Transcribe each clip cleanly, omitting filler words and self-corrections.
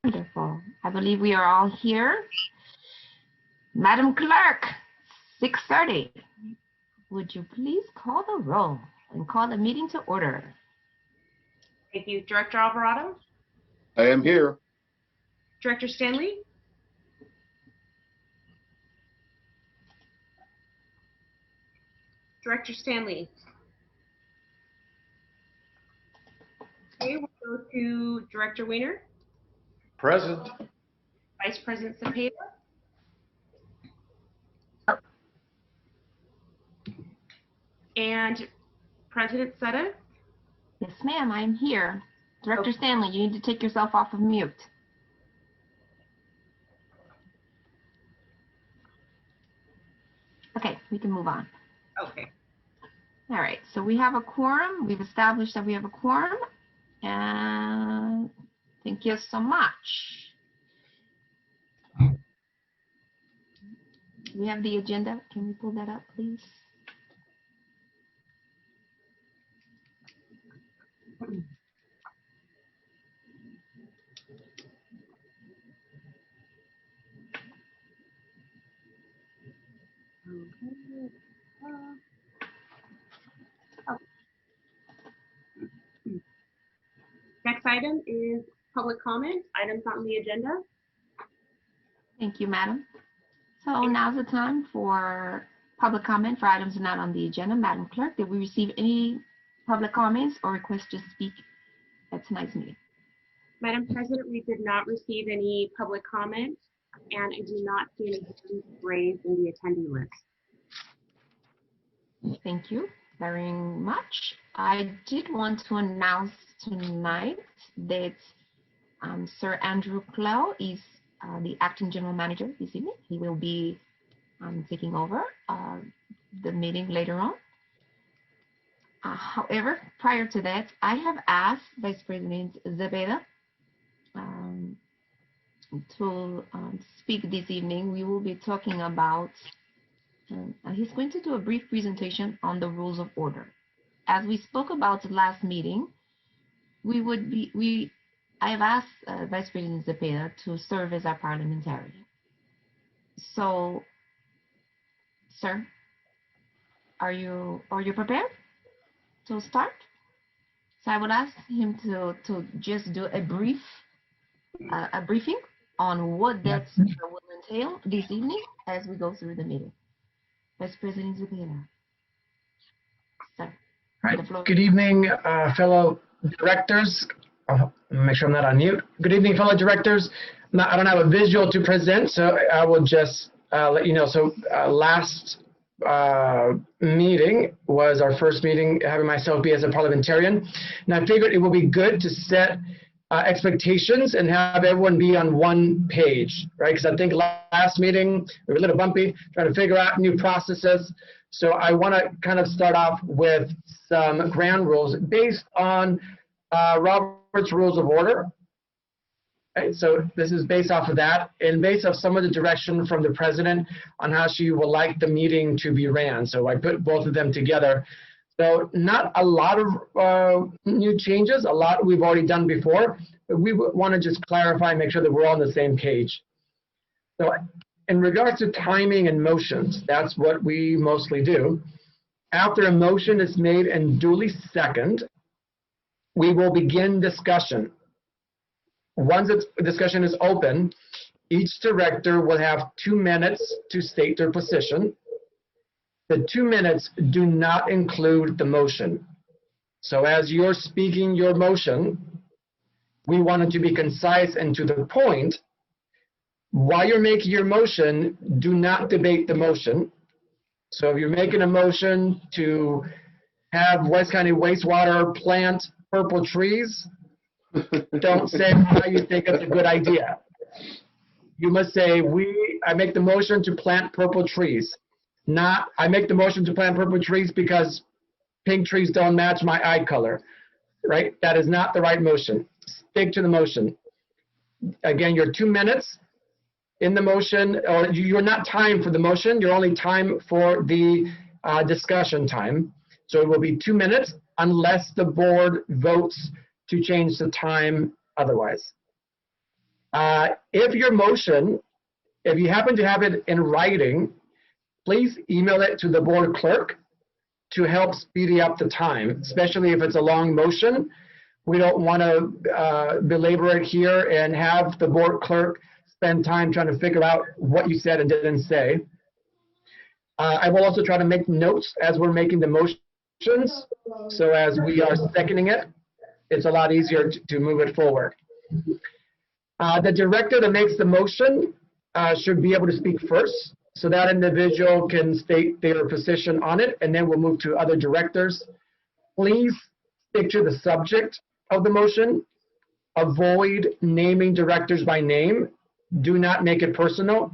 Wonderful. I believe we are all here. Madam Clerk, 6:30. Would you please call the roll and call the meeting to order? Thank you. Director Alvarado? I am here. Director Stanley? Director Stanley? Okay, we'll go to Director Weiner. Present. Vice President Cepeda. And President Sutta. Yes, ma'am, I'm here. Director Stanley, you need to take yourself off of mute. Okay, we can move on. Okay. All right, so we have a quorum. We've established that we have a quorum. And thank you so much. We have the agenda. Can we pull that up, please? Next item is public comment. Items not on the agenda. Thank you, Madam. So now's the time for public comment for items not on the agenda. Madam Clerk, did we receive any public comments or requests to speak at tonight's meeting? Madam President, we did not receive any public comment, and I do not see any hands raised in the attendee list. Thank you very much. I did want to announce tonight that Sir Andrew Clow is the acting general manager this evening. He will be taking over the meeting later on. However, prior to that, I have asked Vice President Cepeda to speak this evening. We will be talking about, he's going to do a brief presentation on the rules of order. As we spoke about last meeting, I have asked Vice President Cepeda to serve as our parliamentarian. So, sir, are you prepared to start? So I would ask him to just do a briefing on what that will entail this evening as we go through the meeting. Vice President Cepeda. Sir. All right. Good evening, fellow directors. Make sure I'm not on mute. Good evening, fellow directors. I don't have a visual to present, so I will just let you know. So last meeting was our first meeting having myself be as a parliamentarian. And I figured it would be good to set expectations and have everyone be on one page, right? Because I think last meeting we were a little bumpy, trying to figure out new processes. So I want to kind of start off with some ground rules based on Robert's Rules of Order. Right, so this is based off of that and based off some of the direction from the president on how she would like the meeting to be ran. So I put both of them together. So not a lot of new changes, a lot we've already done before, but we want to just clarify and make sure that we're all on the same page. So in regards to timing and motions, that's what we mostly do. After a motion is made and duly seconded, we will begin discussion. Once the discussion is open, each director will have 2 minutes to state their position. The 2 minutes do not include the motion. So as you're speaking your motion, we want it to be concise and to the point. While you're making your motion, do not debate the motion. So if you're making a motion to have West County wastewater plant purple trees, don't say why you think it's a good idea. You must say, I make the motion to plant purple trees. Not, I make the motion to plant purple trees because pink trees don't match my eye color, right? That is not the right motion. Stick to the motion. Again, your 2 minutes in the motion, or you're not timed for the motion, you're only timed for the discussion time. So it will be 2 minutes unless the board votes to change the time otherwise. If your motion, if you happen to have it in writing, please email it to the board clerk to help speed up the time, especially if it's a long motion. We don't want to belabor it here and have the board clerk spend time trying to figure out what you said and didn't say. I will also try to make notes as we're making the motions. So as we are seconding it, it's a lot easier to move it forward. The director that makes the motion should be able to speak first. So that individual can state their position on it, and then we'll move to other directors. Please stick to the subject of the motion. Avoid naming directors by name. Do not make it personal.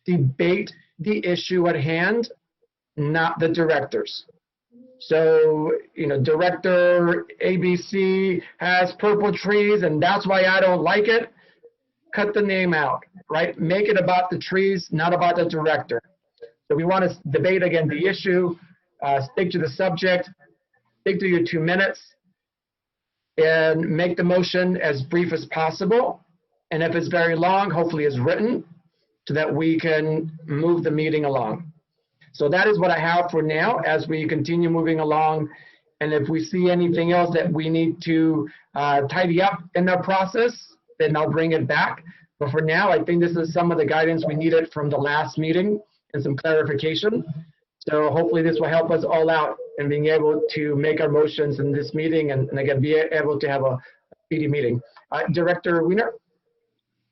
Debate the issue at hand, not the directors. So, Director ABC has purple trees, and that's why I don't like it. Cut the name out, right? Make it about the trees, not about the director. So we want to debate, again, the issue, stick to the subject, stick to your 2 minutes, and make the motion as brief as possible. And if it's very long, hopefully it's written so that we can move the meeting along. So that is what I have for now as we continue moving along. And if we see anything else that we need to tidy up in the process, then I'll bring it back. But for now, I think this is some of the guidance we needed from the last meeting and some clarification. So hopefully this will help us all out in being able to make our motions in this meeting and again, be able to have a speedy meeting. Director Wiener?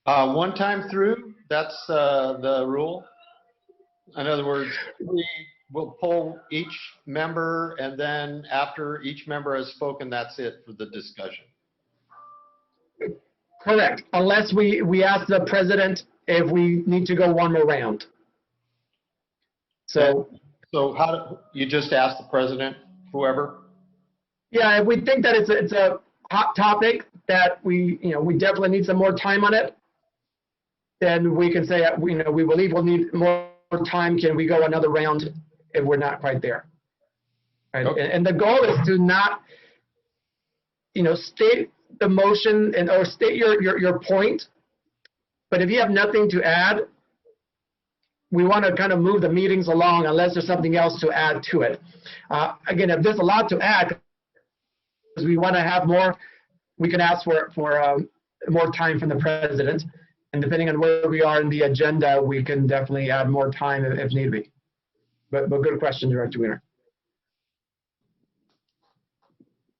One time through, that's the rule. In other words, we will poll each member, and then after each member has spoken, that's it for the discussion. Correct, unless we ask the president if we need to go one more round. So how you just ask the president, whoever? Yeah, if we think that it's a hot topic that we definitely need some more time on it, then we can say we believe we'll need more time. Can we go another round if we're not quite there? Right? Okay. And the goal is to not state the motion or state your point, but if you have nothing to add, we want to kind of move the meetings along unless there's something else to add to it. Again, if there's a lot to add, because we want to have more, we can ask for more time from the president. And depending on where we are in the agenda, we can definitely add more time if need be. But good question, Director Wiener.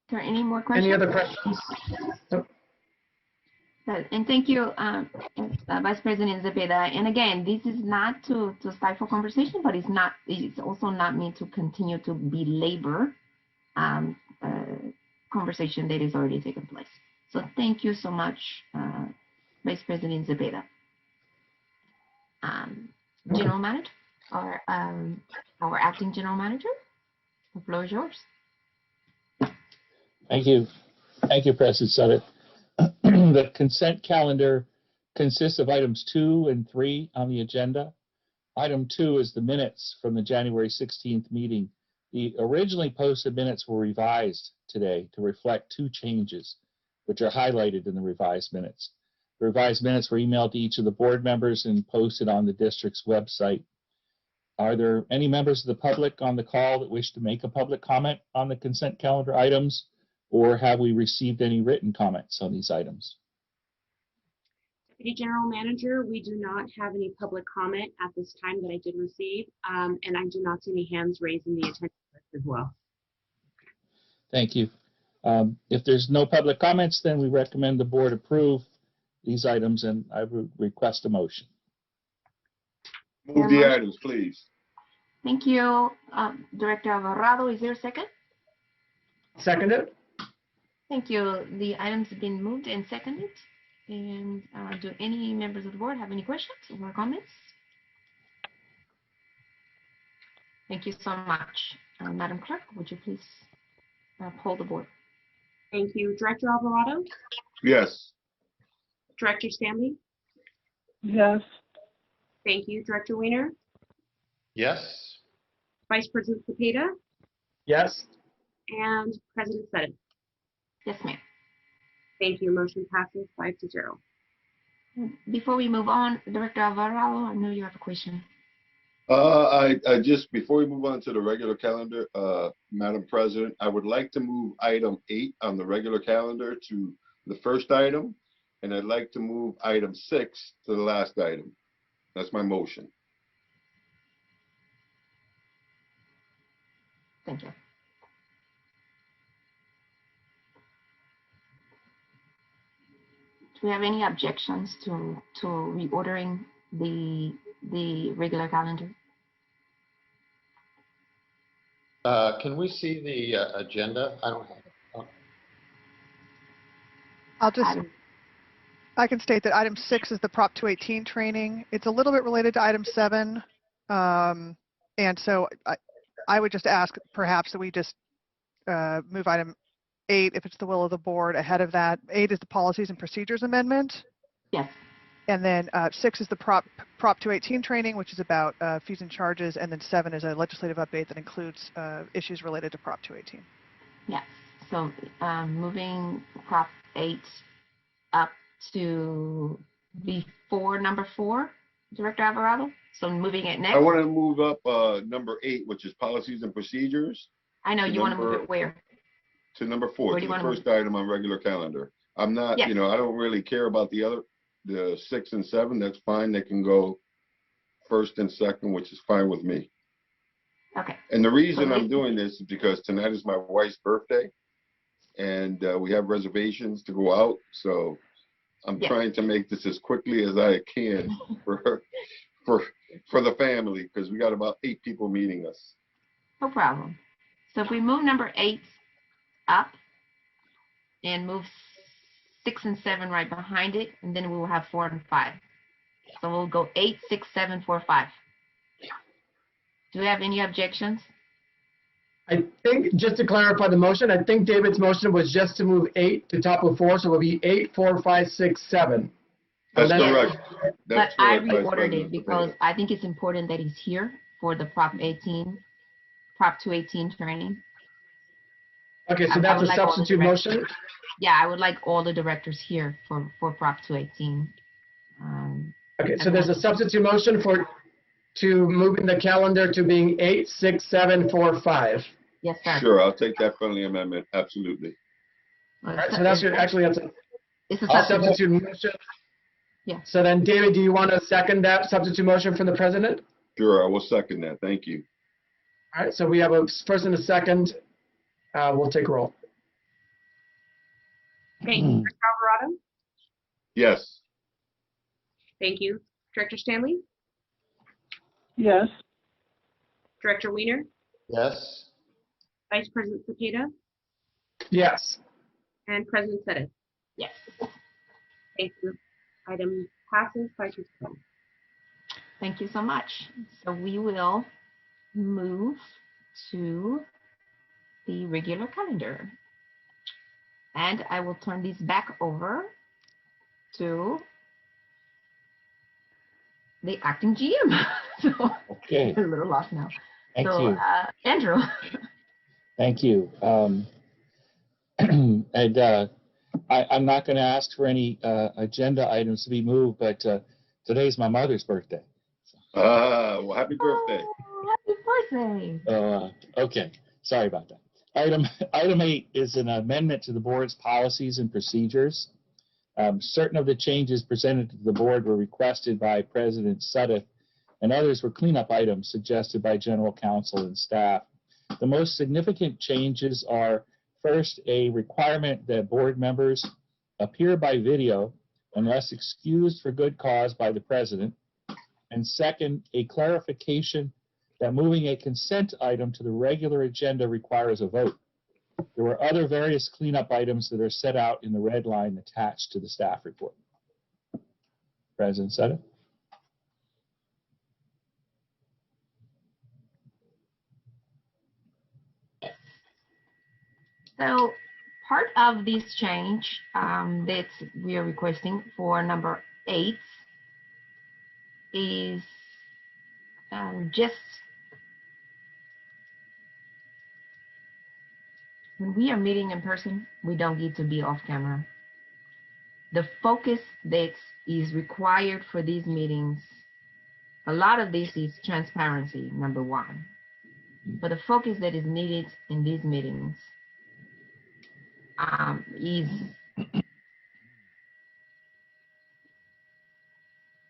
Is there any more questions? Any other questions? Oh. And thank you, Vice President Zepeda. And again, this is not to stifle conversation, but it's also not meant to continue to belabor conversation that is already taken place. So thank you so much, Vice President Zepeda. General Manager, or our Acting General Manager, the floor is yours. Thank you. Thank you, President Sutter. The consent calendar consists of items 2 and 3 on the agenda. Item 2 is the minutes from the January 16th meeting. The originally posted minutes were revised today to reflect 2 changes, which are highlighted in the revised minutes. The revised minutes were emailed to each of the board members and posted on the district's website. Are there any members of the public on the call that wish to make a public comment on the consent calendar items, or have we received any written comments on these items? Deputy General Manager, we do not have any public comment at this time that I did receive, and I do not see any hands raised in the attendance list as well. Thank you. If there's no public comments, then we recommend the board approve these items, and I would request a motion. Move the items, please. Thank you, Director Alvarado. Is there a second? Seconded. Thank you. The items have been moved and seconded. And do any members of the board have any questions or comments? Thank you so much. Madam Clerk, would you please poll the board? Thank you. Director Alvarado? Yes. Director Stanley? Yes. Thank you. Director Wiener? Yes. Vice President Zepeda? Yes. And President Sutton? Yes, ma'am. Thank you. Motion passes 5-0. Before we move on, Director Alvarado, I know you have a question. I just, before we move on to the regular calendar, Madam President, I would like to move item 8 on the regular calendar to the first item, and I'd like to move item 6 to the last item. That's my motion. Thank you. Do we have any objections to reordering the regular calendar? Can we see the agenda? I don't have it. Oh, I'll just, Item- I can state that item 6 is the Prop 218 training. It's a little bit related to item 7. And so I would just ask perhaps that we just move item 8, if it's the will of the board, ahead of that. 8 is the Policies and Procedures Amendment. Yes. And then 6 is the Prop 218 training, which is about fees and charges. And then 7 is a legislative update that includes issues related to Prop 218. Yes. So moving Prop 8 up to before number 4, Director Alvarado. So moving it next. I want to move up number 8, which is policies and procedures, I know you want to move number- it where? to number 4, Where to do you the wanna move first item on regular calendar. I'm not, Yes. you know, I don't really care about the 6 and 7. That's fine. They can go first and second, which is fine with me. Okay. And the reason So I'm we- doing this is because tonight is my wife's birthday, and we have reservations to go out. So I'm Yes. trying to make this as quickly as I can for her, for the family, because we got about 8 people meeting us. No problem. So if we move number 8 up and move 6 and 7 right behind it, and then we will have 4 and 5. So we'll go 8, 6, 7, 4, 5. Do we have any objections? I think, just to clarify the motion, I think David's motion was just to move 8 to top of 4, so it will be 8, 4, 5, 6, 7. That's And then- correct. But That's I correct, Vice reordered President it because Cepeda. I think it's important that he's here for the Prop 218 training. Okay, so I that's would a like all the substitute directors- motion? Yeah, I would like all the directors here for Prop 218. Okay, so there's a substitute motion to moving the calendar to being 8, 6, 7, 4, 5. Yes, sir. Sure, I'll take that friendly amendment. Absolutely. All right, so that's your, actually, that's a It's a all substitute. substitute motion. Yeah. So then, David, do you want to second that substitute motion from the president? Sure, I will second that. Thank you. All right, so we have a first and a second. We'll take roll. Okay, Director Alvarado, Yes. thank you. Director Stanley, yes, Director Weiner, yes. Vice President Cepeda, Yes. and President Seta. Yes. Thank you. Item passes 5-0. Thank you so much. So we will move to the regular calendar. And I will turn these back over to the acting GM. So Okay, I'm a little lost now. thank So you. Andrew. Thank you. And I'm not going to ask for any agenda items to be moved, but today's my mother's birthday. Well, happy birthday. Oh, happy birthday. Okay, sorry about that. Item 8 is an amendment to the board's policies and procedures. Certain of the changes presented to the board were requested by President Sutta, and others were cleanup items suggested by general counsel and staff. The most significant changes are, first, a requirement that board members appear by video unless excused for good cause by the president. And second, a clarification that moving a consent item to the regular agenda requires a vote. There were other various cleanup items that are set out in the red line attached to the staff report. President Sutta? So part of this change that we are requesting for number 8 is just when we are meeting in person, we don't get to be off camera. the focus that is required for these meetings, a lot of this is transparency, number one. But the focus that is needed in these meetings is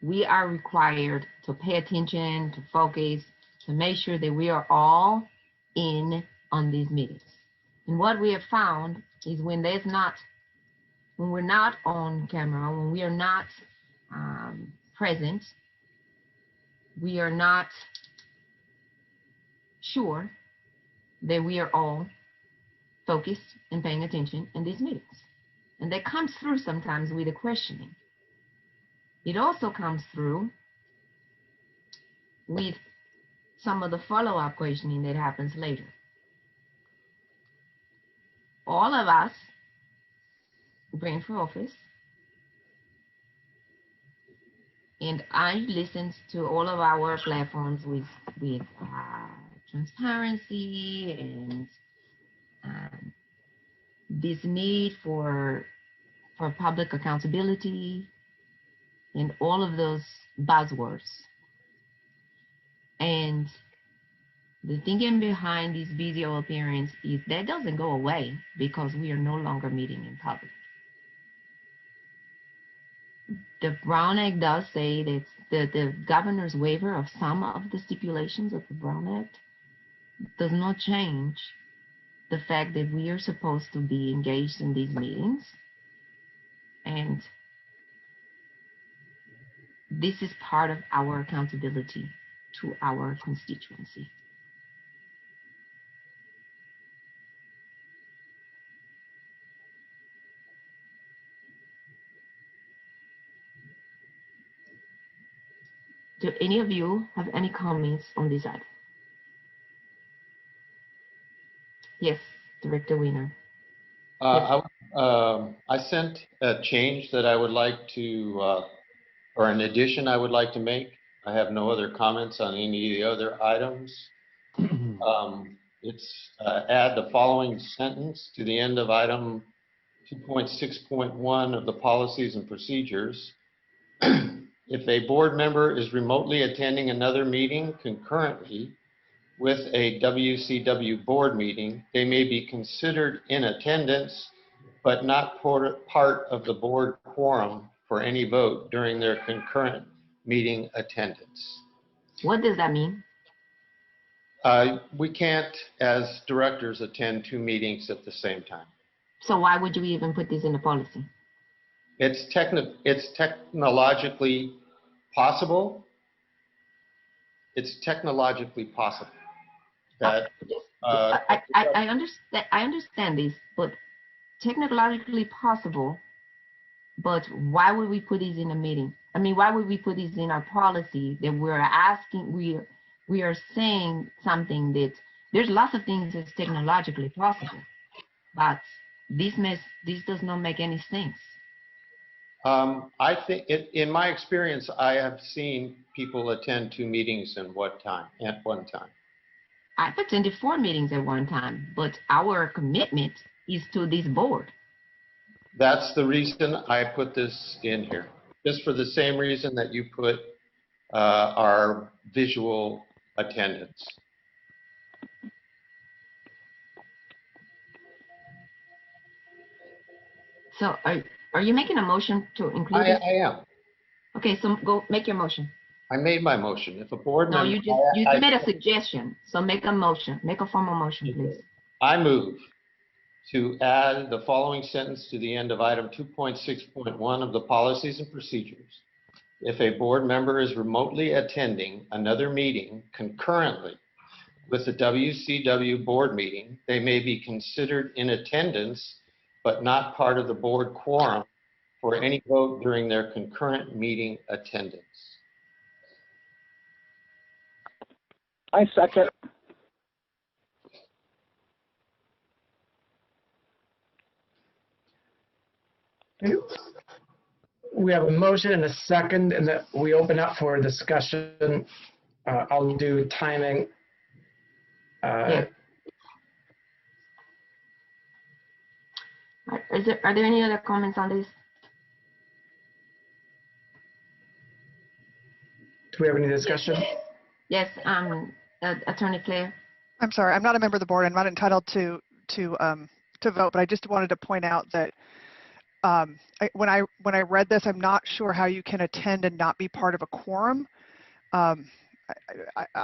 we are required to pay attention, to focus, to make sure that we are all in on these meetings. And what we have found is when we're not on camera, when we are not present, we are not sure that we are all focused and paying attention in these meetings. And that comes through sometimes with the questioning. It also comes through with some of the follow-up questioning that happens later. All of us ran for office, and I listened to all of our platforms with transparency and this need for public accountability and all of those buzzwords. And the thinking behind this video appearance is that doesn't go away because we are no longer meeting in public. The Brown Act does say that the governor's waiver of some of the stipulations of the Brown Act does not change the fact that we are supposed to be engaged in these meetings. And this is part of our accountability to our constituency. Do any of you have any comments on this item? Yes, Director Weiner. I sent a change that I would like to, or an addition I would like to make. I have no other comments on any of the other items. It's add the following sentence to the end of item 2.6.1 of the policies and procedures. If a board member is remotely attending another meeting concurrently with a WCW board meeting, they may be considered in attendance, but not part of the board quorum for any vote during their concurrent meeting attendance. What does that mean? We can't, as directors, attend two meetings at the same time. So why would you even put this in the policy? It's technologically possible. It's technologically possible. That I understand this, but technologically possible. But why would we put these in a meeting? I mean, why would we put these in our policy that we're asking? We are saying something that there's lots of things that's technologically possible, but this does not make any sense. I think, in my experience, I have seen people attend two meetings at one time. I've attended 4 meetings at one time, but our commitment is to this board. That's the reason I put this in here, just for the same reason that you put our visual attendance. So are you making a motion to include this? I am. Okay, so go make your motion. I made my motion. If a board member... No, you made a suggestion, so make a motion. Make a formal motion, please. I move to add the following sentence to the end of item 2.6.1 of the policies and procedures. If a board member is remotely attending another meeting concurrently with the WCW board meeting, they may be considered in attendance, but not part of the board quorum for any vote during their concurrent meeting attendance. I second. We have a motion and a second, and that we open up for discussion. I'll do timing. Yeah. Are there any other comments on this? Do we have any discussion? Yes, Attorney Claire. I'm sorry, I'm not a member of the board. I'm not entitled to vote, but I just wanted to point out that when I read this, I'm not sure how you can attend and not be part of a quorum. I'm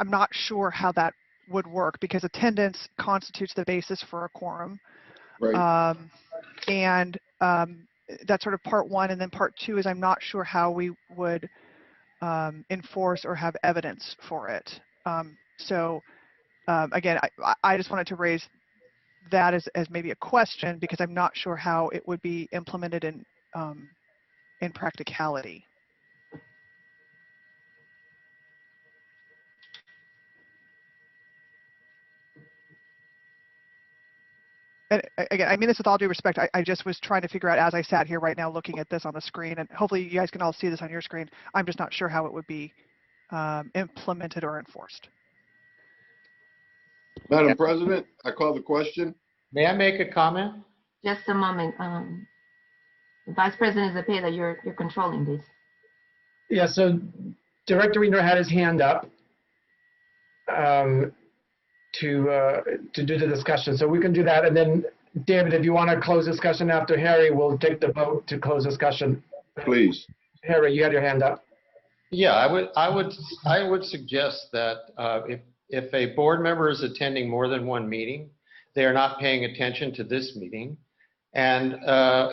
not sure how that would work because attendance constitutes the basis for a quorum. Right. That's sort of part one. And then part two is I'm not sure how we would enforce or have evidence for it. Again, I just wanted to raise that as maybe a question because I'm not sure how it would be implemented in practicality. And again, I mean this with all due respect. I just was trying to figure out as I sat here right now looking at this on the screen, and hopefully you guys can all see this on your screen. I'm just not sure how it would be implemented or enforced. Madam President, I call the question. May I make a comment? Just a moment. Vice President Zepeda, you're controlling this. Yeah, so Director Wiener had his hand up to do the discussion. So we can do that. And then, David, if you want to close discussion after Harry, we'll take the vote to close discussion. Please. Harry, you had your hand up. Yeah, I would suggest that if a board member is attending more than one meeting, they are not paying attention to this meeting, and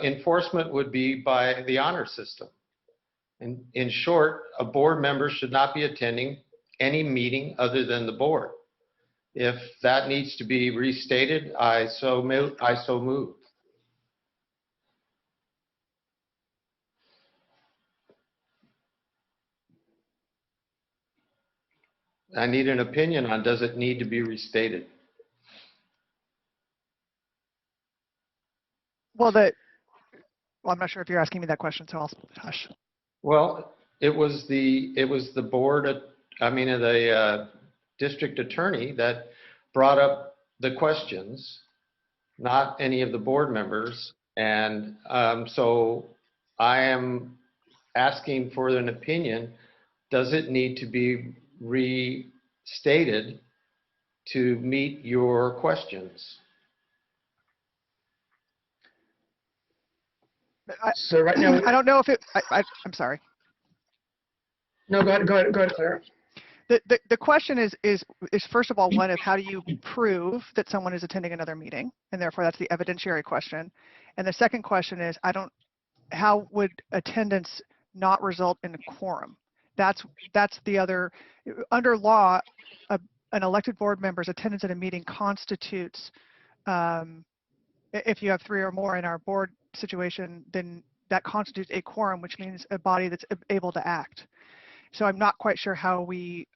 enforcement would be by the honor system. And in short, a board member should not be attending any meeting other than the board. If that needs to be restated, I so move. I need an opinion on, does it need to be restated? Well, I'm not sure if you're asking me that question, so I'll hush. Well, it was the board, the district attorney that brought up the questions, not any of the board members. And so I am asking for an opinion. Does it need to be restated to meet your questions? So right now, I don't know if it. I'm sorry. No, go ahead, Claire. The question is first of all one of how do you prove that someone is attending another meeting, and therefore that's the evidentiary question. And the second question is how would attendance not result in a quorum? That's the other. Under law, an elected board member's attendance at a meeting constitutes, if you have 3 or more in our board situation, then that constitutes a quorum, which means a body that's able to act. So I'm not quite sure how we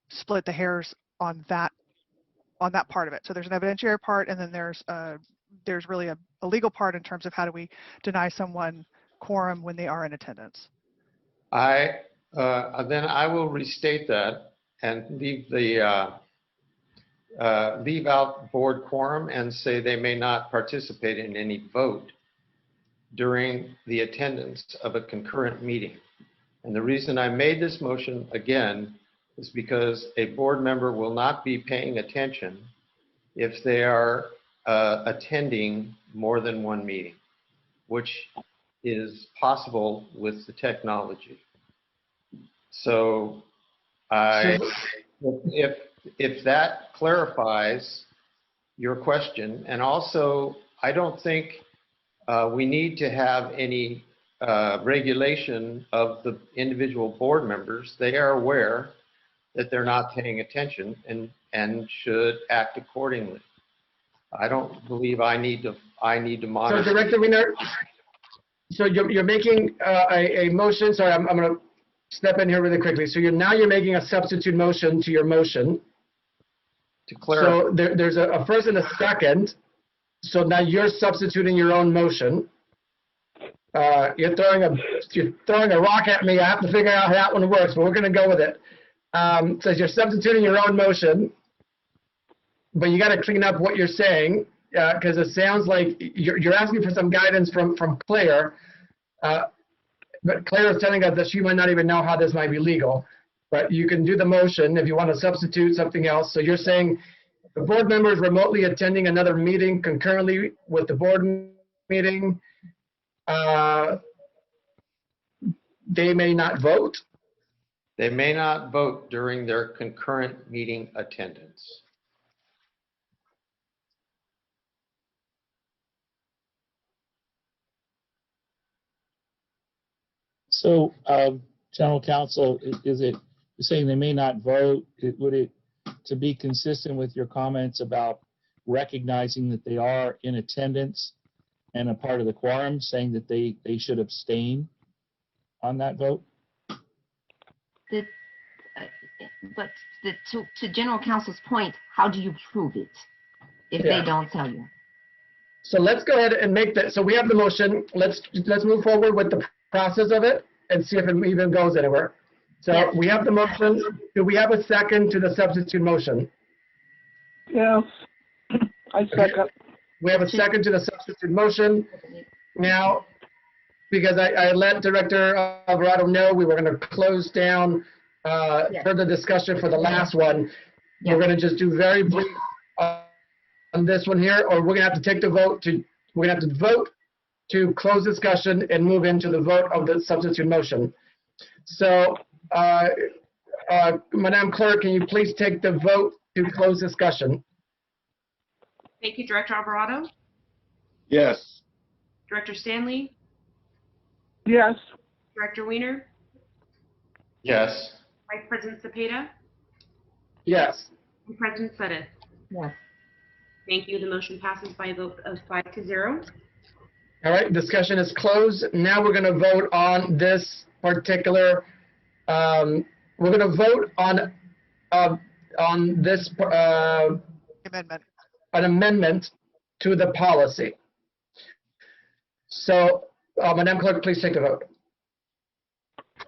split the hairs on that part of it. So there's an evidentiary part, and then there's really a legal part in terms of how do we deny someone quorum when they are in attendance. Then I will restate that and leave out board quorum and say they may not participate in any vote during the attendance of a concurrent meeting. And the reason I made this motion again is because a board member will not be paying attention if they are attending more than one meeting, which is possible with the technology. So if that clarifies your question, and also I don't think we need to have any regulation of the individual board members. They are aware that they're not paying attention and should act accordingly. I don't believe I need to monitor. So Director Wiener, so you're making a motion. Sorry, I'm going to step in here really quickly. So you're making a substitute motion to your motion. To clarify. So there's a first and a second. So now you're substituting your own motion. You're throwing a rock at me. I have to figure out how that one works, but we're going to go with it. So you're substituting your own motion, but you got to clean up what you're saying because it sounds like you're asking for some guidance from Claire, but Claire is telling us that she might not even know how this might be legal. but you can do the motion if you want to substitute something else. So you're saying the board members remotely attending another meeting concurrently with the board meeting, they may not vote. They may not vote during their concurrent meeting attendance. So, General Counsel, is it saying they may not vote? Would it, to be consistent with your comments about recognizing that they are in attendance and a part of the quorum, saying that they should abstain on that vote? But to General Counsel's point, how do you prove it if Yeah. they don't tell you? So let's go ahead and make that. So we have the motion. Let's move forward with the process of it and see if it even goes anywhere. So Yes. we have the motion. Do we have a second to the substitute motion? Yes. I second. We have a second to the substitute motion. Now, because I let Director Alvarado know we were going to close down Yes. further discussion for the last one. Yes. We're going to just do very brief on this one here, or we're going to have to take the vote to, we're going to have to vote to close discussion and move into the vote of the substitute motion. So, Madam Clerk, can you please take the vote to close discussion? Thank you, Director Alvarado. Yes. Director Stanley, Yes. Director Weiner, Yes. Vice President Cepeda, Yes. and President Suddeth. Yes. Thank you. The motion passes by a vote of 5-0. All right, discussion is closed. Now we're going to vote on this particular, we're going to vote on this, Amendment. an amendment to the policy. So, Madam Clerk, please take the vote.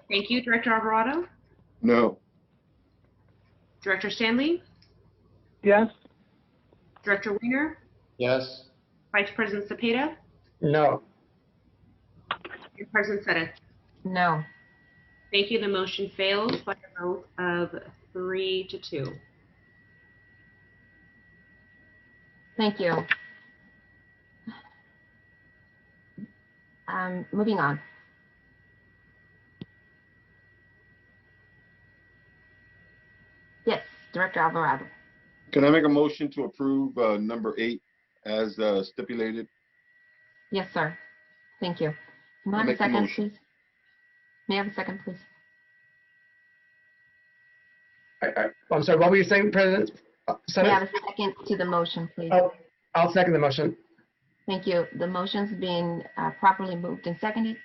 Thank you, Director Alvarado. No. Director Stanley, Yes. Director Weiner, Yes. Vice President Cepeda, No. and President Suddeth. No. Thank you. The motion fails by a vote of 3-2. Thank you. Moving on. Yes, Director Alvarado. Can I make a motion to approve number 8 as stipulated? Yes, sir. Thank you. May I I'll have a make the second, motion. please? May I have a second, please? I'm sorry, what were you saying, President? May I have a second to the motion, please? Oh, I'll second the motion. Thank you. The motion's been properly moved and seconded.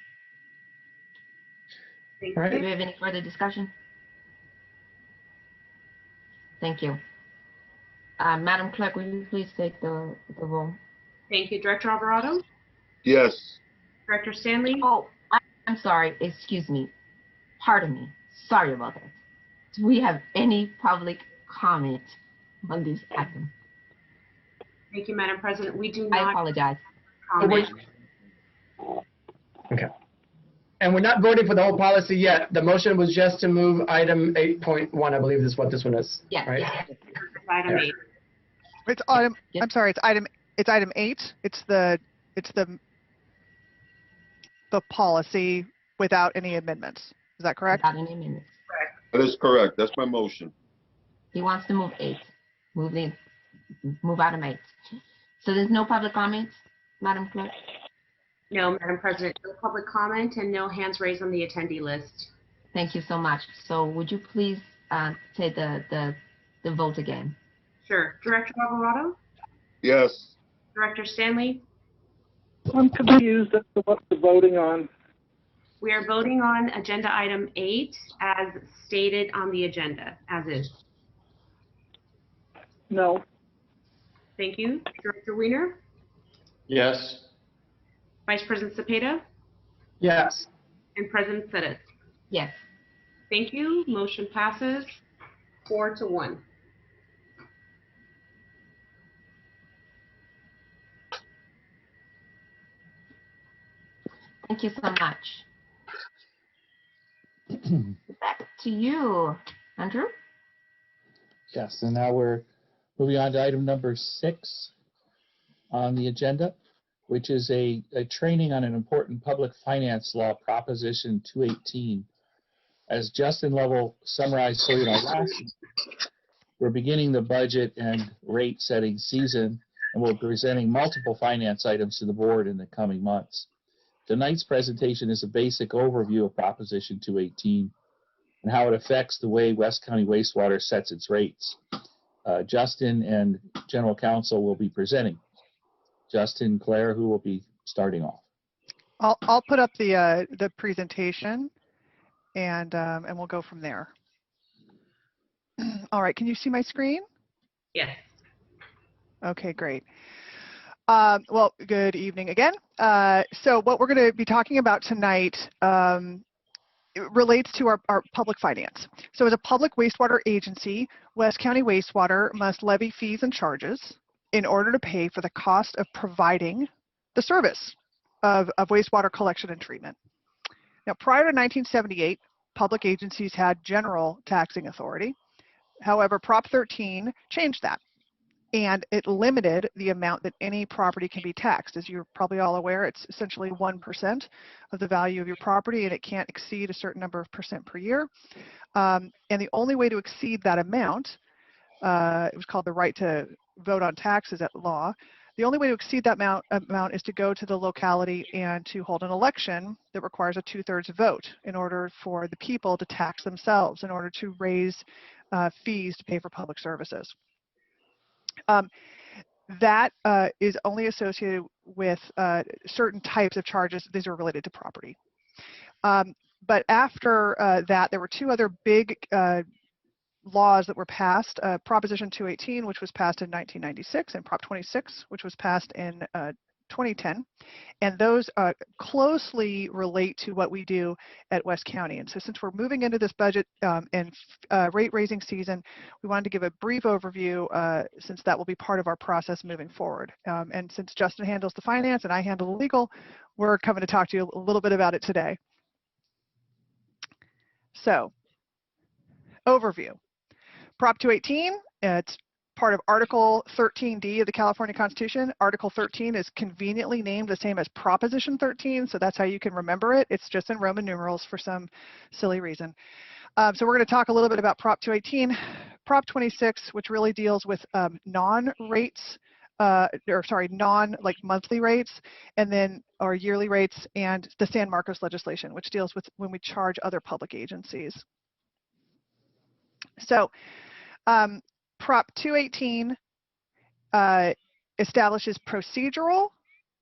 Thank All right. Do you. we have any further discussion? Thank you. Madam Clerk, will you please take the roll? Thank you, Director Alvarado, Yes. Director Stanley, Oh, I'm sorry. Excuse me. Pardon me. Sorry about that. Do we have any public comment on this item? Thank you, Madam President. We do I not apologize. comment. Okay. And we're not voting for the whole policy yet. The motion was just to move item 8.1, I believe is what this one is. Yes, Right? yes. Item 8. It's item, Yes. I'm sorry, it's item 8. It's the policy without any amendments. Is that correct? Without any amendments. That is correct. That's my motion. He wants to move 8. Move item 8. So there's no public comments, Madam Clerk? No, Madam President, no public comment and no hands raised on the attendee list. Thank you so much. So would you please take the vote again? Sure. Director Alvarado, Yes. Director Stanley, I'm confused as to what we're voting on. we are voting on agenda item 8 as stated on the agenda, as is. No. Thank you. Director Weiner, Yes. Vice President Cepeda, Yes. and President Suddeth. Yes. Thank you. Motion passes 4-1. Thank you so much. Back. to you, Andrew. Yes, and now we're moving on to item number 6 on the agenda, which is a training on an important public finance law, Proposition 218. As Justin Lovell summarized for you last, we're beginning the budget and rate setting season, and we'll be presenting multiple finance items to the board in the coming months. Tonight's presentation is a basic overview of Proposition 218 and how it affects the way West County Wastewater sets its rates. Justin and General Counsel will be presenting. Justin, Claire, who will be starting off? I'll put up the presentation, and we'll go from there. All right, can you see my screen? Yes. Okay, great. Well, good evening again. So what we're going to be talking about tonight it relates to our public finance. So as a public wastewater agency, West County Wastewater must levy fees and charges in order to pay for the cost of providing the service of wastewater collection and treatment. Now, prior to 1978, public agencies had general taxing authority. However, Prop 13 changed that, and it limited the amount that any property can be taxed. As you're probably all aware, it's essentially 1% of the value of your property, and it can't exceed a certain number of percent per year. And the only way to exceed that amount, it was called the right to vote on taxes at law. The only way to exceed that amount is to go to the locality and to hold an election that requires a 2/3 vote in order for the people to tax themselves, in order to raise fees to pay for public services. That is only associated with certain types of charges. These are related to property. But after that, there were two other big laws that were passed, Proposition 218, which was passed in 1996, and Prop 26, which was passed in 2010. And those closely relate to what we do at West County. And so since we're moving into this budget and rate raising season, we wanted to give a brief overview since that will be part of our process moving forward. And since Justin handles the finance and I handle the legal, we're coming to talk to you a little bit about it today. So, overview. Prop 218, it's part of Article 13D of the California Constitution. Article 13 is conveniently named the same as Proposition 13, so that's how you can remember it. It's just in Roman numerals for some silly reason. So we're going to talk a little bit about Prop 218. Prop 26, which really deals with non-rates, non-like monthly rates, and then or yearly rates, and the San Marcos legislation, which deals with when we charge other public agencies. So Prop 218 establishes procedural,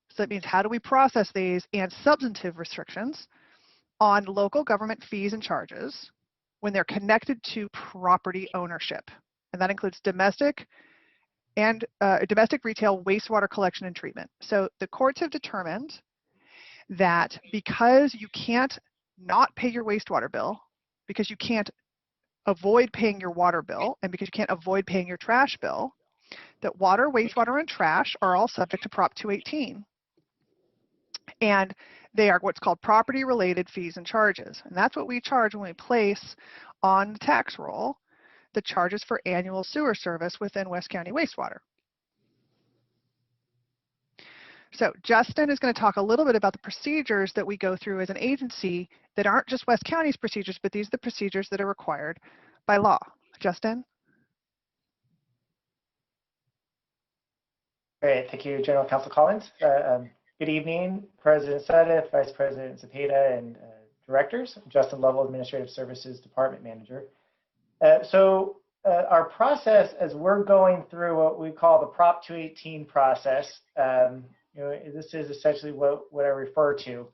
so that means how do we process these, and substantive restrictions on local government fees and charges when they're connected to property ownership. And that includes domestic and domestic retail wastewater collection and treatment. So the courts have determined that because you can't not pay your wastewater bill, because you can't avoid paying your water bill, and because you can't avoid paying your trash bill, that water, wastewater, and trash are all subject to Prop 218. And they are what's called property-related fees and charges. And that's what we charge when we place on the tax roll the charges for annual sewer service within West County Wastewater. So Justin is going to talk a little bit about the procedures that we go through as an agency that aren't just West County's procedures, but these are the procedures that are required by law. Justin? Great, thank you, General Counsel Collins. Good evening, President Sadif, Vice President Zepeda, and directors. Justin Lovell, Administrative Services Department Manager. Our process, as we're going through what we call the Prop 218 process, this is essentially what I refer to.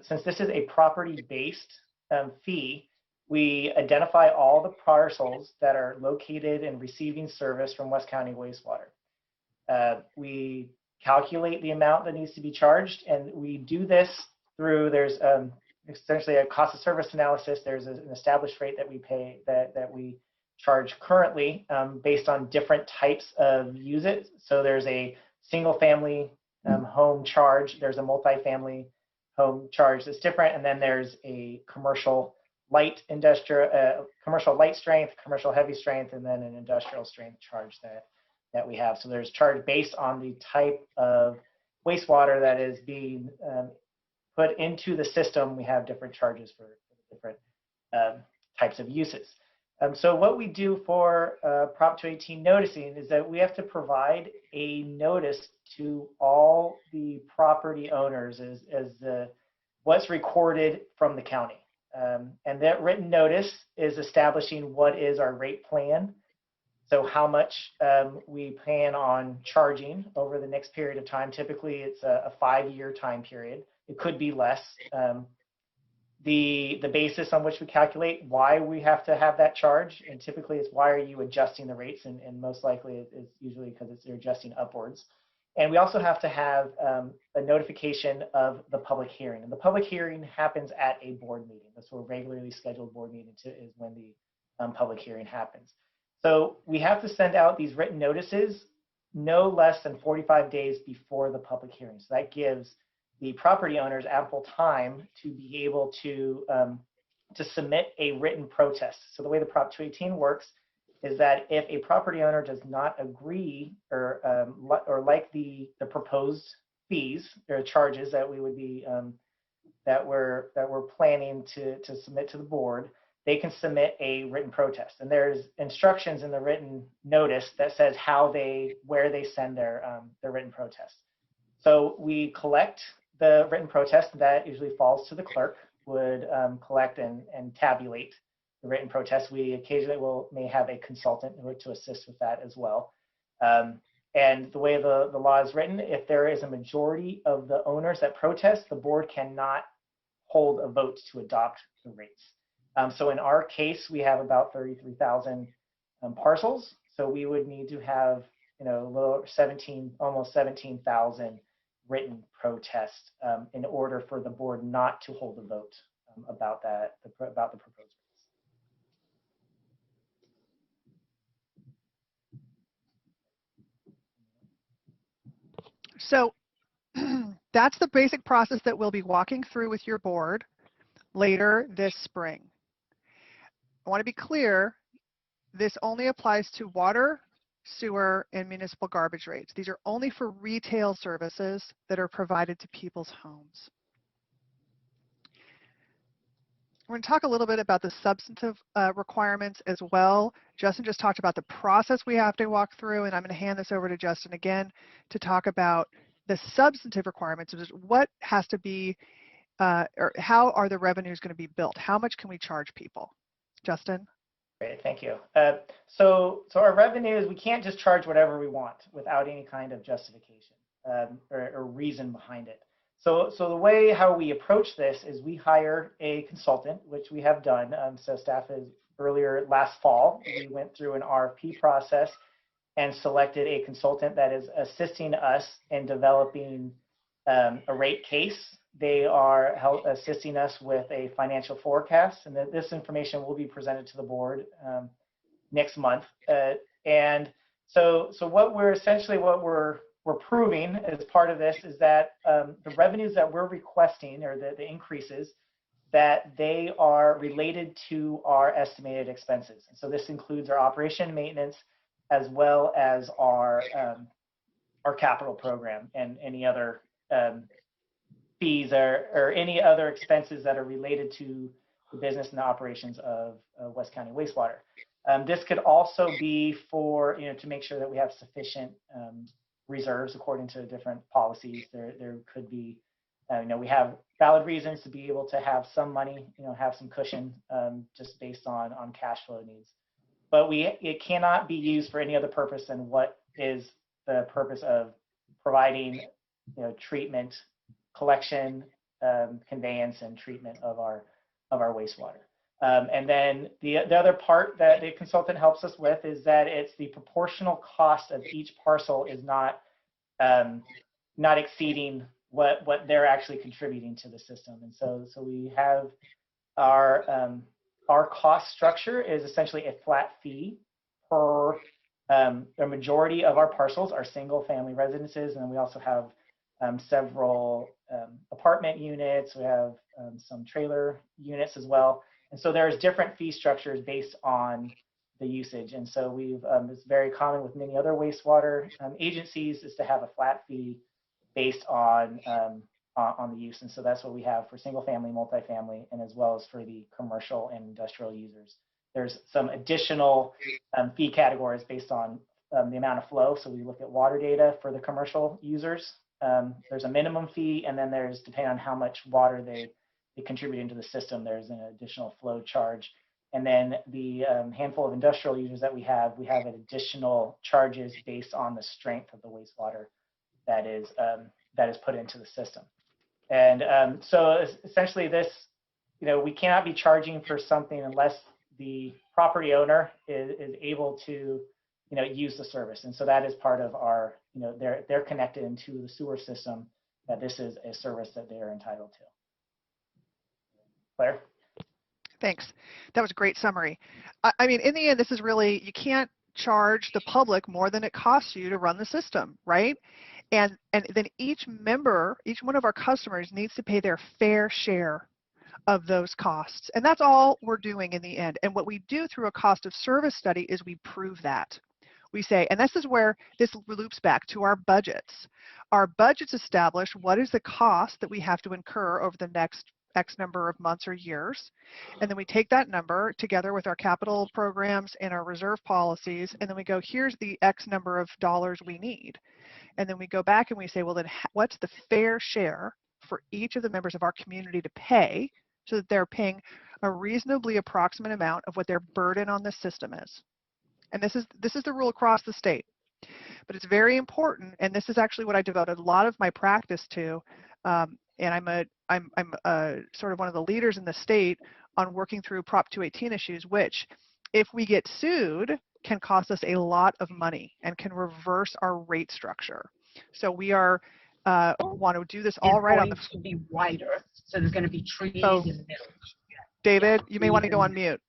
Since this is a property-based fee, we identify all the parcels that are located and receiving service from West County Wastewater. We calculate the amount that needs to be charged, and we do this through, there's essentially a cost of service analysis. There's an established rate that we pay, that we charge currently based on different types of usage. So there's a single family home charge, there's a multifamily home charge that's different, and then there's a commercial commercial light strength, commercial heavy strength, and then an industrial strength charge that we have. So there's charge based on the type of wastewater that is being put into the system. We have different charges for different types of uses. So what we do for Prop 218 noticing is that we have to provide a notice to all the property owners as what's recorded from the county. And that written notice is establishing what is our rate plan. So how much we plan on charging over the next period of time. Typically, it's a 5-year time period. It could be less. The basis on which we calculate why we have to have that charge, and typically it's why are you adjusting the rates, and most likely it's usually because they're adjusting upwards. And we also have to have a notification of the public hearing. And the public hearing happens at a board meeting. That's where a regularly scheduled board meeting is when the public hearing happens. So we have to send out these written notices no less than 45 days before the public hearing. So that gives the property owners ample time to be able to submit a written protest. So the way the Prop 218 works is that if a property owner does not agree or like the proposed fees or charges that we would be that we're planning to submit to the board, they can submit a written protest. And there's instructions in the written notice that says where they send their written protest. So we collect the written protest that usually falls to the clerk, would collect and tabulate the written protest. We occasionally may have a consultant to assist with that as well. And the way the law is written, if there is a majority of the owners that protest, the board cannot hold a vote to adopt the rates. So in our case, we have about 33,000 parcels. So we would need to have, almost 17,000 written protests in order for the board not to hold a vote about the proposed rates. So that's the basic process that we'll be walking through with your board later this spring. I want to be clear, this only applies to water, sewer, and municipal garbage rates. These are only for retail services that are provided to people's homes. We're going to talk a little bit about the substantive requirements as well. Justin just talked about the process we have to walk through, and I'm going to hand this over to Justin again to talk about the substantive requirements, which is what has to be, or how are the revenues going to be built? How much can we charge people? Justin? Great, thank you. So our revenues, we can't just charge whatever we want without any kind of justification or reason behind it. So the way how we approach this is we hire a consultant, which we have done. So staff is earlier last fall, we went through an RFP process and selected a consultant that is assisting us in developing a rate case. They are assisting us with a financial forecast, and this information will be presented to the board next month. And so what we're proving as part of this is that the revenues that we're requesting, or the increases, that they are related to our estimated expenses. And so this includes our operation and maintenance, as well as our capital program and any other fees or any other expenses that are related to the business and the operations of West County Wastewater. This could also be for, to make sure that we have sufficient reserves according to different policies. There could be, we have valid reasons to be able to have some money, have some cushion just based on cash flow needs. But it cannot be used for any other purpose than what is the purpose of providing, treatment, collection, conveyance, and treatment of our wastewater. And then the other part that the consultant helps us with is that it's the proportional cost of each parcel is not exceeding what they're actually contributing to the system. And so we have our cost structure is essentially a flat fee per the majority of our parcels are single family residences, and we also have several apartment units. We have some trailer units as well. And so there's different fee structures based on the usage. And so it's very common with many other wastewater agencies is to have a flat fee based on the use. And so that's what we have for single family, multifamily, and as well as for the commercial and industrial users. There's some additional fee categories based on the amount of flow. So we look at water data for the commercial users. There's a minimum fee, and then there's, depending on how much water they contribute into the system, there's an additional flow charge. And then the handful of industrial users that we have additional charges based on the strength of the wastewater that is put into the system. And so essentially this, we cannot be charging for something unless the property owner is able to, use the service. And so that is part of our, they're connected into the sewer system, that this is a service that they are entitled to. Claire? Thanks. That was a great summary. I mean, in the end, this is really, you can't charge the public more than it costs you to run the system, right? And then each member, each one of our customers needs to pay their fair share of those costs. And that's all we're doing in the end. And what we do through a cost of service study is we prove that. We say, and this is where this loops back to our budgets. Our budgets establish what is the cost that we have to incur over the next X number of months or years. And then we take that number together with our capital programs and our reserve policies, and then we go, here's the X number of dollars we need. And then we go back and we say, well, then what's the fair share for each of the members of our community to pay so that they're paying a reasonably approximate amount of what their burden on the system is. And this is the rule across the state. But it's very important, and this is actually what I devoted a lot of my practice to. And I'm sort of one of the leaders in the state on working through Prop 218 issues, which, if we get sued, can cost us a lot of money and can reverse our rate structure. So we are want to do this all right on the. It's going to be wider, so there's going to be trees in the middle. David, you may want to go on mute.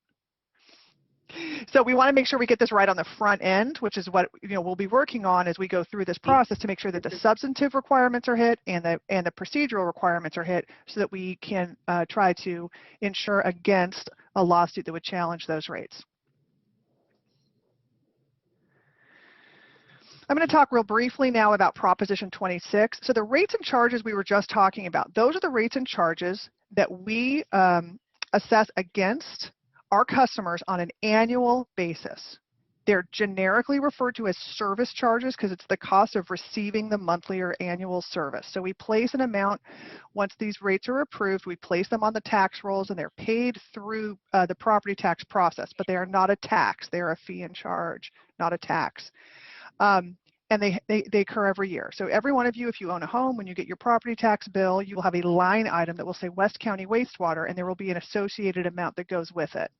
So we want to make sure we get this right on the front end, which is what we'll be working on as we go through this process to make sure that the substantive requirements are hit and the procedural requirements are hit, so that we can try to insure against a lawsuit that would challenge those rates. I'm going to talk real briefly now about Proposition 26. So the rates and charges we were just talking about, those are the rates and charges that we assess against our customers on an annual basis. They're generically referred to as service charges because it's the cost of receiving the monthly or annual service. So we place an amount, once these rates are approved, we place them on the tax rolls and they're paid through the property tax process, but they are not a tax. They are a fee and charge, not a tax. And they occur every year. So every one of you, if you own a home, when you get your property tax bill, you will have a line item that will say West County Wastewater, and there will be an associated amount that goes with it.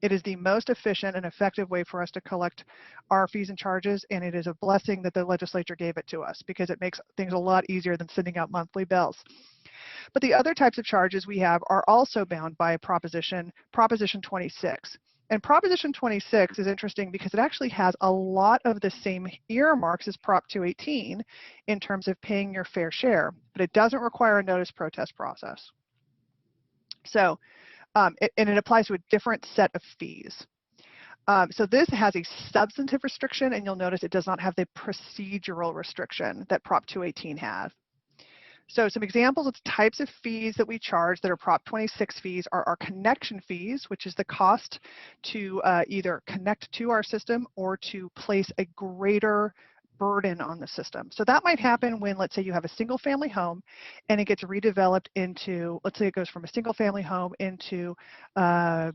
It is the most efficient and effective way for us to collect our fees and charges, and it is a blessing that the legislature gave it to us because it makes things a lot easier than sending out monthly bills. But the other types of charges we have are also bound by Proposition 26. And Proposition 26 is interesting because it actually has a lot of the same earmarks as Prop 218 in terms of paying your fair share, but it doesn't require a notice protest process. So, and it applies to a different set of fees. So this has a substantive restriction, and you'll notice it does not have the procedural restriction that Prop 218 has. So some examples of types of fees that we charge that are Prop 26 fees are our connection fees, which is the cost to either connect to our system or to place a greater burden on the system. So that might happen when, let's say, you have a single family home and it gets redeveloped into, let's say it goes from a single family home into a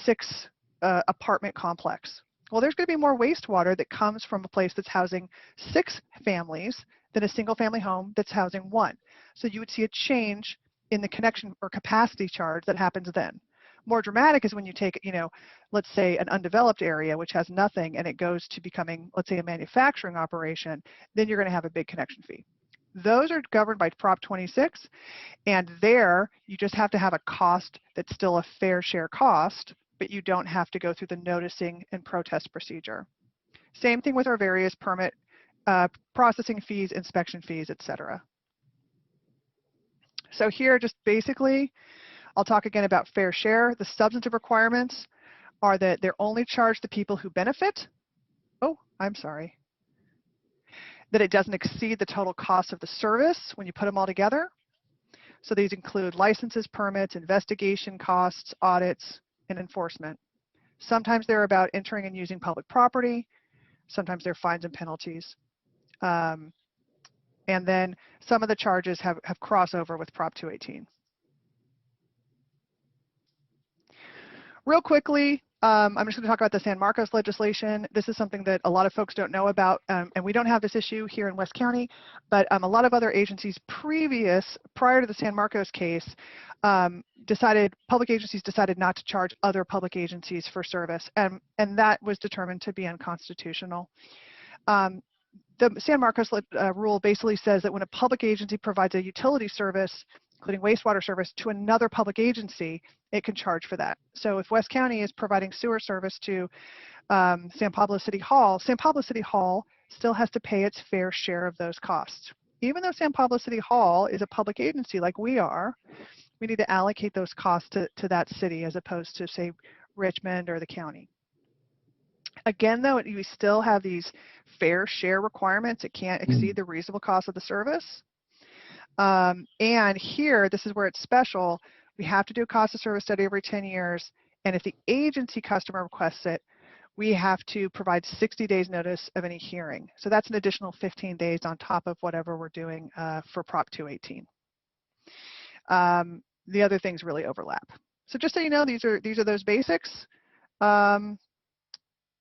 6 apartment complex. Well, there's going to be more wastewater that comes from a place that's housing 6 families than a single family home that's housing 1. So you would see a change in the connection or capacity charge that happens then. More dramatic is when you take, let's say an undeveloped area which has nothing and it goes to becoming, let's say, a manufacturing operation, then you're going to have a big connection fee. Those are governed by Prop 26, and there you just have to have a cost that's still a fair share cost, but you don't have to go through the noticing and protest procedure. Same thing with our various permit processing fees, inspection fees, etc. So here, just basically, I'll talk again about fair share. The substantive requirements are that they're only charged to people who benefit. Oh, I'm sorry. That it doesn't exceed the total cost of the service when you put them all together. So these include licenses, permits, investigation costs, audits, and enforcement. Sometimes they're about entering and using public property. Sometimes they're fines and penalties. And then some of the charges have crossover with Prop 218. Real quickly, I'm just going to talk about the San Marcos legislation. This is something that a lot of folks don't know about, and we don't have this issue here in West County, but a lot of other agencies prior to the San Marcos case, public agencies decided not to charge other public agencies for service, and that was determined to be unconstitutional. The San Marcos rule basically says that when a public agency provides a utility service, including wastewater service, to another public agency, it can charge for that. So if West County is providing sewer service to San Pablo City Hall still has to pay its fair share of those costs. Even though San Pablo City Hall is a public agency like we are, we need to allocate those costs to that city as opposed to, say, Richmond or the county. Again, though, we still have these fair share requirements. It can't exceed the reasonable cost of the service. And here, this is where it's special. We have to do a cost of service study every 10 years. And if the agency customer requests it, we have to provide 60 days notice of any hearing. So that's an additional 15 days on top of whatever we're doing for Prop 218. The other things really overlap. So just so you know, these are those basics.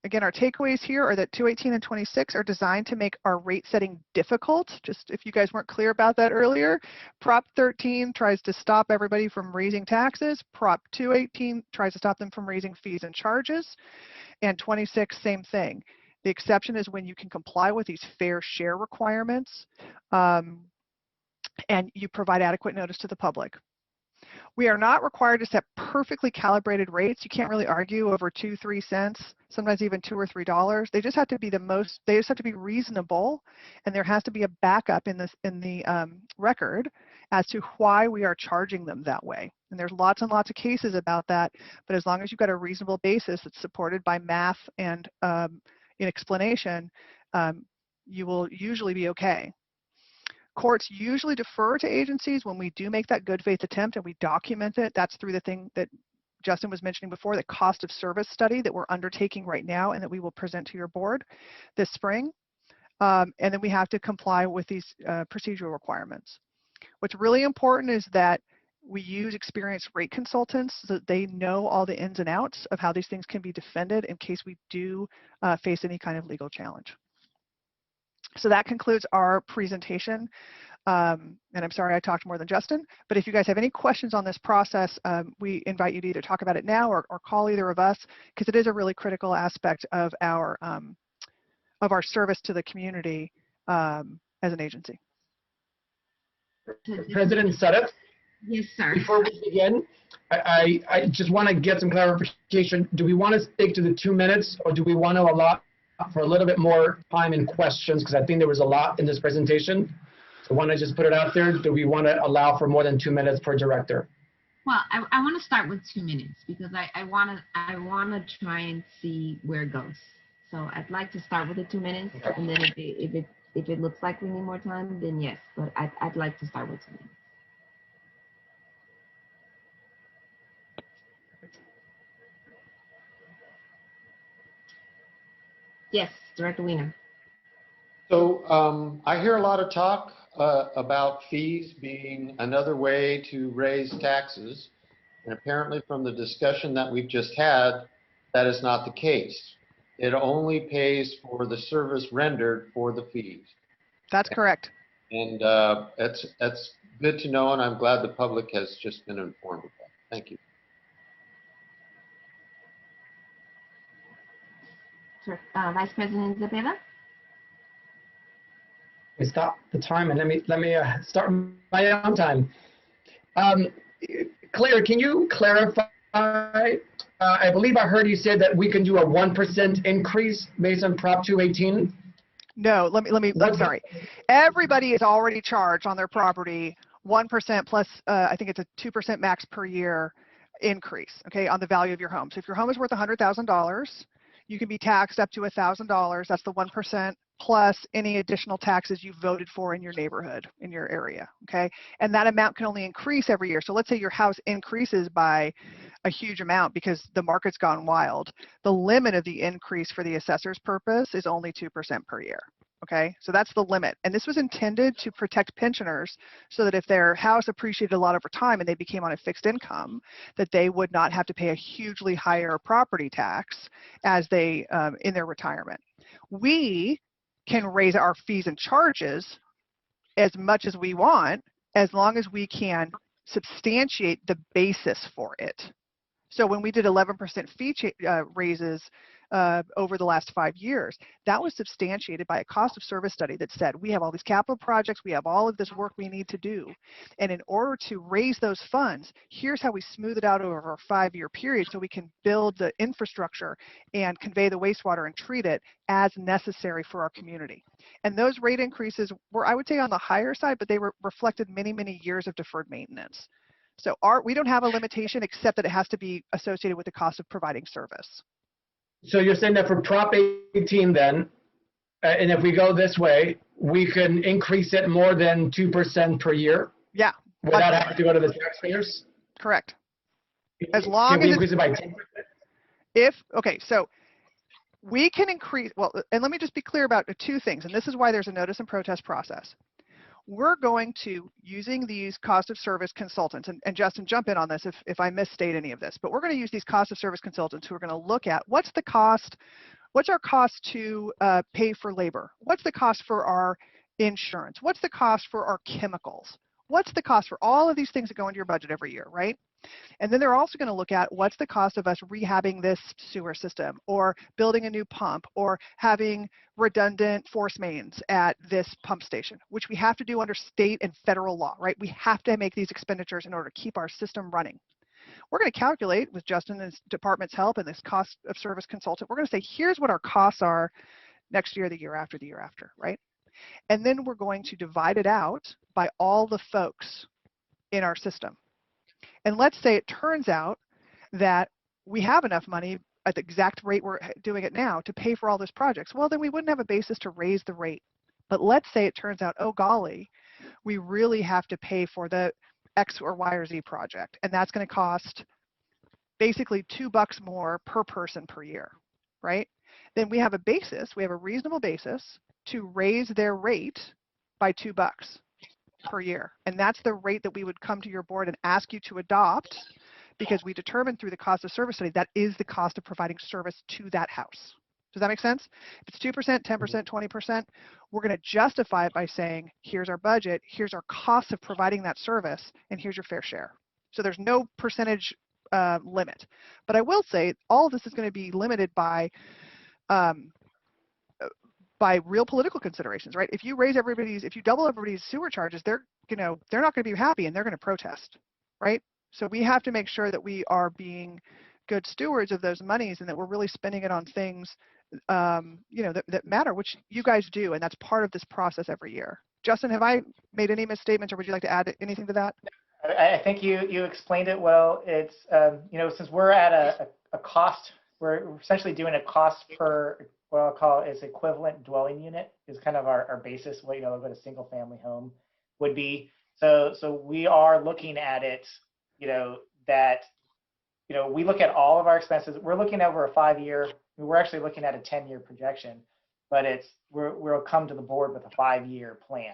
Again, our takeaways here are that 218 and 26 are designed to make our rate setting difficult. Just if you guys weren't clear about that earlier, Prop 13 tries to stop everybody from raising taxes. Prop 218 tries to stop them from raising fees and charges. And 26, same thing. The exception is when you can comply with these fair share requirements and you provide adequate notice to the public. We are not required to set perfectly calibrated rates. You can't really argue over 2-3 cents, sometimes even $2 or $3. They just have to be they just have to be reasonable, and there has to be a backup in the record as to why we are charging them that way. And there's lots and lots of cases about that, but as long as you've got a reasonable basis that's supported by math and in explanation, you will usually be okay. Courts usually defer to agencies when we do make that good faith attempt and we document it. That's through the thing that Justin was mentioning before, the cost of service study that we're undertaking right now and that we will present to your board this spring. And then we have to comply with these procedural requirements. What's really important is that we use experienced rate consultants so that they know all the ins and outs of how these things can be defended in case we do face any kind of legal challenge. So that concludes our presentation. And I'm sorry I talked more than Justin, but if you guys have any questions on this process, we invite you to either talk about it now or call either of us, because it is a really critical aspect of our service to the community as an agency. President Sutter? Yes, sir. Before we begin, I just want to get some clarification. Do we want to stick to the 2 minutes, or do we want to allow for a little bit more time in questions? Because I think there was a lot in this presentation. So want to just put it out there. Do we want to allow for more than 2 minutes per director? Well, I want to start with 2 minutes because I want to try and see where it goes. So I'd like to start with the 2 minutes, okay. And then if it looks like we need more time, then yes. But I'd like to start with 2 minutes. Yes, Director Wiener. So I hear a lot of talk about fees being another way to raise taxes. And apparently from the discussion that we've just had, that is not the case. It only pays for the service rendered for the fees. That's correct. And that's good to know, and I'm glad the public has just been informed of that. Thank you. Vice President Zepeda. Stop the time and let me start my own time. Claire, can you clarify? I believe I heard you say that we can do a 1% increase based on Prop 218. No, I'm sorry. Everybody is already charged on their property 1% plus, I think it's a 2% max per year increase, okay, on the value of your home. So if your home is worth $100,000, you can be taxed up to $1,000. That's the 1% plus any additional taxes you voted for in your neighborhood, in your area, okay? And that amount can only increase every year. So let's say your house increases by a huge amount because the market's gone wild. The limit of the increase for the assessor's purpose is only 2% per year. Okay, so that's the limit. And this was intended to protect pensioners so that if their house appreciated a lot over time and they became on a fixed income, that they would not have to pay a hugely higher property tax as they in their retirement. We can raise our fees and charges as much as we want, as long as we can substantiate the basis for it. So when we did 11% fee raises over the last 5 years, that was substantiated by a cost of service study that said, we have all these capital projects, we have all of this work we need to do. And in order to raise those funds, here's how we smooth it out over a 5-year period so we can build the infrastructure and convey the wastewater and treat it as necessary for our community. And those rate increases were, I would say, on the higher side, but they reflected many, many years of deferred maintenance. So we don't have a limitation except that it has to be associated with the cost of providing service. So you're saying that for Prop 18 then, and if we go this way, we can increase it more than 2% per year? Yeah. Without having to go to the taxpayers? Correct. As long as we increase it by 10%? Okay, so we can increase, well, and let me just be clear about 2 things, and this is why there's a notice and protest process. We're going to, using these cost of service consultants, and Justin, jump in on this if I misstate any of this, but we're going to use these cost of service consultants who are going to look at what's our cost to pay for labor? What's the cost for our insurance? What's the cost for our chemicals? What's the cost for all of these things that go into your budget every year, right? And then they're also going to look at what's the cost of us rehabbing this sewer system or building a new pump or having redundant force mains at this pump station, which we have to do under state and federal law, right? We have to make these expenditures in order to keep our system running. We're going to calculate with Justin and his department's help and this cost of service consultant. We're going to say, here's what our costs are next year, the year after, right? And then we're going to divide it out by all the folks in our system. And let's say it turns out that we have enough money at the exact rate we're doing it now to pay for all those projects. Well, then we wouldn't have a basis to raise the rate. But let's say it turns out, oh golly, we really have to pay for the X or Y or Z project. And that's going to cost basically $2 more per person per year, right? Then we have a basis, we have a reasonable basis to raise their rate by $2 per year. And that's the rate that we would come to your board and ask you to adopt, because we determined through the cost of service study that is the cost of providing service to that house. Does that make sense? If it's 2%, 10%, 20%, we're going to justify it by saying, here's our budget, here's our cost of providing that service, and here's your fair share. So there's no percentage limit. But I will say all of this is going to be limited by real political considerations, right? If you double everybody's sewer charges, they're not going to be happy and they're going to protest, right? So we have to make sure that we are being good stewards of those monies and that we're really spending it on things, that matter, which you guys do, and that's part of this process every year. Justin, have I made any misstatements, or would you like to add anything to that? I think you explained it well. It's, since we're at a cost, we're essentially doing a cost per, what I'll call is equivalent dwelling unit is kind of our basis, what a single family home would be. So we are looking at it, we look at all of our expenses. We're looking over a 5-year, we're actually looking at a 10-year projection, but we'll come to the board with a 5-year plan.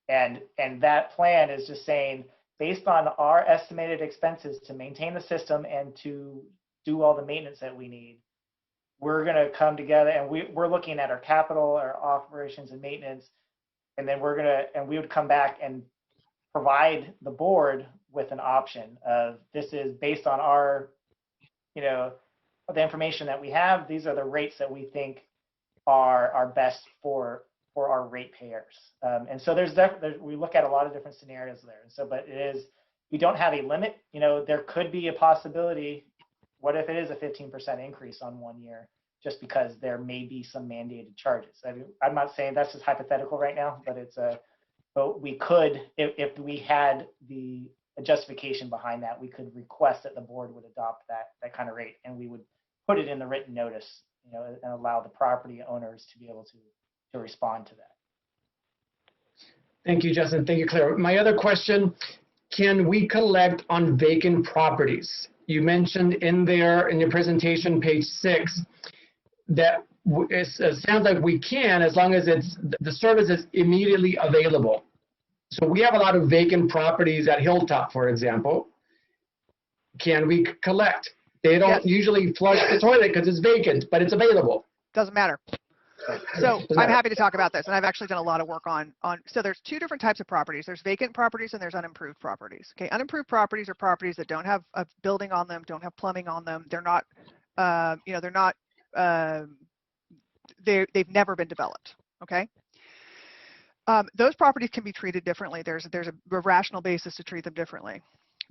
And that plan is just saying, based on our estimated expenses to maintain the system and to do all the maintenance that we need, we're going to come together and we're looking at our capital, our operations and maintenance, and then we would come back and provide the board with an option of, this is based on our, the information that we have, these are the rates that we think are best for our ratepayers. And so we look at a lot of different scenarios there. And so, but we don't have a limit. There could be a possibility. What if it is a 15% increase on 1 year, just because there may be some mandated charges? I'm not saying that's just hypothetical right now, but but we could, if we had the justification behind that, we could request that the board would adopt that kind of rate, and we would put it in the written notice, and allow the property owners to be able to respond to that. Thank you, Justin. Thank you, Claire. My other question, can we collect on vacant properties? You mentioned in your presentation, page 6, that it sounds like we can, as long as the service is immediately available. So we have a lot of vacant properties at Hilltop, for example. Can we collect? They don't usually flush the toilet because it's vacant, but it's available. Doesn't matter. So I'm happy to talk about this, and I've actually done a lot of work on. So there's two different types of properties. There's vacant properties and there's unimproved properties. Okay, unimproved properties are properties that don't have a building on them, don't have plumbing on them. They're not, they've never been developed. Okay. Those properties can be treated differently. There's a rational basis to treat them differently.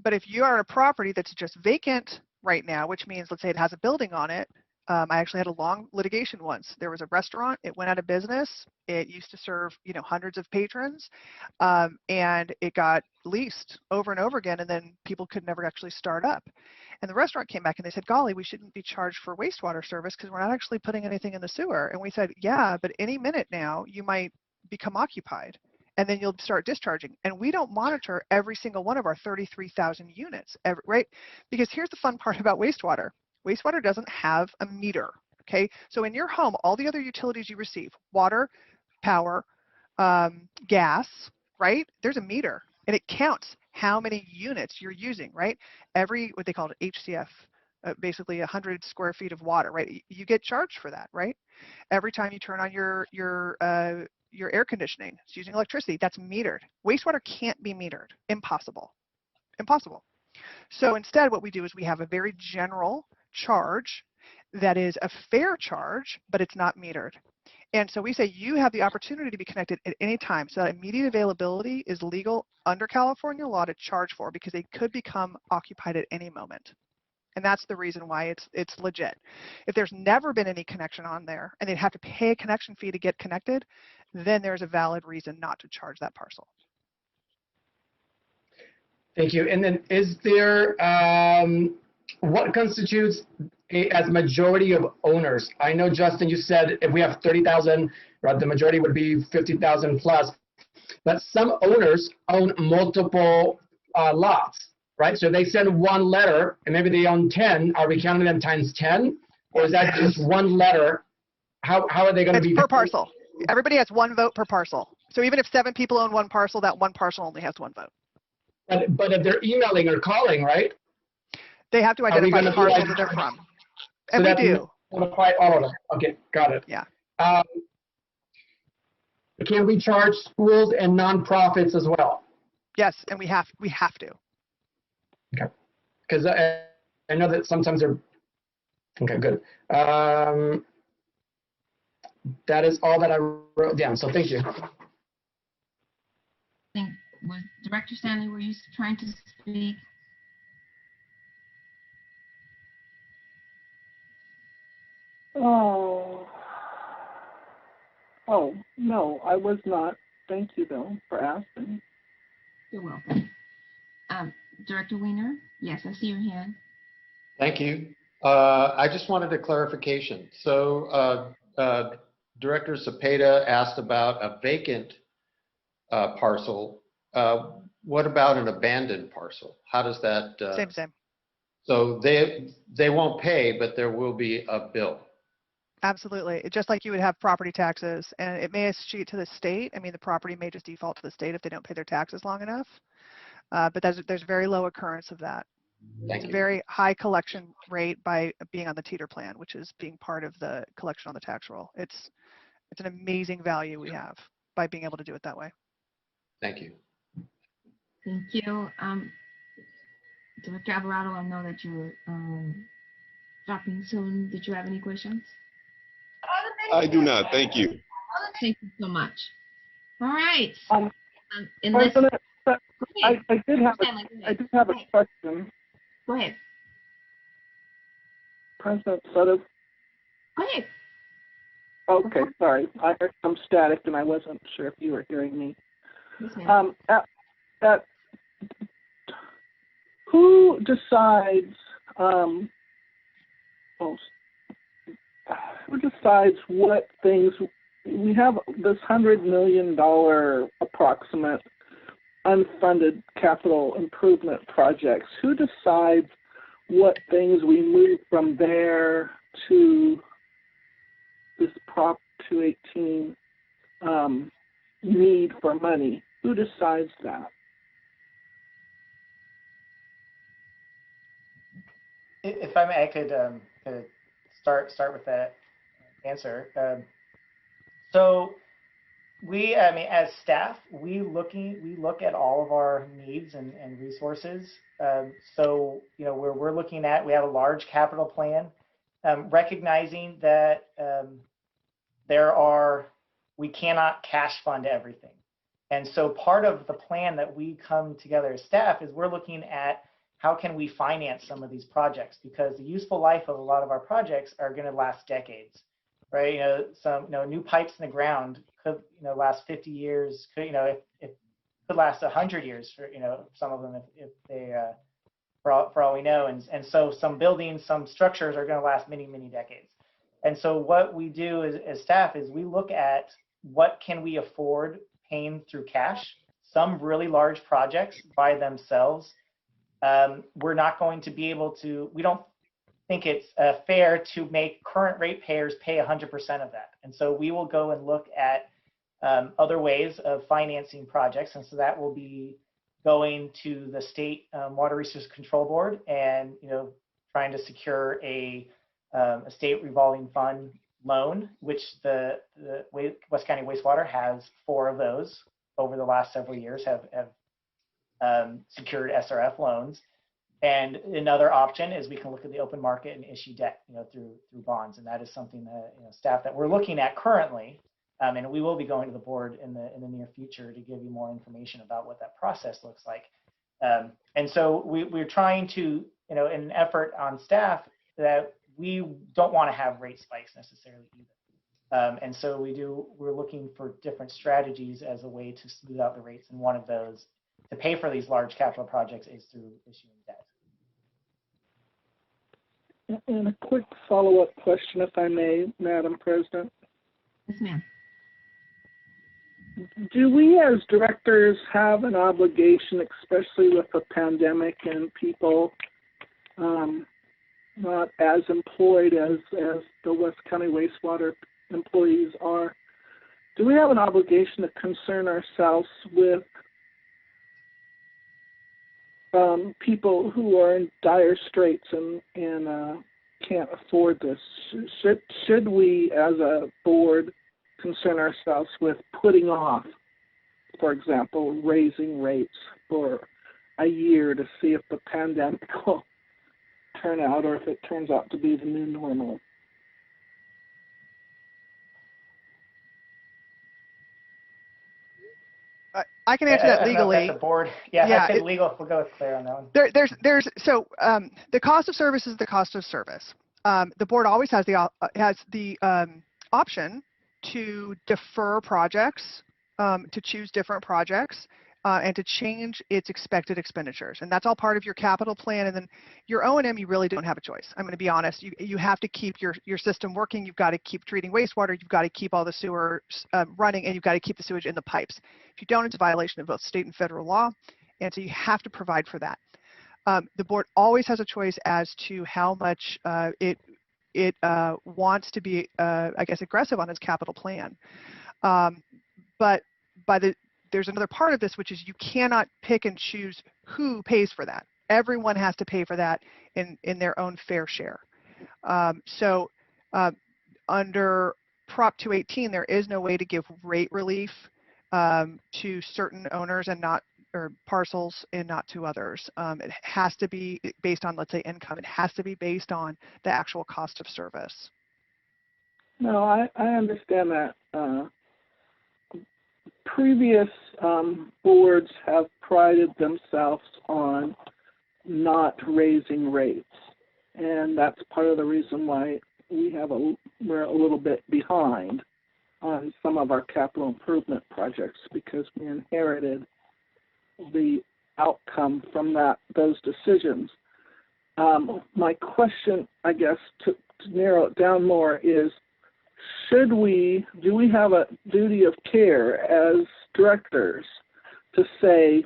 But if you are a property that's just vacant right now, which means, let's say it has a building on it. I actually had a long litigation once. There was a restaurant. It went out of business. It used to serve, hundreds of patrons, and it got leased over and over again, and then people could never actually start up. And the restaurant came back and they said, golly, we shouldn't be charged for wastewater service because we're not actually putting anything in the sewer. And we said, yeah, but any minute now you might become occupied, and then you'll start discharging. And we don't monitor every single one of our 33,000 units, right? Because here's the fun part about wastewater. Wastewater doesn't have a meter, okay? So in your home, all the other utilities you receive, water, power, gas, right? There's a meter, and it counts how many units you're using, right? What they call it HCF, basically 100 square feet of water, right? You get charged for that, right? Every time you turn on your air conditioning, it's using electricity, that's metered. Wastewater can't be metered. Impossible. Impossible. So instead, what we do is we have a very general charge that is a fair charge, but it's not metered. And so we say you have the opportunity to be connected at any time. So that immediate availability is legal under California law to charge for, because they could become occupied at any moment. And that's the reason why it's legit. If there's never been any connection on there and they'd have to pay a connection fee to get connected, then there's a valid reason not to charge that parcel. Thank you. And then is there, what constitutes as majority of owners? I know, Justin, you said if we have 30,000, right, the majority would be 50,000 plus, but some owners own multiple lots, right? So they send one letter and maybe they own 10. Are we counting them times 10? Or is that just one letter? How are they going to be? It's per parcel. Everybody has one vote per parcel. So even if 7 people own one parcel, that one parcel only has one vote. But if they're emailing or calling, right? They have to identify the parcel that they're from. And we do. Identify all of them. Okay, got it. Yeah. Can we charge schools and nonprofits as well? Yes, and we have to. Okay. Because I know that sometimes they're. Okay, good. That is all that I wrote down. So thank you. Was Director Stanley, were you trying to speak? Oh, no, I was not. Thank you, though, for asking. You're welcome. Director Weiner? Yes, I see your hand. Thank you. I just wanted a clarification. So Director Cepeda asked about a vacant parcel. What about an abandoned parcel? How does that? Same. So they won't pay, but there will be a bill. Absolutely. It's just like you would have property taxes, and it may escheat to the state. I mean, the property may just default to the state if they don't pay their taxes long enough. But there's very low occurrence of that. It's a very high collection rate by being on the teeter plan, which is being part of the collection on the tax roll. It's an amazing value we have by being able to do it that way. Thank you. Thank you. Director Alvarado, I know that you're dropping soon. Did you have any questions? I do not. Thank you. Thank you so much. All right. President, I did have a question. Go ahead. President Sutter. Go ahead. Okay, sorry. I heard some static and I wasn't sure if you were hearing me. Yes, ma'am. At who decides, who decides what things, we have this $100 million approximate unfunded capital improvement projects. Who decides what things we move from there to this Prop 218 need for money? Who decides that? If I may, I could start with that answer. So I mean, as staff, we look at all of our needs and resources. So, you know, we're looking at, we have a large capital plan, recognizing that we cannot cash fund everything. And so part of the plan that we come together as staff is we're looking at how can we finance some of these projects, because the useful life of a lot of our projects are going to last decades, right? You know, some new pipes in the ground could last 50 years. It could last 100 years for some of them if they for all we know. And so some buildings, some structures are going to last many decades. And so what we do as staff is we look at what can we afford paying through cash. Some really large projects by themselves, we're not going to be able to, we don't think it's fair to make current ratepayers pay 100% of that. And so we will go and look at other ways of financing projects. And so that will be going to the state Water Resources Control Board and trying to secure a state revolving fund loan, which the West County Wastewater has 4 of those over the last several years have secured SRF loans. And another option is we can look at the open market and issue debt, through bonds, and that is something that staff that we're looking at currently, and we will be going to the board in the near future to give you more information about what that process looks like. And so we're trying to, in an effort on staff that we don't want to have rate spikes necessarily either. And so we're looking for different strategies as a way to smooth out the rates, and one of those to pay for these large capital projects is through issuing debt. And a quick follow-up question, if I may, Madam President. Yes, ma'am. Do we as directors have an obligation, especially with the pandemic and people not as employed as the West County wastewater employees are, do we have an obligation to concern ourselves with people who are in dire straits and can't afford this? Should we as a board concern ourselves with putting off, for example, raising rates for a year to see if the pandemic will turn out, or if it turns out to be the new normal? I can answer that legally. The board, I think legal. We'll go with Claire on that one. The cost of service is the cost of service. The board always has the option to defer projects, to choose different projects, and to change its expected expenditures. And that's all part of your capital plan. And then your O&M, you really don't have a choice. I'm going to be honest. You have to keep your system working. You've got to keep treating wastewater. You've got to keep all the sewer running, and you've got to keep the sewage in the pipes. If you don't, it's a violation of both state and federal law. And so you have to provide for that. The board always has a choice as to how much it wants to be, I guess, aggressive on its capital plan. But there's another part of this, which is you cannot pick and choose who pays for that. Everyone has to pay for that in their own fair share. So under Prop 218, there is no way to give rate relief to certain owners and not, or parcels, and not to others. It has to be based on, let's say, income. It has to be based on the actual cost of service. No, I understand that. Previous boards have prided themselves on not raising rates, and that's part of the reason why we're a little bit behind on some of our capital improvement projects because we inherited the outcome from those decisions. My question, I guess, to narrow it down more is, do we have a duty of care as directors to say,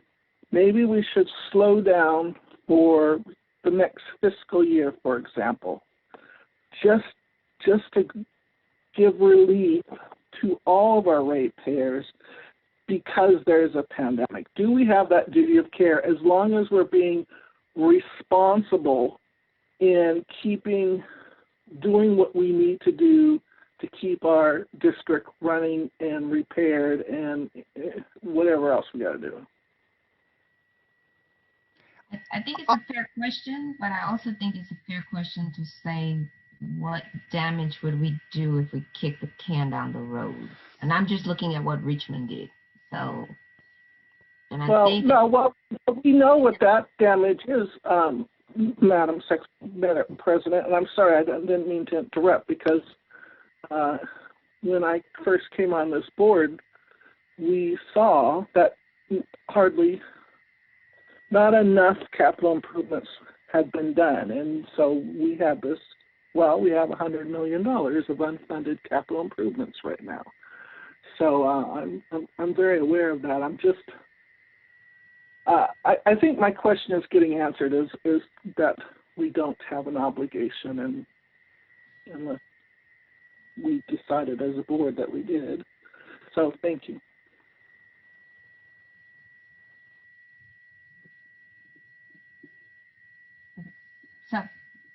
maybe we should slow down for the next fiscal year, for example, just to give relief to all of our ratepayers because there's a pandemic? Do we have that duty of care as long as we're being responsible in doing what we need to do to keep our district running and repaired and whatever else we got to do? I think it's a fair question, but I also think it's a fair question to say, what damage would we do if we kick the can down the road? And I'm just looking at what Richmond did. So, and I think we know what that damage is, Madam President. And I'm sorry, I didn't mean to interrupt, because when I first came on this board, we saw that not enough capital improvements had been done. And so we have we have $100 million of unfunded capital improvements right now. So I'm very aware of that. I'm just, I think my question is getting answered, is that we don't have an obligation, and we decided as a board that we did. So thank you. so.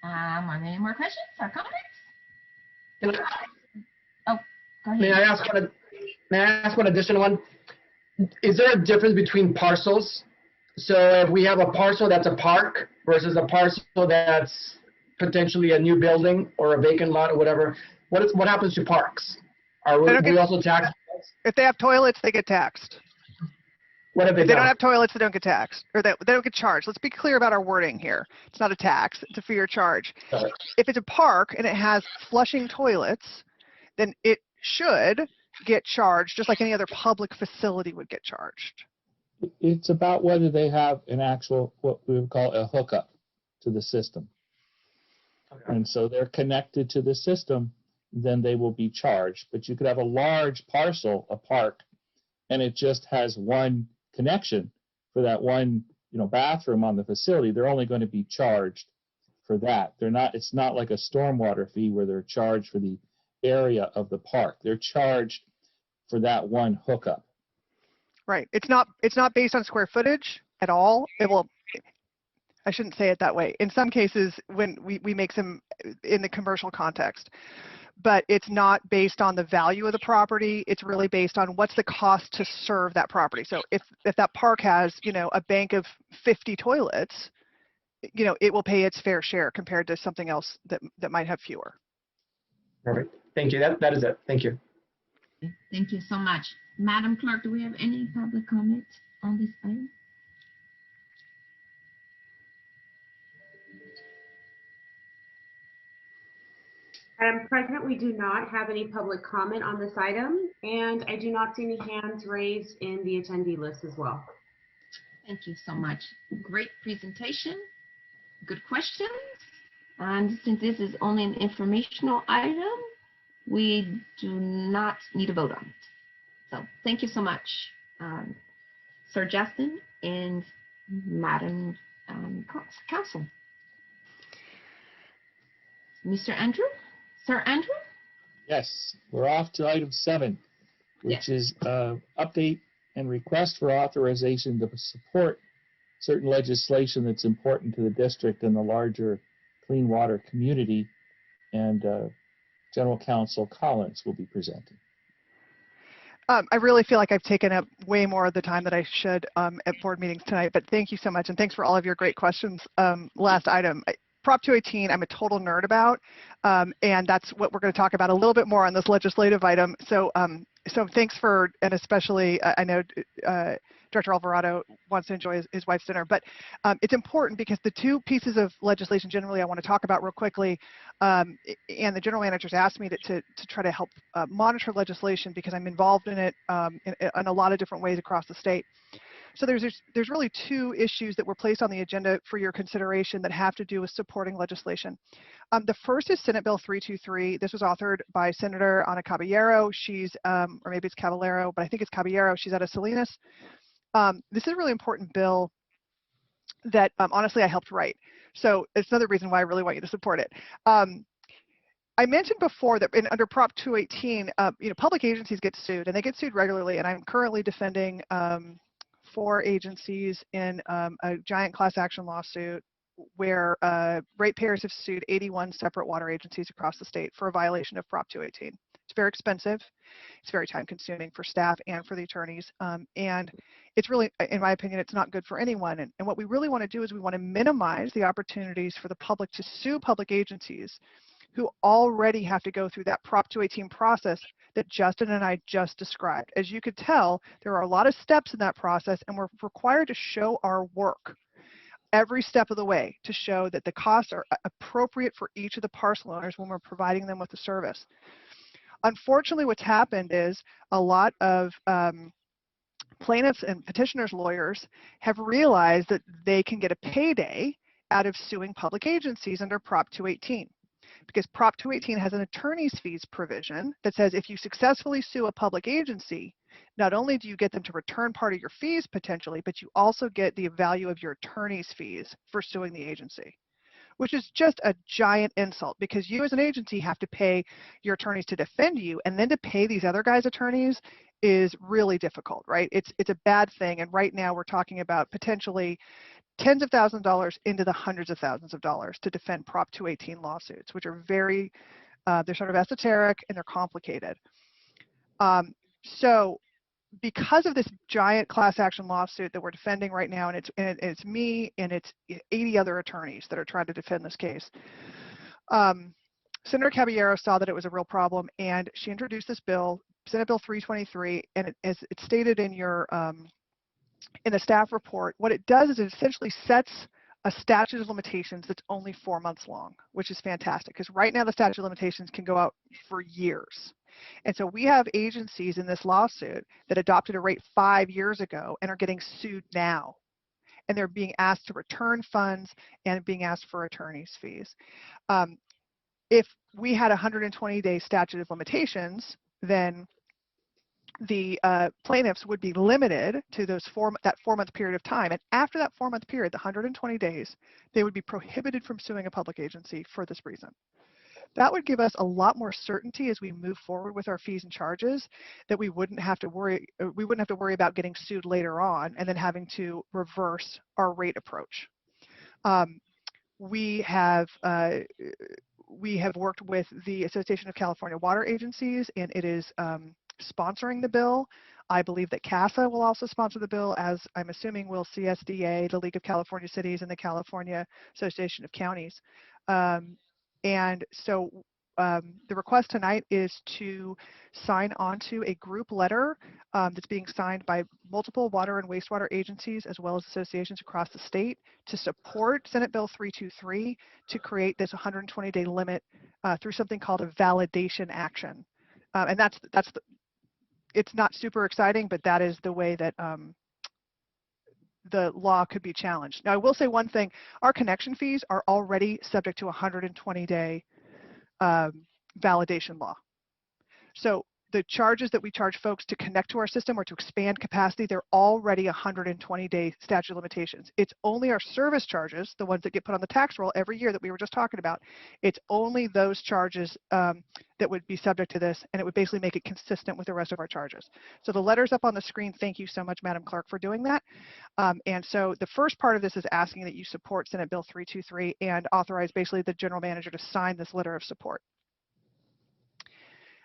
Are there any more questions or comments? Oh, go ahead. May I ask one additional one? Is there a difference between parcels? So if we have a parcel that's a park versus a parcel that's potentially a new building or a vacant lot or whatever, what happens to parks? Are we also taxed? If they have toilets, they get taxed. What if they don't have toilets, they don't get taxed, or they don't get charged. Let's be clear about our wording here. It's not a tax, it's a fee or charge. If it's a park and it has flushing toilets, then it should get charged just like any other public facility would get charged. It's about whether they have an actual, what we would call a hookup to the system. Okay. And so they're connected to the system, then they will be charged. But you could have a large parcel, a park, and it just has one connection for that one, bathroom on the facility. They're only going to be charged for that. It's not like a stormwater fee where they're charged for the area of the park. They're charged for that one hookup. Right. It's not based on square footage at all. I shouldn't say it that way. In some cases, when we make some in the commercial context, but it's not based on the value of the property. It's really based on what's the cost to serve that property. So if that park has, a bank of 50 toilets, it will pay its fair share compared to something else that might have fewer. Perfect. Thank you. That is it. Thank you. Thank you so much. Madam Clerk, do we have any public comments on this item? Madam President, we do not have any public comment on this item, and I do not see any hands raised in the attendee list as well. Thank you so much. Great presentation. Good questions. And since this is only an informational item, we do not need a vote on it. So thank you so much, Sir Justin and Madam Council. Mr. Andrew? Sir Andrew? Yes, we're off to item 7, which is update and request for authorization to support certain legislation that's important to the district and the larger clean water community. And General Counsel Collins will be presenting. I really feel like I've taken up way more of the time that I should at board meetings tonight, but thank you so much, and thanks for all of your great questions. Last item. Prop 218, I'm a total nerd about, and that's what we're going to talk about a little bit more on this legislative item. So thanks for, and especially, I know Director Alvarado wants to enjoy his wife's dinner, but it's important because the two pieces of legislation generally I want to talk about real quickly And the general managers asked me to try to help monitor legislation because I'm involved in it in a lot of different ways across the state. So there's really two issues that were placed on the agenda for your consideration that have to do with supporting legislation. The first is Senate Bill 323. This was authored by Senator Ana Caballero. She's, or maybe it's Caballero, but I think it's Caballero. She's out of Salinas. This is a really important bill that honestly I helped write. So it's another reason why I really want you to support it. I mentioned before that under Prop 218, public agencies get sued, and they get sued regularly. And I'm currently defending 4 agencies in a giant class action lawsuit where ratepayers have sued 81 separate water agencies across the state for a violation of Prop 218. It's very expensive. It's very time consuming for staff and for the attorneys. And it's really, in my opinion, it's not good for anyone. And what we really want to do is we want to minimize the opportunities for the public to sue public agencies who already have to go through that Prop 218 process that Justin and I just described. As you could tell, there are a lot of steps in that process, and we're required to show our work every step of the way to show that the costs are appropriate for each of the parcel owners when we're providing them with the service. Unfortunately, what's happened is a lot of plaintiffs and petitioners' lawyers have realized that they can get a payday out of suing public agencies under Prop 218. Because Prop 218 has an attorney's fees provision that says if you successfully sue a public agency, not only do you get them to return part of your fees potentially, but you also get the value of your attorney's fees for suing the agency, which is just a giant insult because you as an agency have to pay your attorneys to defend you, and then to pay these other guys' attorneys is really difficult, right? It's a bad thing, and right now we're talking about potentially tens of thousands of dollars into the hundreds of thousands of dollars to defend Prop 218 lawsuits, which are very, they're sort of esoteric and they're complicated. So because of this giant class action lawsuit that we're defending right now, and it's me and it's 80 other attorneys that are trying to defend this case, Senator Caballero saw that it was a real problem, and she introduced this bill, Senate Bill 323, and as it's stated in your in the staff report, what it does is it essentially sets a statute of limitations that's only 4 months long, which is fantastic because right now the statute of limitations can go out for years. And so we have agencies in this lawsuit that adopted a rate 5 years ago and are getting sued now. And they're being asked to return funds and being asked for attorney's fees. If we had a 120-day statute of limitations, then the plaintiffs would be limited to that 4-month period of time. And after that 4-month period, the 120 days, they would be prohibited from suing a public agency for this reason. That would give us a lot more certainty as we move forward with our fees and charges, that we wouldn't have to worry about getting sued later on and then having to reverse our rate approach. We have worked with the Association of California Water Agencies, and it is sponsoring the bill. I believe that CASA will also sponsor the bill, as I'm assuming will CSDA, the League of California Cities, and the California Association of Counties. And so the request tonight is to sign onto a group letter that's being signed by multiple water and wastewater agencies as well as associations across the state to support Senate Bill 323 to create this 120-day limit through something called a validation action. And it's not super exciting, but that is the way that the law could be challenged. Now, I will say one thing. Our connection fees are already subject to a 120-day validation law. So the charges that we charge folks to connect to our system or to expand capacity, they're already 120-day statute of limitations. It's only our service charges, the ones that get put on the tax roll every year that we were just talking about. It's only those charges that would be subject to this, and it would basically make it consistent with the rest of our charges. So the letter's up on the screen. Thank you so much, Madam Clerk, for doing that. And so the first part of this is asking that you support Senate Bill 323 and authorize basically the general manager to sign this letter of support.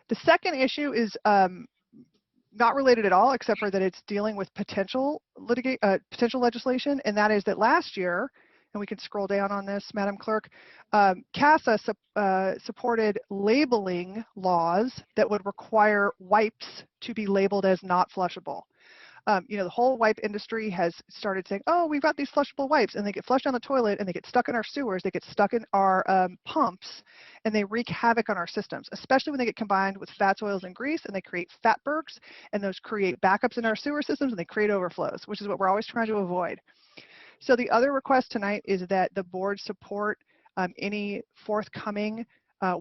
The second issue is not related at all, except for that it's dealing with potential legislation, and that is that last year, and we can scroll down on this, Madam Clerk, CASA supported labeling laws that would require wipes to be labeled as not flushable. The whole wipe industry has started saying, oh, we've got these flushable wipes, and they get flushed down the toilet, and they get stuck in our sewers, they get stuck in our pumps, and they wreak havoc on our systems, especially when they get combined with fats, oils, and grease, and they create fatbergs, and those create backups in our sewer systems, and they create overflows, which is what we're always trying to avoid. So the other request tonight is that the board support any forthcoming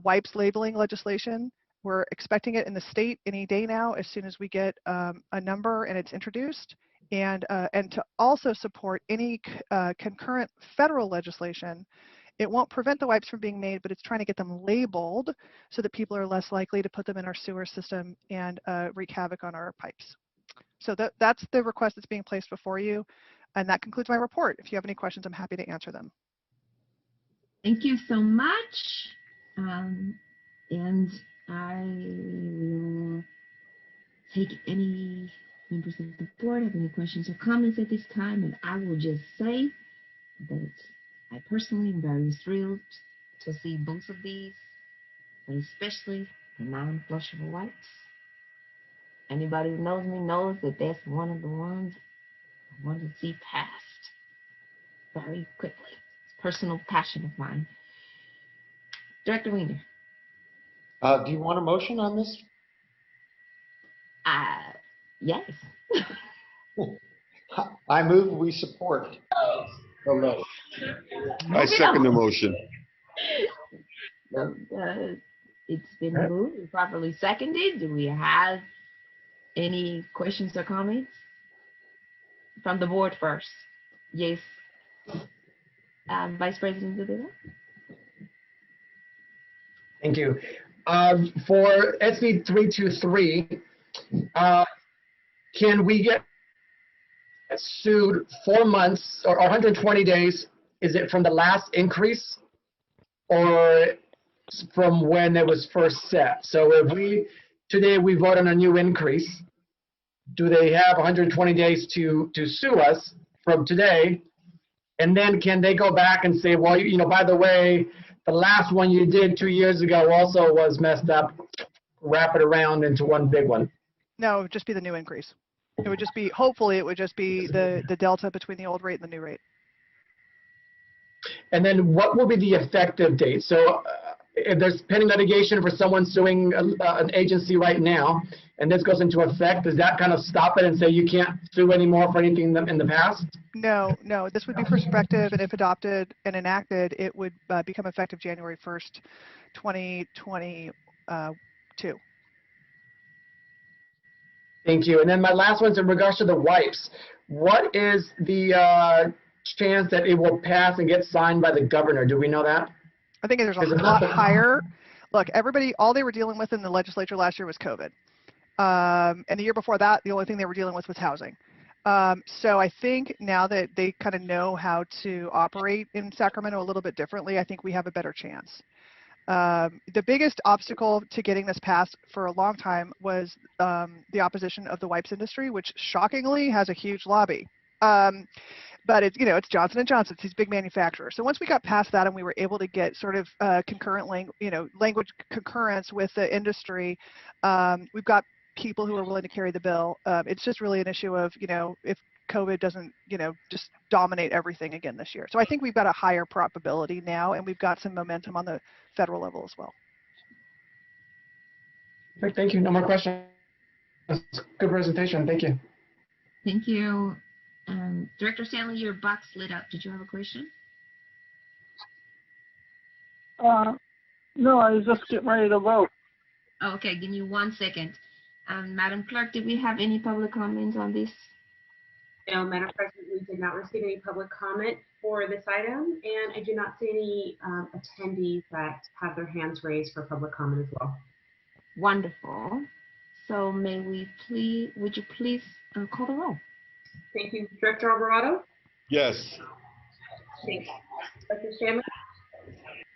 wipes labeling legislation. We're expecting it in the state any day now, as soon as we get a number and it's introduced, and to also support any concurrent federal legislation. It won't prevent the wipes from being made, but it's trying to get them labeled so that people are less likely to put them in our sewer system and wreak havoc on our pipes. So that's the request that's being placed before you, and that concludes my report. If you have any questions, I'm happy to answer them. Thank you so much. And I will take any members of the board have any questions or comments at this time, and I will just say that I personally am very thrilled to see both of these, but especially the non-flushable wipes. Anybody who knows me knows that that's one of the ones I want to see passed very quickly. It's a personal passion of mine. Director Weiner. Do you want a motion on this? Yes. I move we support the motion. I second the motion. It's been moved and properly seconded. Do we have any questions or comments from the board first? Yes. Vice President Zubeda? Thank you. For SB 323, can we get sued 4 months or 120 days? Is it from the last increase or from when it was first set? So if today we vote on a new increase, do they have 120 days to sue us from today? And then can they go back and say, well, by the way, the last one you did 2 years ago also was messed up, wrap it around into one big one? No, it would just be the new increase. It would just be, hopefully, it would just be the delta between the old rate and the new rate. And then what will be the effective date? So if there's pending litigation for someone suing an agency right now, and this goes into effect, does that kind of stop it and say you can't sue anymore for anything in the past? No, this would be prospective, and if adopted and enacted, it would become effective January 1st, 2022. Thank you. And then my last one's in regards to the wipes. What is the chance that it will pass and get signed by the governor? Do we know that? I think there's a lot higher. Look, everybody, all they were dealing with in the legislature last year was COVID. And the year before that, the only thing they were dealing with was housing. So I think now that they kind of know how to operate in Sacramento a little bit differently, I think we have a better chance. The biggest obstacle to getting this passed for a long time was the opposition of the wipes industry, which shockingly has a huge lobby. But it's Johnson & Johnson, it's these big manufacturers. So once we got past that and we were able to get sort of concurrent language concurrence with the industry, we've got people who are willing to carry the bill. It's just really an issue of, if COVID doesn't, just dominate everything again this year. So I think we've got a higher probability now, and we've got some momentum on the federal level as well. Thank you. No more questions. Good presentation. Thank you. Thank you. Director Stanley, your box lit up. Did you have a question? No, I was just getting ready to vote. Oh, okay, give me 1 second. Madam Clerk, did we have any public comments on this? No, Madam President, we did not receive any public comment for this item, and I do not see any attendees that have their hands raised for public comment as well. Wonderful. So would you please call the roll? Thank you. Director Alvarado? Yes. Thanks. Director Stanley?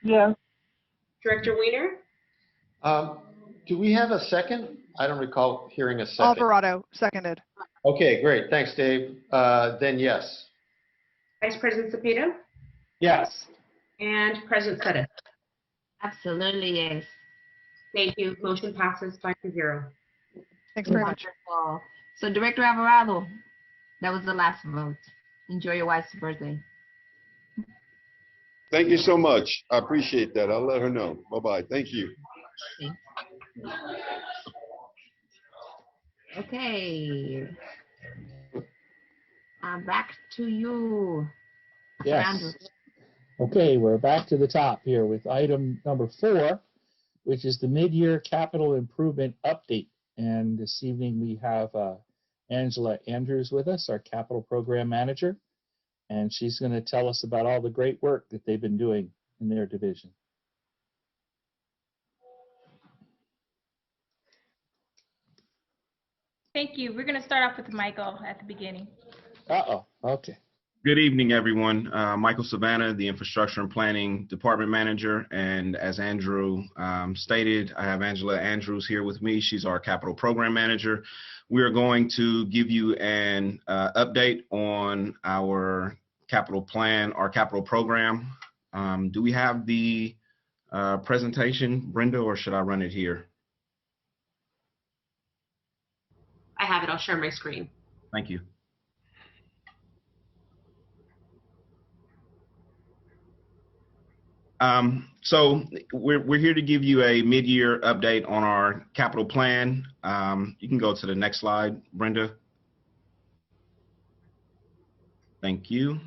Yeah. Director Weiner? Do we have a second? I don't recall hearing a second. Alvarado, seconded. Okay, great. Thanks, Dave. Then yes. Vice President Cepeda? Yes. And President Sutton? Absolutely, yes. Thank you. Motion passes 5-0. Thanks very much. Wonderful. So Director Alvarado, that was the last vote. Enjoy your wife's birthday. Thank you so much. I appreciate that. I'll let her know. Bye-bye. Thank you. Thanks. Okay. Back to you. Yes. Andrew. Okay, we're back to the top here with item number 4, which is the mid-year capital improvement update. And this evening we have Angela Andrews with us, our capital program manager, and she's going to tell us about all the great work that they've been doing in their division. Thank you. We're going to start off with Michael at the beginning. Uh-oh, okay. Good evening, everyone. Michael Savannah, the Infrastructure and Planning Department Manager. And as Andrew stated, I have Angela Andrews here with me. She's our Capital Program Manager. We are going to give you an update on our capital plan, our capital program. Do we have the presentation, Brenda, or should I run it here? I have it. I'll share my screen. Thank you. So we're here to give you a mid-year update on our capital plan. You can go to the next slide, Brenda. Thank you.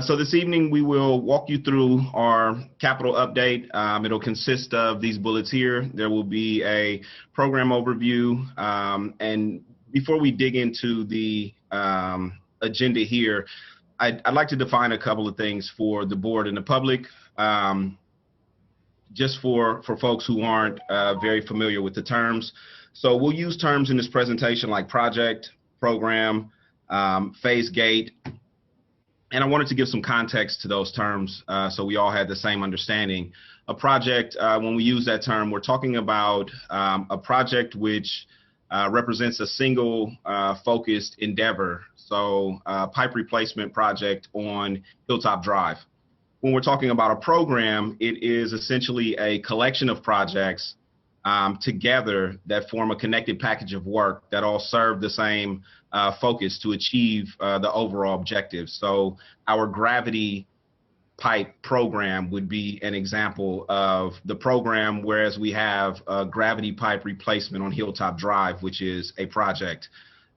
So this evening we will walk you through our capital update. It'll consist of these bullets here. There will be a program overview. And before we dig into the agenda here, I'd like to define a couple of things for the board and the public, just for folks who aren't very familiar with the terms. So we'll use terms in this presentation like project, program, Phasegate, and I wanted to give some context to those terms so we all had the same understanding. A project, when we use that term, we're talking about a project which represents a single focused endeavor. So pipe replacement project on Hilltop Drive. When we're talking about a program, it is essentially a collection of projects together that form a connected package of work that all serve the same focus to achieve the overall objective. So our gravity pipe program would be an example of the program, whereas we have a gravity pipe replacement on Hilltop Drive, which is a project.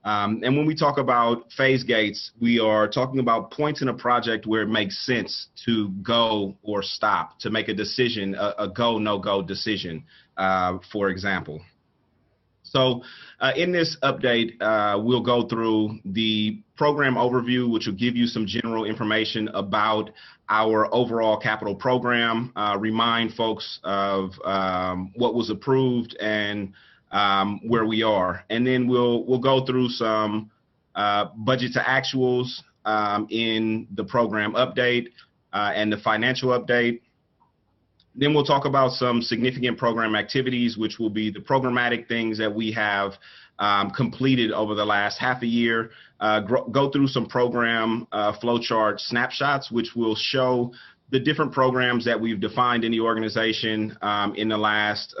And when we talk about phase gates, we are talking about points in a project where it makes sense to go or stop, to make a decision, a go, no-go decision, for example. So in this update, we'll go through the program overview, which will give you some general information about our overall capital program, remind folks of what was approved and where we are. And then we'll go through some budget to actuals in the program update and the financial update. Then we'll talk about some significant program activities, which will be the programmatic things that we have completed over the last half a year. Go through some program flowchart snapshots, which will show the different programs that we've defined in the organization in the last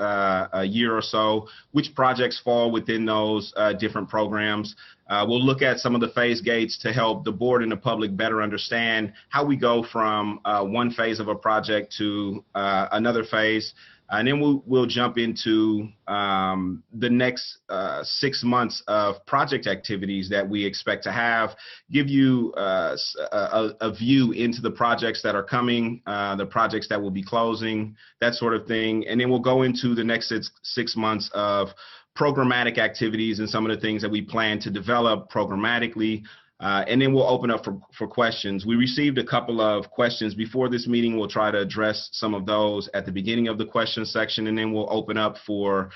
year or so, which projects fall within those different programs. We'll look at some of the phase gates to help the board and the public better understand how we go from one phase of a project to another phase. And then we'll jump into the next 6 months of project activities that we expect to have, give you a view into the projects that are coming, the projects that will be closing, that sort of thing. And then we'll go into the next six months of programmatic activities and some of the things that we plan to develop programmatically. And then we'll open up for questions. We received a couple of questions before this meeting. We'll try to address some of those at the beginning of the question section, and then we'll open up for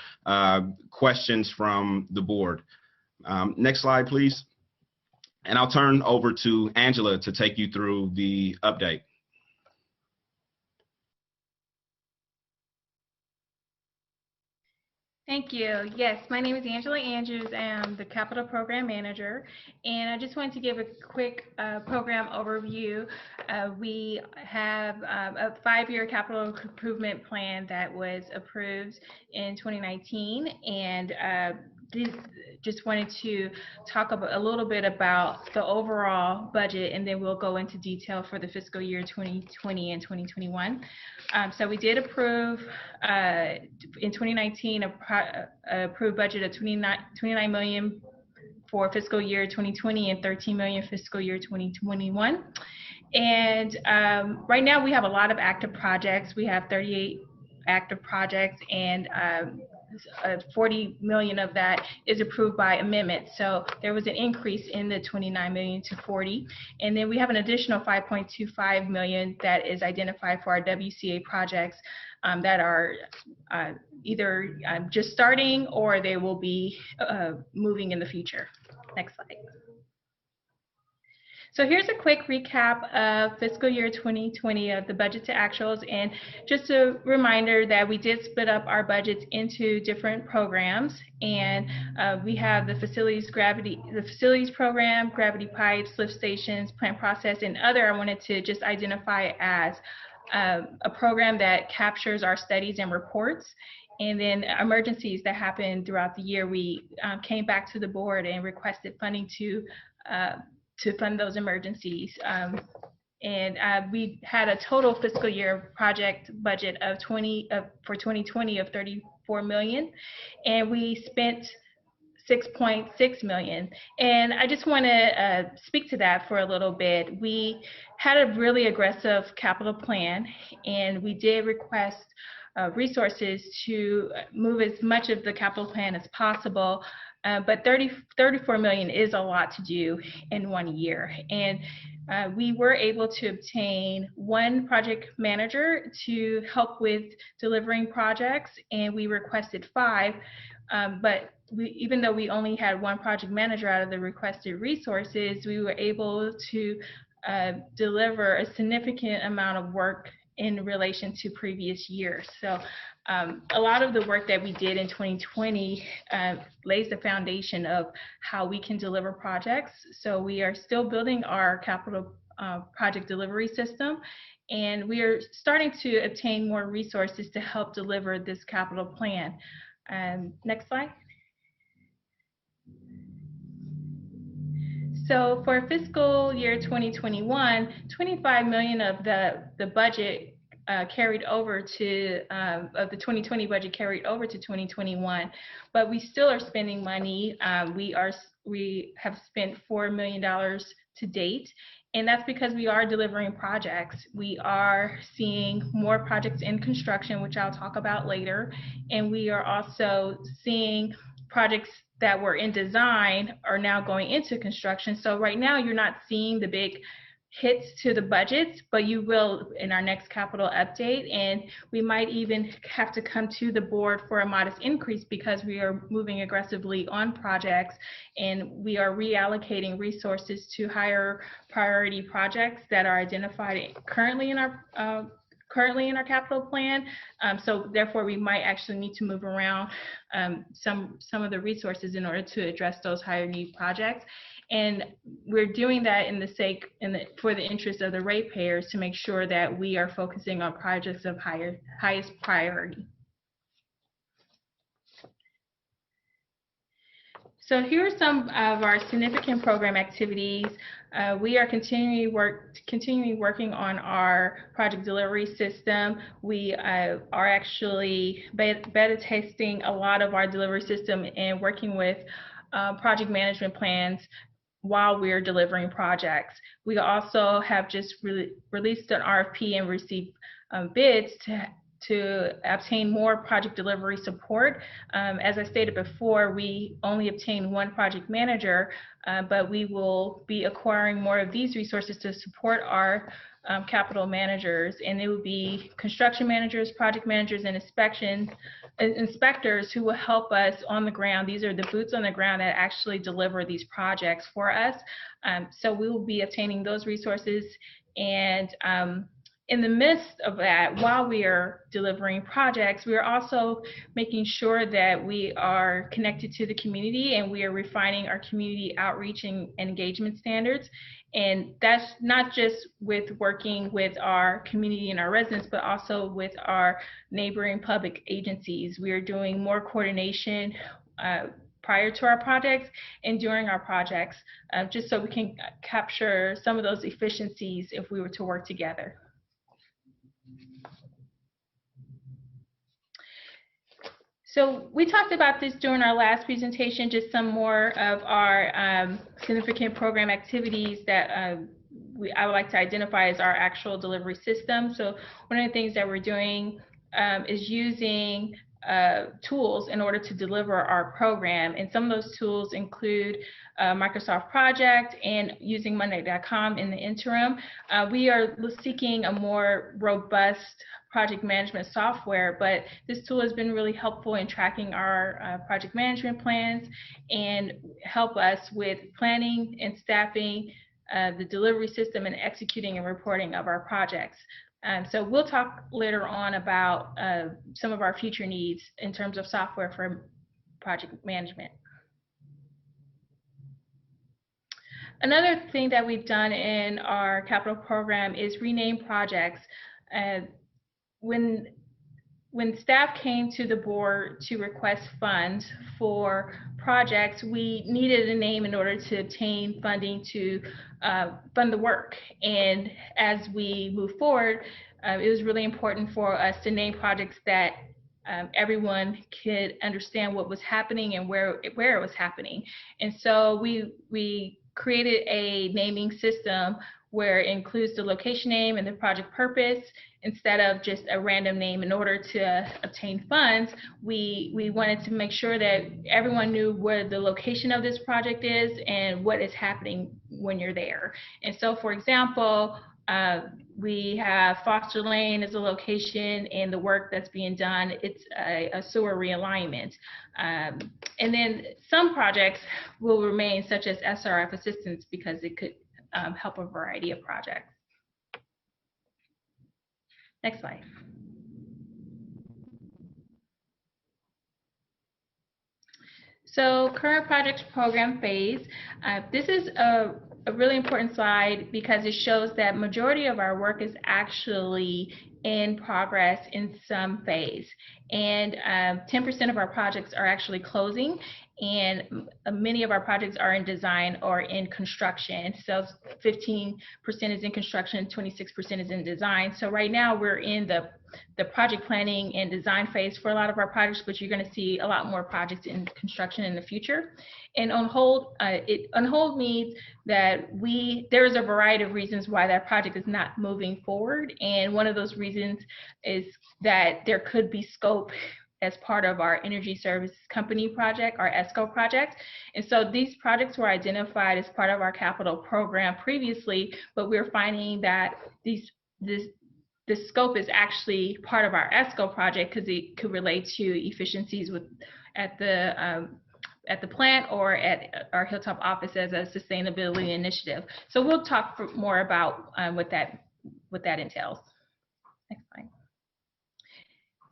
questions from the board. Next slide, please. And I'll turn over to Angela to take you through the update. Thank you. Yes, my name is Angela Andrews. I'm the Capital Program Manager, and I just wanted to give a quick program overview. We have a 5-year capital improvement plan that was approved in 2019, and just wanted to talk about a little bit about the overall budget, and then we'll go into detail for the fiscal year 2020 and 2021. So we did approve in 2019 approved budget of 29 million for fiscal year 2020 and 13 million fiscal year 2021. And right now we have a lot of active projects. We have 38 active projects, and 40 million of that is approved by amendment. So there was an increase in the 29 million to 40. And then we have an additional 5.25 million that is identified for our WCA projects that are either just starting or they will be moving in the future. Next slide. So here's a quick recap of fiscal year 2020 of the budget to actuals, and just a reminder that we did split up our budgets into different programs, and we have the facilities program, gravity pipes, lift stations, plant process, and other. I wanted to just identify as a program that captures our studies and reports. And then emergencies that happened throughout the year, we came back to the board and requested funding to fund those emergencies. We had a total fiscal year project budget of for 2020 of 34 million, and we spent 6.6 million. And I just want to speak to that for a little bit. We had a really aggressive capital plan, and we did request resources to move as much of the capital plan as possible. But 34 million is a lot to do in 1 year. And we were able to obtain one project manager to help with delivering projects, and we requested 5. But even though we only had one project manager out of the requested resources, we were able to deliver a significant amount of work in relation to previous years. So a lot of the work that we did in 2020 lays the foundation of how we can deliver projects. So we are still building our capital project delivery system, and we are starting to obtain more resources to help deliver this capital plan. Next slide. So for fiscal year 2021, 25 million of the budget carried over to, of the 2020 budget carried over to 2021, but we still are spending money. We have spent $4 million to date, and that's because we are delivering projects. We are seeing more projects in construction, which I'll talk about later, and we are also seeing projects that were in design are now going into construction. So right now you're not seeing the big hits to the budgets, but you will in our next capital update, and we might even have to come to the board for a modest increase because we are moving aggressively on projects, and we are reallocating resources to higher priority projects that are identified currently in our capital plan. So therefore we might actually need to move around some of the resources in order to address those higher need projects. And we're doing that for the interest of the ratepayers to make sure that we are focusing on projects of highest priority. So here are some of our significant program activities. We are continuing working on our project delivery system. We are actually beta testing a lot of our delivery system and working with project management plans while we're delivering projects. We also have just released an RFP and received bids to obtain more project delivery support. As I stated before, we only obtained one project manager, but we will be acquiring more of these resources to support our capital managers, and it will be construction managers, project managers, and inspectors who will help us on the ground. These are the boots on the ground that actually deliver these projects for us. So we will be obtaining those resources, and in the midst of that, while we are delivering projects, we are also making sure that we are connected to the community, and we are refining our community outreach and engagement standards. And that's not just with working with our community and our residents, but also with our neighboring public agencies. We are doing more coordination prior to our projects and during our projects, just so we can capture some of those efficiencies if we were to work together. So we talked about this during our last presentation, just some more of our significant program activities that I would like to identify as our actual delivery system. So one of the things that we're doing is using tools in order to deliver our program. And some of those tools include Microsoft Project and using Monday.com in the interim. We are seeking a more robust project management software, but this tool has been really helpful in tracking our project management plans and help us with planning and staffing the delivery system and executing and reporting of our projects. So we'll talk later on about some of our future needs in terms of software for project management. Another thing that we've done in our capital program is rename projects. When staff came to the board to request funds for projects, we needed a name in order to obtain funding to fund the work. And as we move forward, it was really important for us to name projects that everyone could understand what was happening and where it was happening. And so we created a naming system where it includes the location name and the project purpose instead of just a random name. In order to obtain funds, we wanted to make sure that everyone knew where the location of this project is and what is happening when you're there. And so, for example, we have Foster Lane as a location, and the work that's being done, it's a sewer realignment. And then some projects will remain, such as SRF assistance, because it could help a variety of projects. Next slide. So current projects program phase. This is a really important slide because it shows that majority of our work is actually in progress in some phase. And 10% of our projects are actually closing, and many of our projects are in design or in construction. So 15% is in construction, 26% is in design. So right now we're in the project planning and design phase for a lot of our projects, but you're going to see a lot more projects in construction in the future. And on hold, on hold means that there is a variety of reasons why that project is not moving forward. And one of those reasons is that there could be scope as part of our energy service company project, our ESCO project. And so these projects were identified as part of our capital program previously, but we're finding that the scope is actually part of our ESCO project because it could relate to efficiencies at the plant or at our Hilltop office as a sustainability initiative. So we'll talk more about what that entails. Next slide.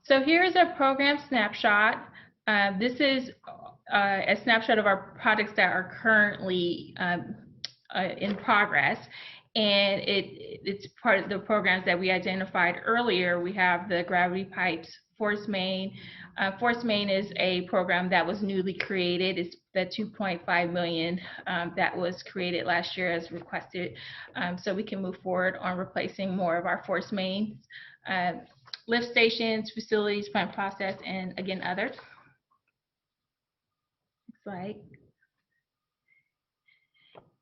So here's a program snapshot. This is a snapshot of our projects that are currently in progress. And it's part of the programs that we identified earlier. We have the gravity pipes, Force Main. Force Main is a program that was newly created. It's the $2.5 million that was created last year as requested. So we can move forward on replacing more of our Force Mains. Lift stations, facilities, plant process, and again, others. Next slide.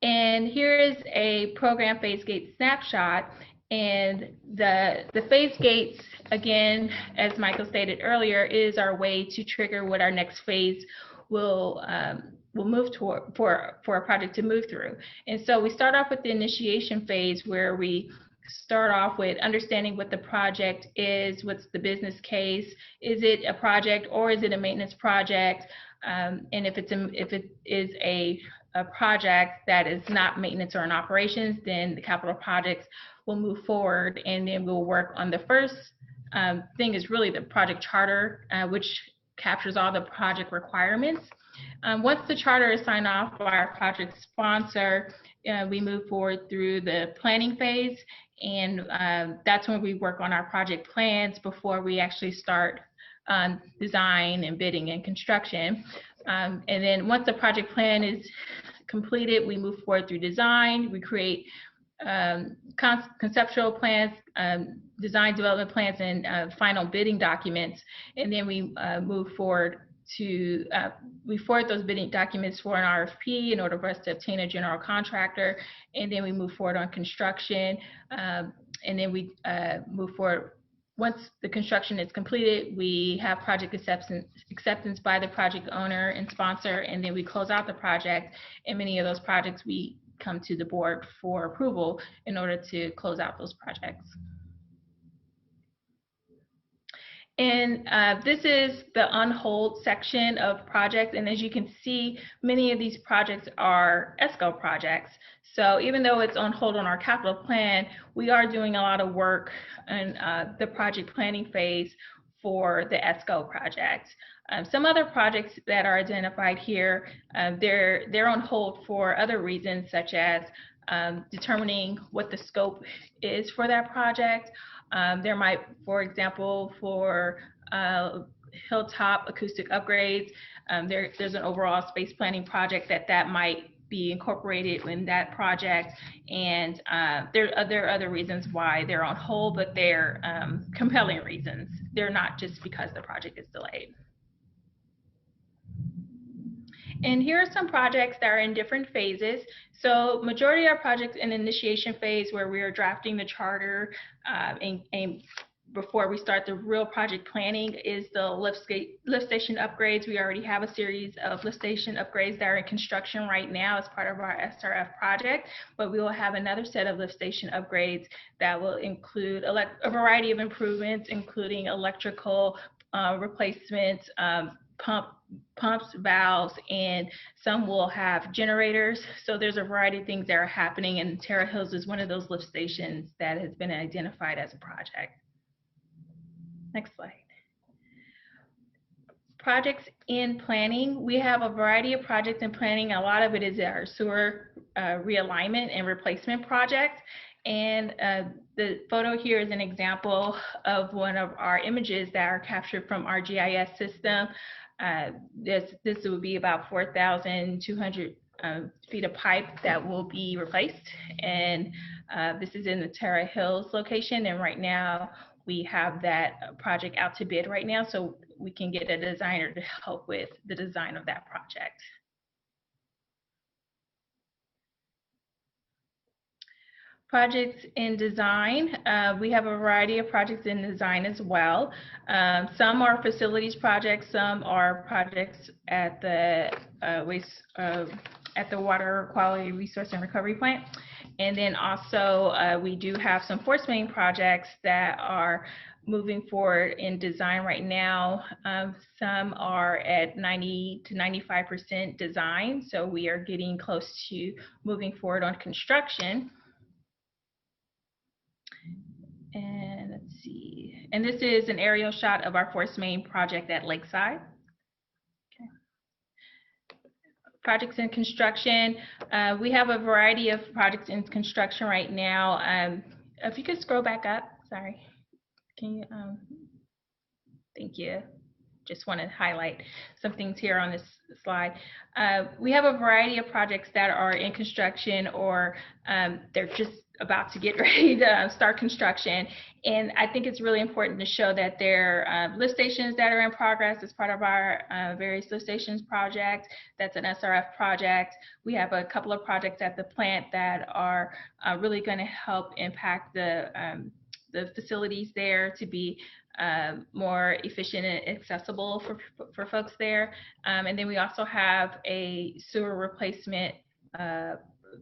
And here is a program Phasegate Snapshot. And the Phasegate, again, as Michael stated earlier, is our way to trigger what our next phase will move toward for a project to move through. And so we start off with the initiation phase, where we start off with understanding what the project is, what's the business case, is it a project or is it a maintenance project, and if it is a project that is not maintenance or in operations, then the capital projects will move forward, and then we'll work on the first thing is really the project charter, which captures all the project requirements. Once the charter is signed off by our project sponsor, we move forward through the planning phase, and that's when we work on our project plans before we actually start design and bidding and construction. And then once the project plan is completed, we move forward through design. We create conceptual plans, design development plans, and final bidding documents. And then we move forward to, we forward those bidding documents for an RFP in order for us to obtain a general contractor. And then we move forward on construction. And then we move forward. Once the construction is completed, we have project acceptance by the project owner and sponsor, and then we close out the project. And many of those projects, we come to the board for approval in order to close out those projects. And this is the on hold section of projects. And as you can see, many of these projects are ESCO projects. So even though it's on hold on our capital plan, we are doing a lot of work in the project planning phase for the ESCO project. Some other projects that are identified here, they're on hold for other reasons, such as determining what the scope is for that project. There might, for example, for Hilltop acoustic upgrades, there's an overall space planning project that might be incorporated in that project. And there are other reasons why they're on hold, but they're compelling reasons. They're not just because the project is delayed. And here are some projects that are in different phases. So majority of our projects in initiation phase, where we are drafting the charter and before we start the real project planning, is the lift station upgrades. We already have a series of lift station upgrades that are in construction right now as part of our SRF project, but we will have another set of lift station upgrades that will include a variety of improvements, including electrical replacements, pumps, valves, and some will have generators. So there's a variety of things that are happening, and Terra Hills is one of those lift stations that has been identified as a project. Next slide. Projects in planning. We have a variety of projects in planning. A lot of it is our sewer realignment and replacement projects. And the photo here is an example of one of our images that are captured from our GIS system. This would be about 4,200 feet of pipe that will be replaced. And this is in the Terra Hills location. And right now we have that project out to bid right now, so we can get a designer to help with the design of that project. Projects in design. We have a variety of projects in design as well. Some are facilities projects, some are projects at the water quality resource and recovery plant. And then also we do have some force main projects that are moving forward in design right now. Some are at 90 to 95% design, so we are getting close to moving forward on construction. And let's see, and this is an aerial shot of our force main project at Lakeside. Okay. Projects in construction. We have a variety of projects in construction right now. If you could scroll back up, sorry. Can you, thank you. Just want to highlight some things here on this slide. We have a variety of projects that are in construction, or they're just about to get ready to start construction. And I think it's really important to show that there are lift stations that are in progress as part of our various lift stations project. That's an SRF project. We have a couple of projects at the plant that are really going to help impact the facilities there to be more efficient and accessible for folks there. And then we also have a sewer replacement,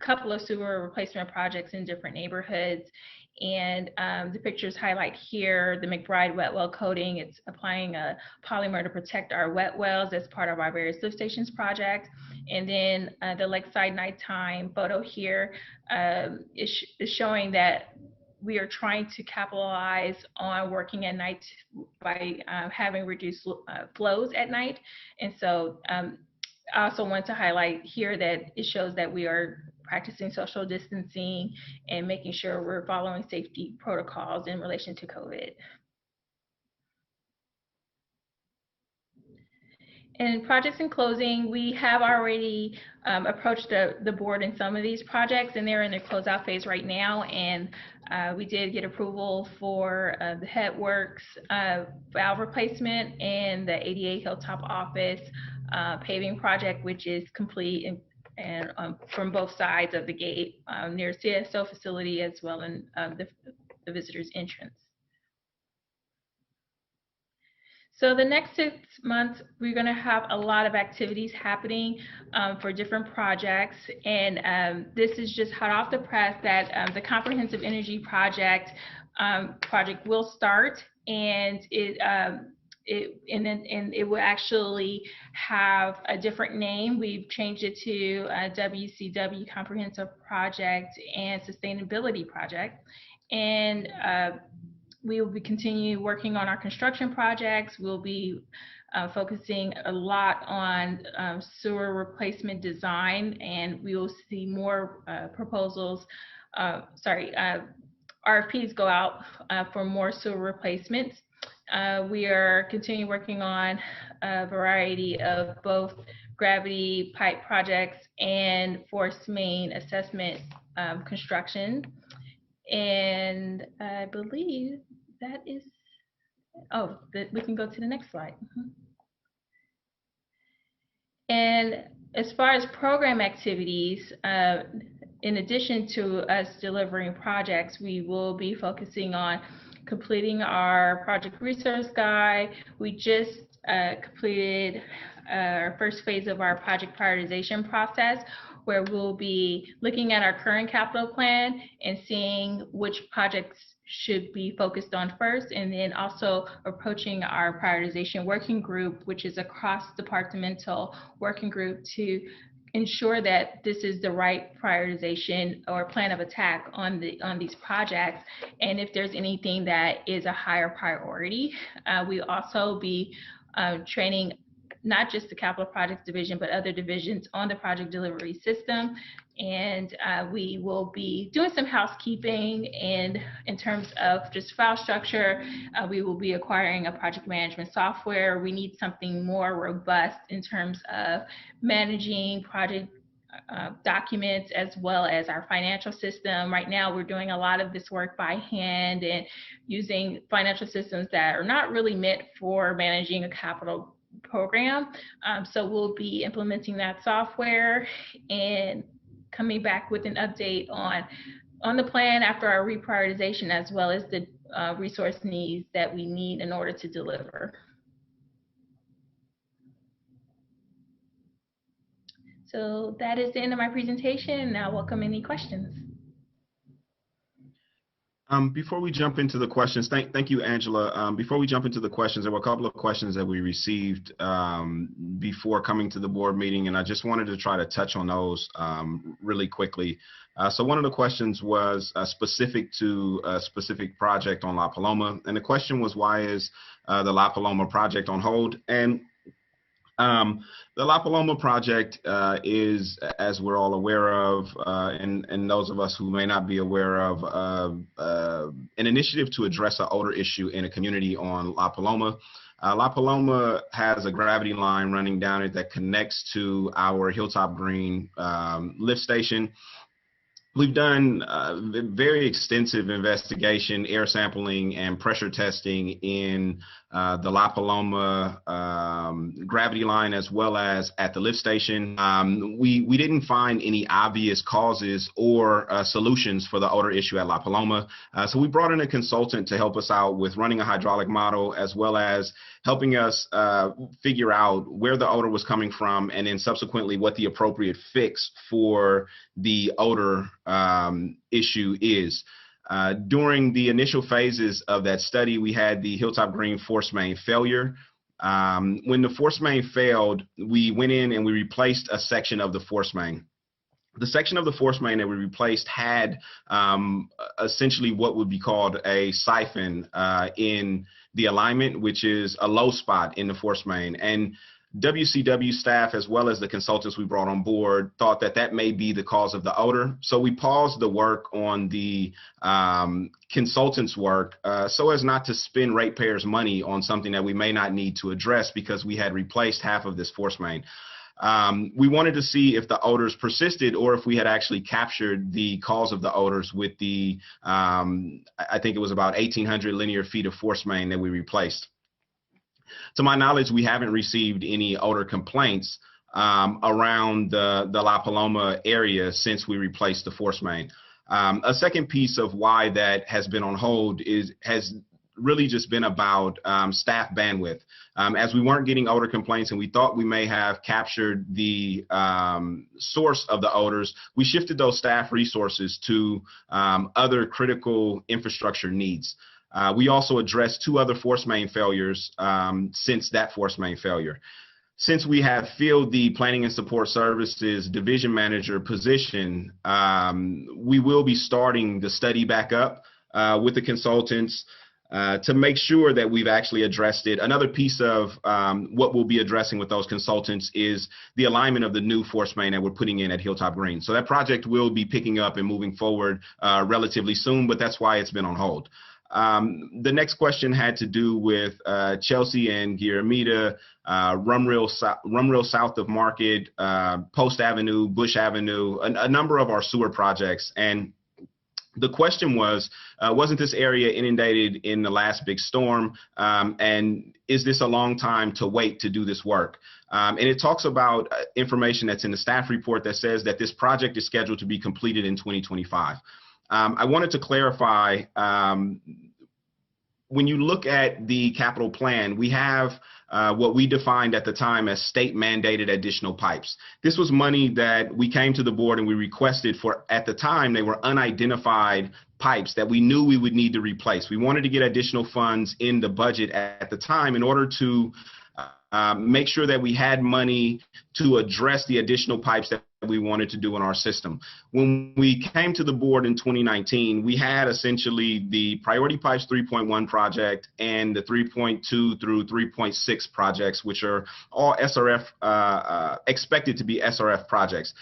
couple of sewer replacement projects in different neighborhoods. And the pictures highlight here the McBride wet well coating. It's applying a polymer to protect our wet wells as part of our various lift stations project. And then the Lakeside nighttime photo here is showing that we are trying to capitalize on working at night by having reduced flows at night. And so I also want to highlight here that it shows that we are practicing social distancing and making sure we're following safety protocols in relation to COVID. And projects in closing, we have already approached the board in some of these projects, and they're in their closeout phase right now. And we did get approval for the Headworks valve replacement and the ADA Hilltop office paving project, which is complete and from both sides of the gate near CSO facility as well in the visitor's entrance. So the next 6 months, we're going to have a lot of activities happening for different projects. And this is just hot off the press that the Comprehensive Energy Project will start, and it will actually have a different name. We've changed it to WCW Comprehensive Project and Sustainability Project. And we will be continue working on our construction projects. We'll be focusing a lot on sewer replacement design, and we will see more proposals, RFPs go out for more sewer replacements. We are continuing working on a variety of both gravity pipe projects and force main assessment construction. And I believe that is, we can go to the next slide. And as far as program activities, in addition to us delivering projects, we will be focusing on completing our project resource guide. We just completed our first phase of our project prioritization process, where we'll be looking at our current capital plan and seeing which projects should be focused on first, and then also approaching our prioritization working group, which is a cross-departmental working group, to ensure that this is the right prioritization or plan of attack on these projects. And if there's anything that is a higher priority, we also be training not just the capital projects division, but other divisions on the project delivery system. And we will be doing some housekeeping, and in terms of just file structure, we will be acquiring a project management software. We need something more robust in terms of managing project documents as well as our financial system. Right now, we're doing a lot of this work by hand and using financial systems that are not really meant for managing a capital program. So we'll be implementing that software and coming back with an update on the plan after our reprioritization, as well as the resource needs that we need in order to deliver. So that is the end of my presentation, and I welcome any questions. Before we jump into the questions, thank you, Angela. Before we jump into the questions, there were a couple of questions that we received before coming to the board meeting, and I just wanted to try to touch on those really quickly. So one of the questions was specific to a specific project on La Paloma, and the question was, why is the La Paloma project on hold? And the La Paloma project is, as we're all aware of, and those of us who may not be aware of, an initiative to address an odor issue in a community on La Paloma. La Paloma has a gravity line running down it that connects to our Hilltop Green lift station. We've done very extensive investigation, air sampling, and pressure testing in the La Paloma gravity line, as well as at the lift station. We didn't find any obvious causes or solutions for the odor issue at La Paloma. So we brought in a consultant to help us out with running a hydraulic model, as well as helping us figure out where the odor was coming from, and then subsequently what the appropriate fix for the odor issue is. During the initial phases of that study, we had the Hilltop Green force main failure. When the force main failed, we went in and we replaced a section of the force main. The section of the force main that we replaced had essentially what would be called a siphon in the alignment, which is a low spot in the force main. And WCW staff, as well as the consultants we brought on board, thought that that may be the cause of the odor. So we paused the work on the consultants' work so as not to spend ratepayers' money on something that we may not need to address because we had replaced half of this force main. We wanted to see if the odors persisted or if we had actually captured the cause of the odors with the, I think it was about 1,800 linear feet of force main that we replaced. To my knowledge, we haven't received any odor complaints around the La Paloma area since we replaced the force main. A second piece of why that has been on hold has really just been about staff bandwidth. As we weren't getting odor complaints and we thought we may have captured the source of the odors, we shifted those staff resources to other critical infrastructure needs. We also addressed 2 other force main failures since that force main failure. Since we have filled the Planning and Support Services Division Manager position, we will be starting the study back up with the consultants to make sure that we've actually addressed it. Another piece of what we'll be addressing with those consultants is the alignment of the new force main that we're putting in at Hilltop Green. So that project will be picking up and moving forward relatively soon, but that's why it's been on hold. The next question had to do with Chelsea and Guillermita, Rumrill south of Market, Post Avenue, Bush Avenue, a number of our sewer projects. And the question was, wasn't this area inundated in the last big storm? And is this a long time to wait to do this work? And it talks about information that's in the staff report that says that this project is scheduled to be completed in 2025. I wanted to clarify, when you look at the capital plan, we have what we defined at the time as state mandated additional pipes. This was money that we came to the board and we requested for. At the time, they were unidentified pipes that we knew we would need to replace. We wanted to get additional funds in the budget at the time in order to make sure that we had money to address the additional pipes that we wanted to do in our system. When we came to the board in 2019, we had essentially the Priority Pipes 3.1 project and the 3.2 through 3.6 projects, which are all SRF, expected to be SRF projects.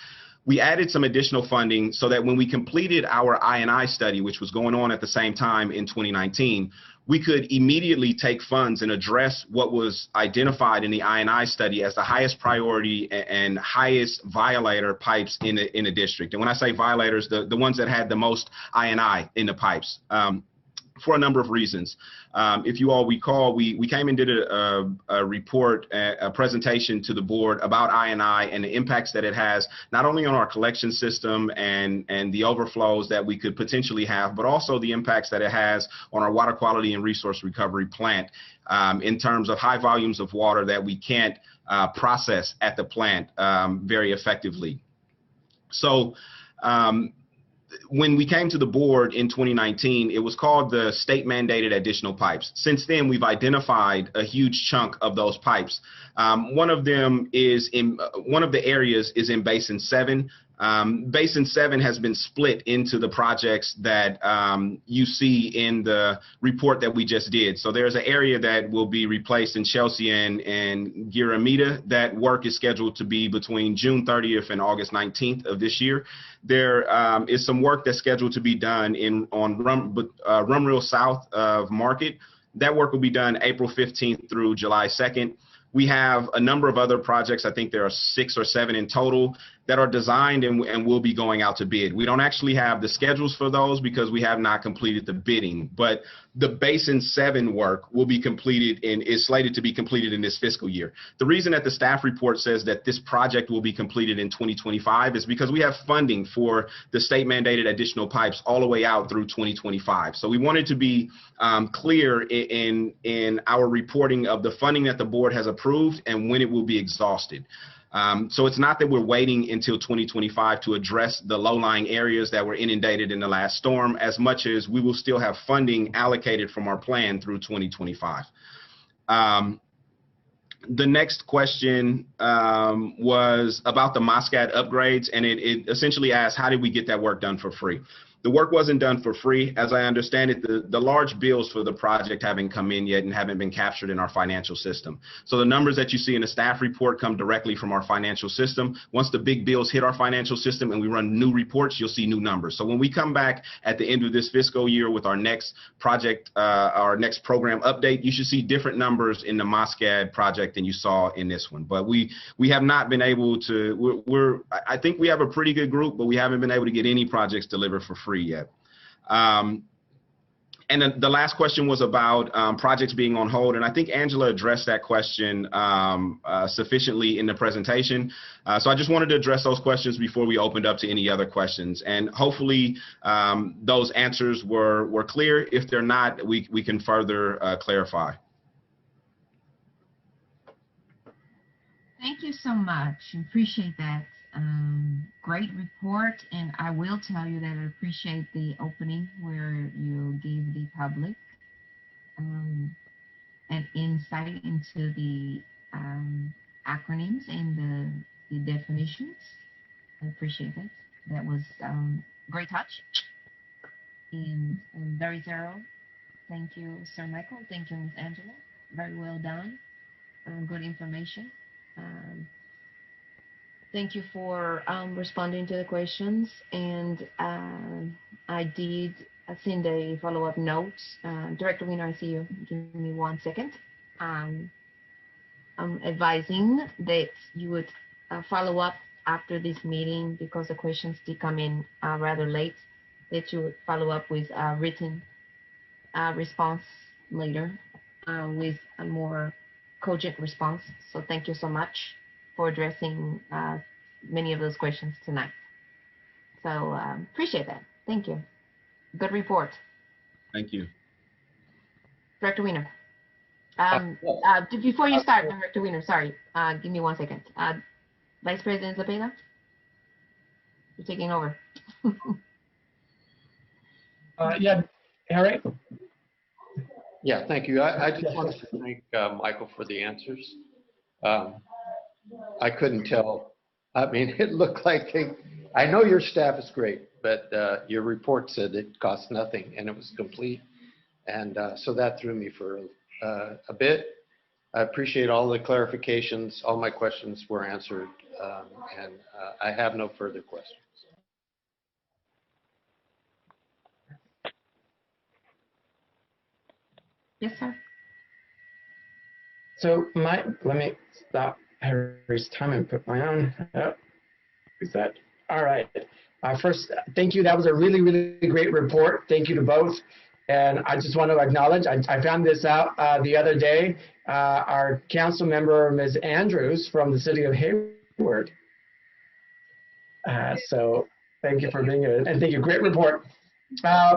We added some additional funding so that when we completed our I&I study, which was going on at the same time in 2019, we could immediately take funds and address what was identified in the I&I study as the highest priority and highest violator pipes in the district. And when I say violators, the ones that had the most I&I in the pipes. For a number of reasons. If you all recall, we came and did a report, a presentation to the board about I&I and the impacts that it has, not only on our collection system and the overflows that we could potentially have, but also the impacts that it has on our water quality and resource recovery plant in terms of high volumes of water that we can't process at the plant very effectively. So, when we came to the board in 2019, it was called the state mandated additional pipes. Since then, we've identified a huge chunk of those pipes. One of them is in one of the areas is in Basin 7. Basin 7 has been split into the projects that you see in the report that we just did. So there's an area that will be replaced in Chelsea and Guillermita. That work is scheduled to be between June 30th and August 19th of this year. There is some work that's scheduled to be done on Rumrill south of Market. That work will be done April 15th through July 2nd. We have a number of other projects, I think there are 6 or 7 in total, that are designed and will be going out to bid. We don't actually have the schedules for those because we have not completed the bidding, but the Basin 7 work will be completed and is slated to be completed in this fiscal year. The reason that the staff report says that this project will be completed in 2025 is because we have funding for the state mandated additional pipes all the way out through 2025. So we wanted to be clear in our reporting of the funding that the board has approved and when it will be exhausted. So it's not that we're waiting until 2025 to address the low-lying areas that were inundated in the last storm, as much as we will still have funding allocated from our plan through 2025. The next question was about the Moscat upgrades, and it essentially asked, how did we get that work done for free? The work wasn't done for free. As I understand it, the large bills for the project haven't come in yet and haven't been captured in our financial system. So the numbers that you see in the staff report come directly from our financial system. Once the big bills hit our financial system and we run new reports, you'll see new numbers. So when we come back at the end of this fiscal year with our next project, our next program update, you should see different numbers in the Moscat project than you saw in this one. But we have not been able to, I think we have a pretty good group, but we haven't been able to get any projects delivered for free yet. And then the last question was about projects being on hold, and I think Angela addressed that question sufficiently in the presentation. So I just wanted to address those questions before we opened up to any other questions, and hopefully those answers were clear. If they're not, we can further clarify. Thank you so much. Appreciate that. Great report, and I will tell you that I appreciate the opening where you gave the public an insight into the acronyms and the definitions. I appreciate it. That was great touch and very thorough. Thank you, Sir Michael. Thank you, Ms. Angela. Very well done. Good information. Thank you for responding to the questions, and I did send a follow-up note. Director Wiener, I see you. Give me 1 second. I'm advising that you would follow up after this meeting because the questions did come in rather late, that you would follow up with a written response later with a more cogent response. So thank you so much for addressing many of those questions tonight. So appreciate that. Thank you. Good report. Thank you. Director Wiener. Before you start, Director Wiener, sorry, give me 1 second. Vice President Zepeda, you're taking over. Yeah, Harry? Yeah, thank you. I just wanted to thank Michael for the answers. I couldn't tell. I mean, it looked like I know your staff is great, but your report said it cost nothing and it was complete. And so that threw me for a bit. I appreciate all the clarifications. All my questions were answered, and I have no further questions. Yes, sir. So let me stop Harry's time and put my own. Is that all right? First, thank you. That was a really, really great report. Thank you to both. And I just want to acknowledge, I found this out the other day. Our council member, Ms. Andrews from the city of Hayward. So thank you for being here, and thank you. Great report.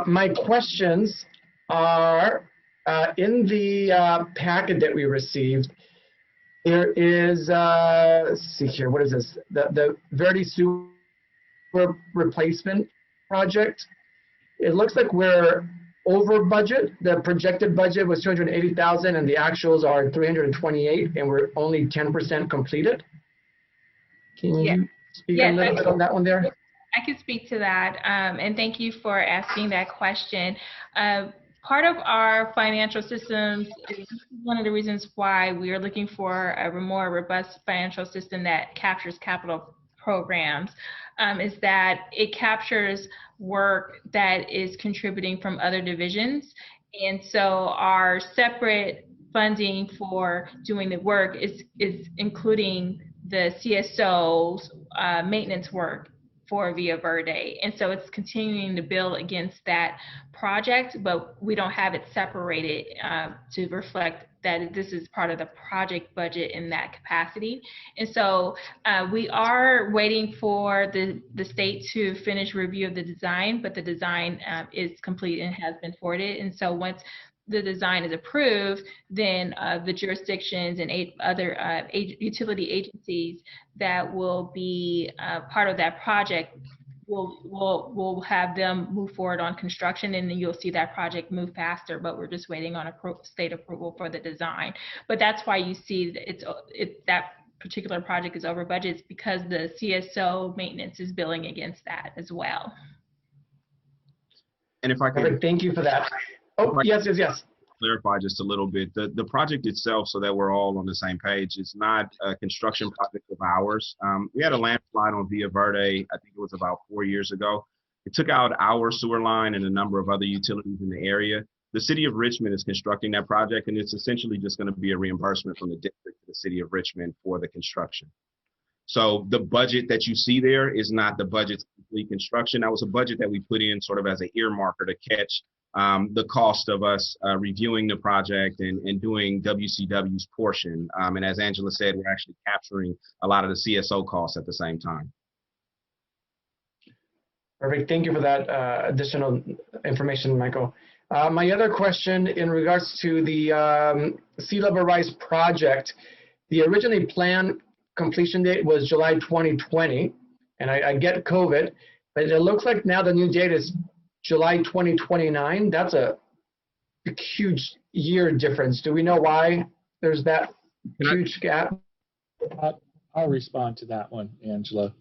My questions are, in the packet that we received, there is, let's see here, what is this? The Verde Sewer Replacement Project. It looks like we're over budget. The projected budget was 280,000 and the actuals are 328, and we're only 10% completed. Can you speak a little bit on that one there? I can speak to that, and thank you for asking that question. Part of our financial systems is one of the reasons why we are looking for a more robust financial system that captures capital programs, is that it captures work that is contributing from other divisions. And so our separate funding for doing the work is including the CSO's maintenance work for Via Verde. And so it's continuing to build against that project, but we don't have it separated to reflect that this is part of the project budget in that capacity. And so we are waiting for the state to finish review of the design, but the design is complete and has been forwarded. And so once the design is approved, then the jurisdictions and other utility agencies that will be part of that project we'll have them move forward on construction, and then you'll see that project move faster, but we're just waiting on state approval for the design. But that's why you see that particular project is over budget, because the CSO maintenance is billing against that as well. And if I could Perfect. Thank you for that. Oh, yes. clarify just a little bit, the project itself, so that we're all on the same page, is not a construction project of ours. We had a landslide on Villa Verde, I think it was about 4 years ago. It took out our sewer line and a number of other utilities in the area. The city of Richmond is constructing that project, and it's essentially just going to be a reimbursement from the district to the city of Richmond for the construction. So the budget that you see there is not the budget to complete construction. That was a budget that we put in sort of as an earmarker to catch the cost of us reviewing the project and doing WCW's portion. And as Angela said, we're actually capturing a lot of the CSO costs at the same time. Perfect. Thank you for that additional information, Michael. My other question in regards to the sea level rise project, the originally planned completion date was July 2020, and I get COVID, but it looks like now the new date is July 2029. That's a huge year difference. Do we know why there's that huge gap? I'll respond to that one, Angela.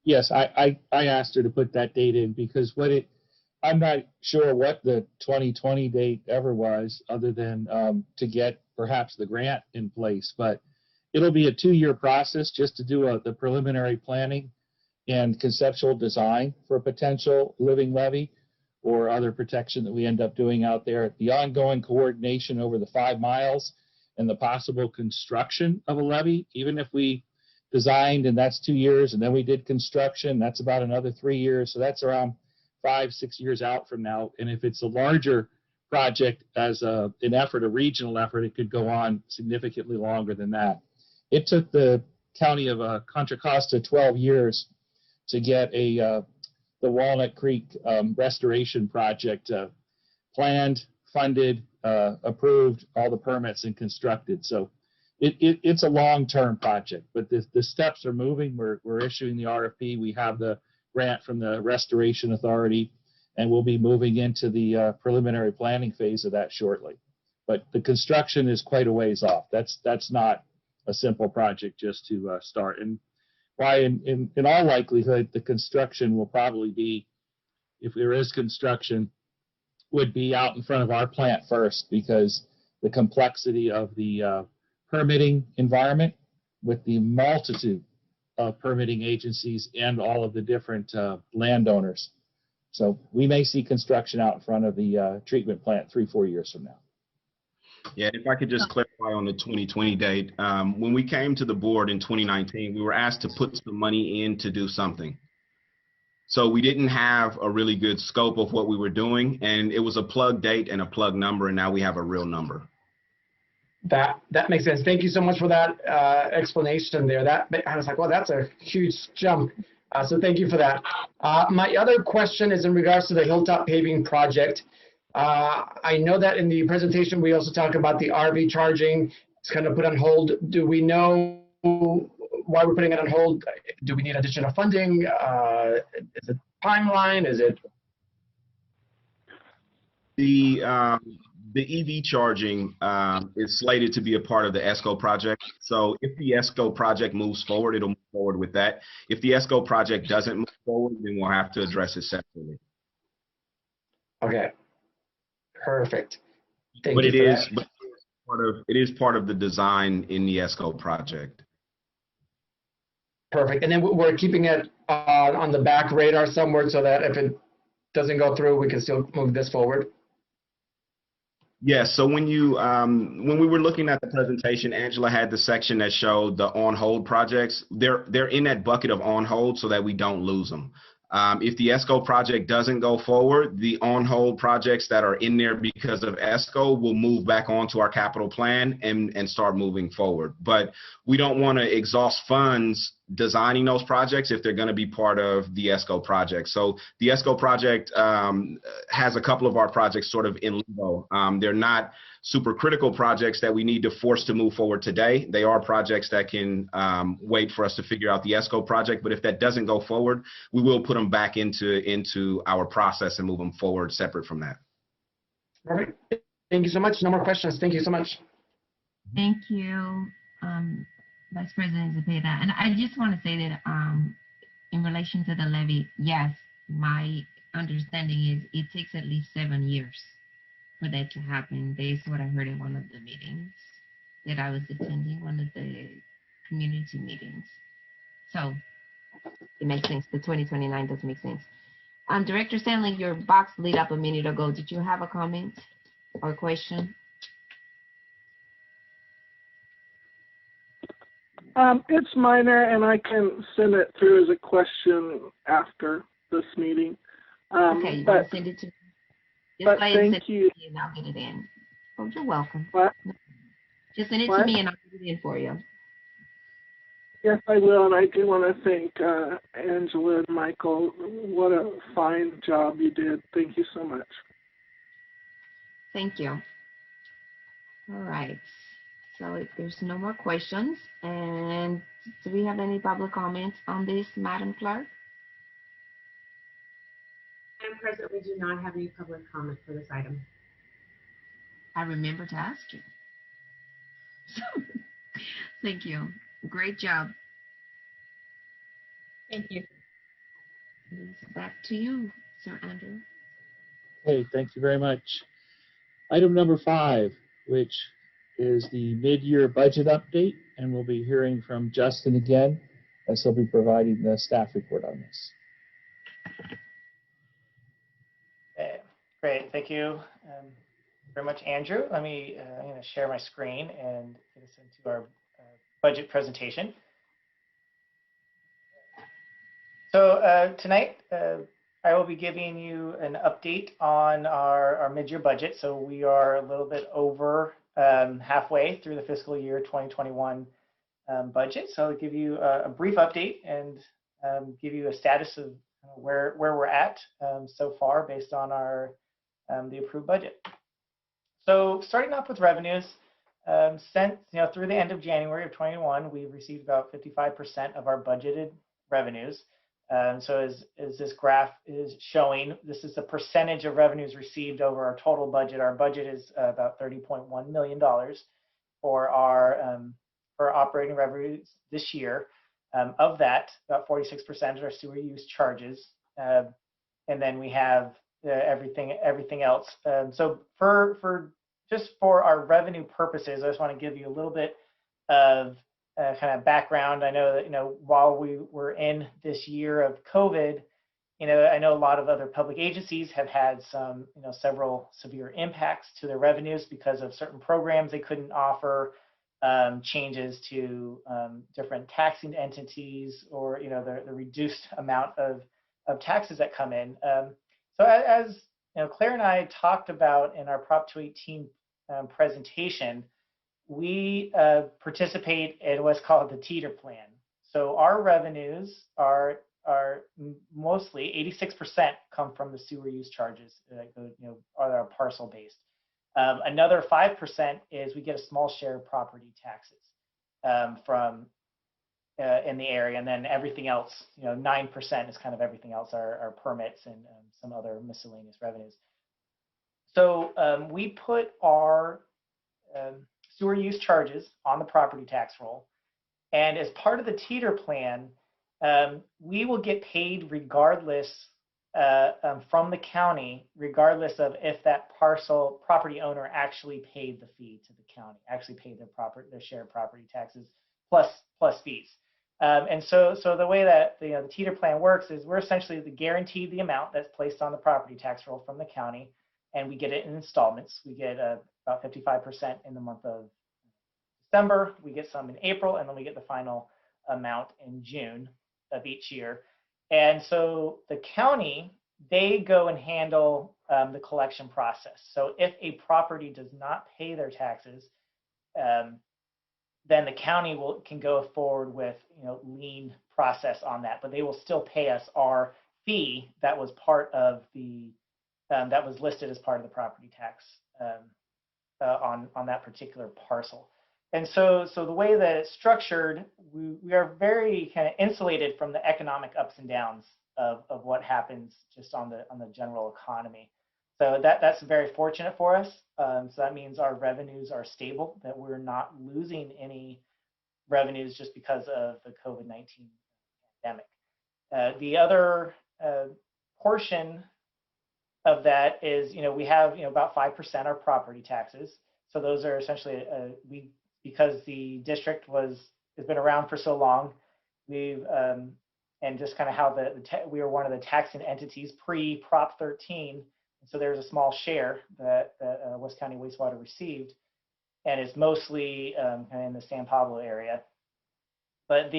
Yes, I asked her to put that date in because I'm not sure what the 2020 date ever was, other than to get perhaps the grant in place. But it'll be a 2-year process just to do the preliminary planning and conceptual design for a potential living levee or other protection that we end up doing out there. The ongoing coordination over the 5 miles and the possible construction of a levee, even if we designed and that's 2 years, and then we did construction, that's about another 3 years. So that's around 5-6 years out from now. And if it's a larger project as a regional effort, it could go on significantly longer than that. It took the county of Contra Costa 12 years to get the Walnut Creek restoration project planned, funded, approved, all the permits, and constructed. So it's a long-term project, but the steps are moving. We're issuing the RFP. We have the grant from the Restoration Authority, and we'll be moving into the preliminary planning phase of that shortly. But the construction is quite a ways off. That's not a simple project just to start. And why, in all likelihood, the construction will probably be, if there is construction, would be out in front of our plant first, because the complexity of the permitting environment with the multitude of permitting agencies and all of the different landowners. So we may see construction out in front of the treatment plant 3-4 years from now. Yeah, if I could just clarify on the 2020 date. When we came to the board in 2019, we were asked to put some money in to do something. So we didn't have a really good scope of what we were doing, and it was a plug date and a plug number, and now we have a real number. That makes sense. Thank you so much for that explanation there. I was like, well, that's a huge jump. So thank you for that. My other question is in regards to the Hilltop paving project. I know that in the presentation, we also talk about the RV charging. It's kind of put on hold. Do we know why we're putting it on hold? Do we need additional funding? Is it timeline? Is it? The EV charging is slated to be a part of the ESCO project. So if the ESCO project moves forward, it'll move forward with that. If the ESCO project doesn't move forward, then we'll have to address it separately. Okay. Perfect. Thank But you it for is, but it is part of the design in the ESCO project. Perfect. And then we're keeping it on the back radar somewhere so that if it doesn't go through, we can still move this forward. Yes. So when we were looking at the presentation, Angela had the section that showed the on hold projects. They're in that bucket of on hold so that we don't lose them. If the ESCO project doesn't go forward, the on hold projects that are in there because of ESCO will move back onto our capital plan and start moving forward. But we don't want to exhaust funds designing those projects if they're going to be part of the ESCO project. So the ESCO project has a couple of our projects sort of in limbo. They're not super critical projects that we need to force to move forward today. They are projects that can wait for us to figure out the ESCO project. But if that doesn't go forward, we will put them back into our process and move them forward separate from that. All right. Thank you so much. No more questions. Thank you so much. Thank you, Vice President Zepeda. And I just want to say that in relation to the levy, yes, my understanding is it takes at least 7 years for that to happen. That's what I heard in one of the meetings that I was attending, one of the community meetings. So it makes sense. The 2029 does make sense. Director Stanley, your box lit up a minute ago. Did you have a comment or question? It's minor, and I can send it through as a question after this meeting. Okay, you want to send it to me? Just go ahead and send it to me and I'll get it in. Oh, you're welcome. What? Just send it to me and I'll get it in for you. Yes, I will, and I do want to thank Angela and Michael. What a fine job you did. Thank you so much. Thank you. All right. So if there's no more questions, and do we have any public comments on this, Madam Clerk? Madam President, we do not have any public comment for this item. I remember to ask you. Thank you. Great job. Thank you. Back to you, Sir Andrew. Okay, thank you very much. Item number 5, which is the mid-year budget update, and we'll be hearing from Justin again, as he'll be providing the staff report on this. Okay, great, thank you very much, Andrew. I'm going to share my screen and get us into our budget presentation. So tonight, I will be giving you an update on our mid-year budget. So we are a little bit over halfway through the fiscal year 2021 budget. So I'll give you a brief update and give you a status of where we're at so far based on our the approved budget. So starting off with revenues, since through the end of January of 21, we've received about 55% of our budgeted revenues. So as this graph is showing, this is the percentage of revenues received over our total budget. Our budget is about $30.1 million for our operating revenues this year. Of that, about 46% are sewer use charges, and then we have everything else. So for just for our revenue purposes, I just want to give you a little bit of kind of background. I know that while we were in this year of COVID, I know a lot of other public agencies have had some several severe impacts to their revenues because of certain programs they couldn't offer, changes to different taxing entities, or the reduced amount of taxes that come in. So as Claire and I talked about in our Prop 218 presentation, we participate in what's called the teeter plan. So our revenues are mostly 86% come from the sewer use charges that are parcel based. Another 5% is we get a small share of property taxes from in the area, and then everything else, 9% is kind of everything else, our permits and some other miscellaneous revenues. So we put our sewer use charges on the property tax roll, and as part of the teeter plan, we will get paid regardless from the county, regardless of if that parcel property owner actually paid the fee to the county, actually paid their share of property taxes plus fees. And so the way that the teeter plan works is we're essentially guaranteed the amount that's placed on the property tax roll from the county, and we get it in installments. We get about 55% in the month of December, we get some in April, and then we get the final amount in June of each year. And so the county, they go and handle the collection process. So if a property does not pay their taxes, then the county can go forward with lien process on that, but they will still pay us our fee that was part of the that was listed as part of the property tax on that particular parcel. And so the way that it's structured, we are very kind of insulated from the economic ups and downs of what happens just on the general economy. So that's very fortunate for us. So that means our revenues are stable, that we're not losing any revenues just because of the COVID-19 pandemic. The other portion of that is, we have, about 5% are property taxes. So those are essentially, because the district has been around for so long, and just kind of how we were one of the taxing entities pre-Prop 13. So there's a small share that West County Wastewater received, and it's mostly kind of in the San Pablo area. But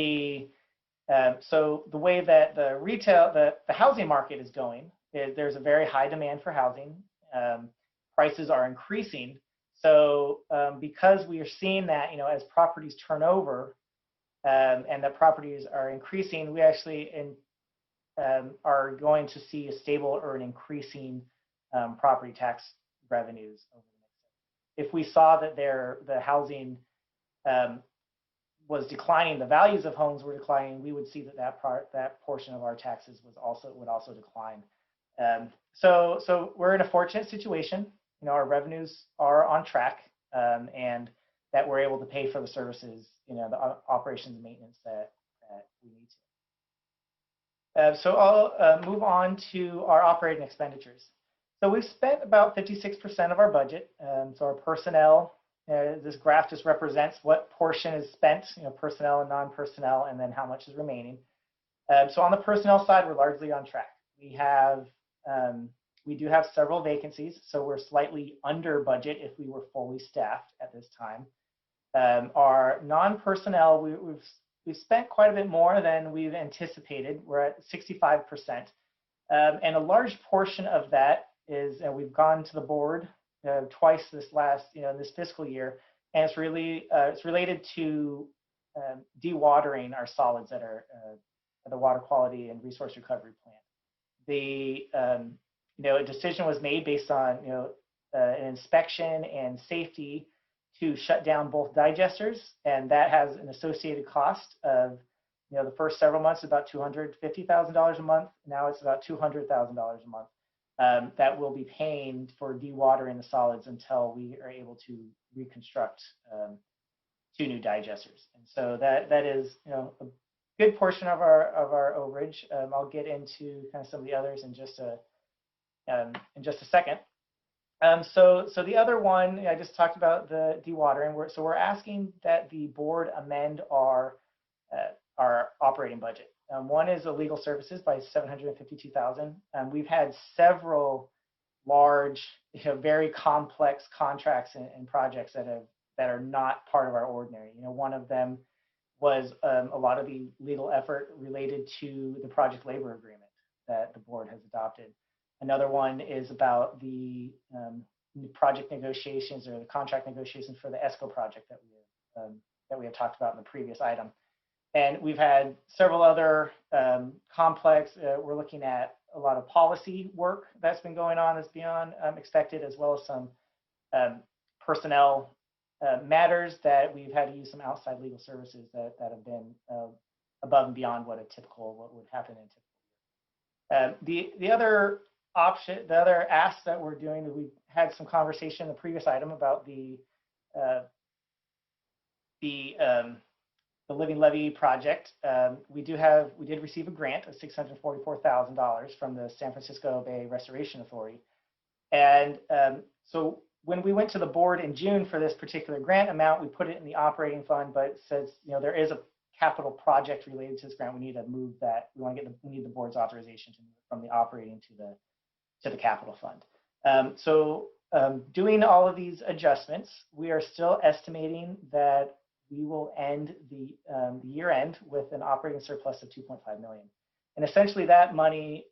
so the way that the housing market is going, there's a very high demand for housing. Prices are increasing. So because we are seeing that, as properties turn over and the properties are increasing, we actually are going to see a stable or an increasing property tax revenues over the next. If we saw that the housing was declining, the values of homes were declining, we would see that portion of our taxes would also decline. So we're in a fortunate situation. Our revenues are on track, and that we're able to pay for the services, the operations and maintenance that we need to. So I'll move on to our operating expenditures. So we've spent about 56% of our budget. So our personnel, this graph just represents what portion is spent, personnel and non-personnel, and then how much is remaining. So on the personnel side, we're largely on track. We do have several vacancies, so we're slightly under budget if we were fully staffed at this time. Our non-personnel, we've spent quite a bit more than we've anticipated. We're at 65%. And a large portion of that is, we've gone to the board twice this fiscal year, and it's related to dewatering our solids at the Water Quality and Resource Recovery Plant. A decision was made based on an inspection and safety to shut down both digesters, and that has an associated cost of the first several months about $250,000 a month. Now it's about $200,000 a month that we'll be paying for dewatering the solids until we are able to reconstruct 2 new digesters. And so that is a good portion of our overage. I'll get into kind of some of the others in just a second. So the other one, I just talked about the dewatering. We're asking that the board amend our operating budget. One is the legal services by $752,000. We've had several large, very complex contracts and projects that are not part of our ordinary. One of them was a lot of the legal effort related to the project labor agreement that the board has adopted. Another one is about the project negotiations or the contract negotiations for the ESCO project that we have talked about in the previous item. And we've had several other complex, we're looking at a lot of policy work that's been going on that's beyond expected, as well as some personnel matters that we've had to use some outside legal services that have been above and beyond what would happen in typical. The other option, the other ask that we're doing, we had some conversation in the previous item about the Living Levee project. We did receive a grant of $644,000 from the San Francisco Bay Restoration Authority. And so when we went to the board in June for this particular grant amount, we put it in the operating fund, but it says, there is a capital project related to this grant. We need to move that. We need the board's authorization to move it from the operating to the capital fund. Doing all of these adjustments, we are still estimating that we will end the year end with an operating surplus of $2.5 million. And essentially that money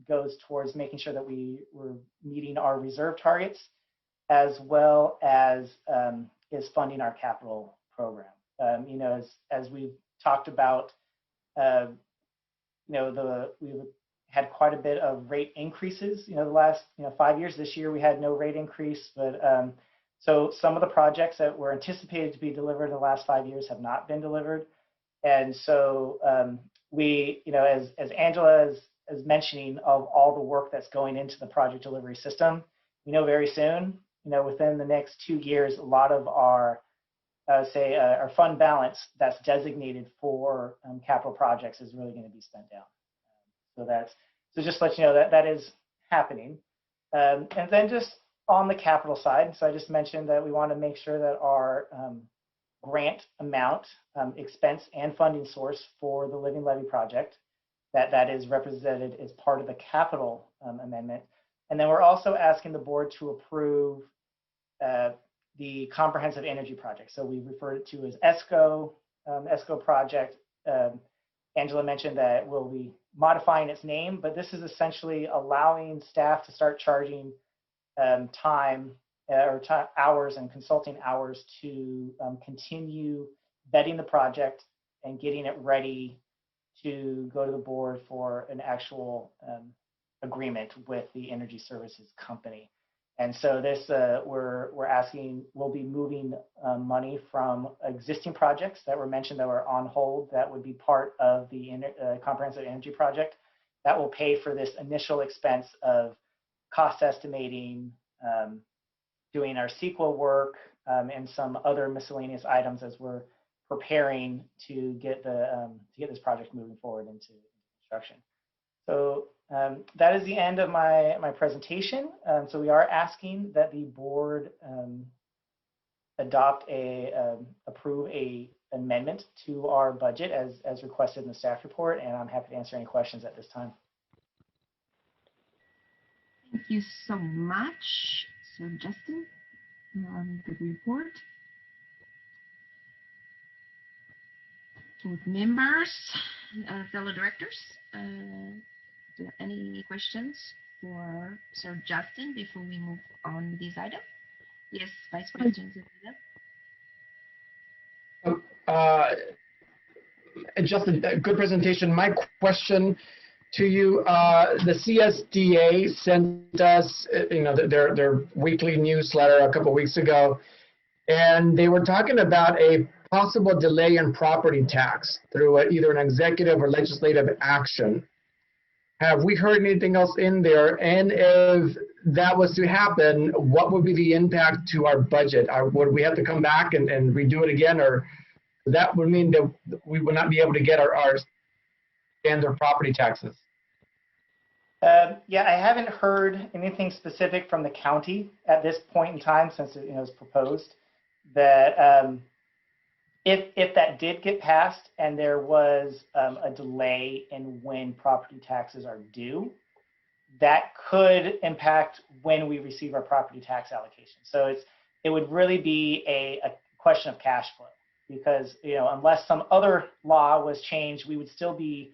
goes towards making sure that we're meeting our reserve targets, as well as is funding our capital program. As we've talked about, we've had quite a bit of rate increases, the last 5 years. This year we had no rate increase, but so some of the projects that were anticipated to be delivered in the last 5 years have not been delivered. And so we, as Angela is mentioning, of all the work that's going into the project delivery system, very soon, within the next 2 years, a lot of our fund balance that's designated for capital projects is really going to be spent down. So just to let you know that is happening. And then just on the capital side, so I just mentioned that we want to make sure that our grant amount, expense, and funding source for the Living Levy project, that is represented as part of the capital amendment. And then we're also asking the board to approve the comprehensive energy project. So we refer to it as ESCO project. Angela mentioned that we'll be modifying its name, but this is essentially allowing staff to start charging hours and consulting hours to continue vetting the project and getting it ready to go to the board for an actual agreement with the energy services company. And so this, we're asking, we'll be moving money from existing projects that were mentioned that were on hold that would be part of the comprehensive energy project. That will pay for this initial expense of cost estimating, doing our SQL work, and some other miscellaneous items as we're preparing to get this project moving forward into construction. So that is the end of my presentation. So we are asking that the board approve a amendment to our budget as requested in the staff report, and I'm happy to answer any questions at this time. Thank you so much, Sir Justin. Good report. Board members, fellow directors, do you have any questions for Sir Justin before we move on with this item? Yes, Vice President. Justin, good presentation. My question to you, the CSDA sent us, their weekly newsletter a couple of weeks ago, and they were talking about a possible delay in property tax through either an executive or legislative action. Have we heard anything else in there? And if that was to happen, what would be the impact to our budget? Would we have to come back and redo it again, or that would mean that we would not be able to get our standard property taxes? Yeah, I haven't heard anything specific from the county at this point in time since it was proposed. That if that did get passed and there was a delay in when property taxes are due, that could impact when we receive our property tax allocation. So it would really be a question of cash flow, because unless some other law was changed, we would still be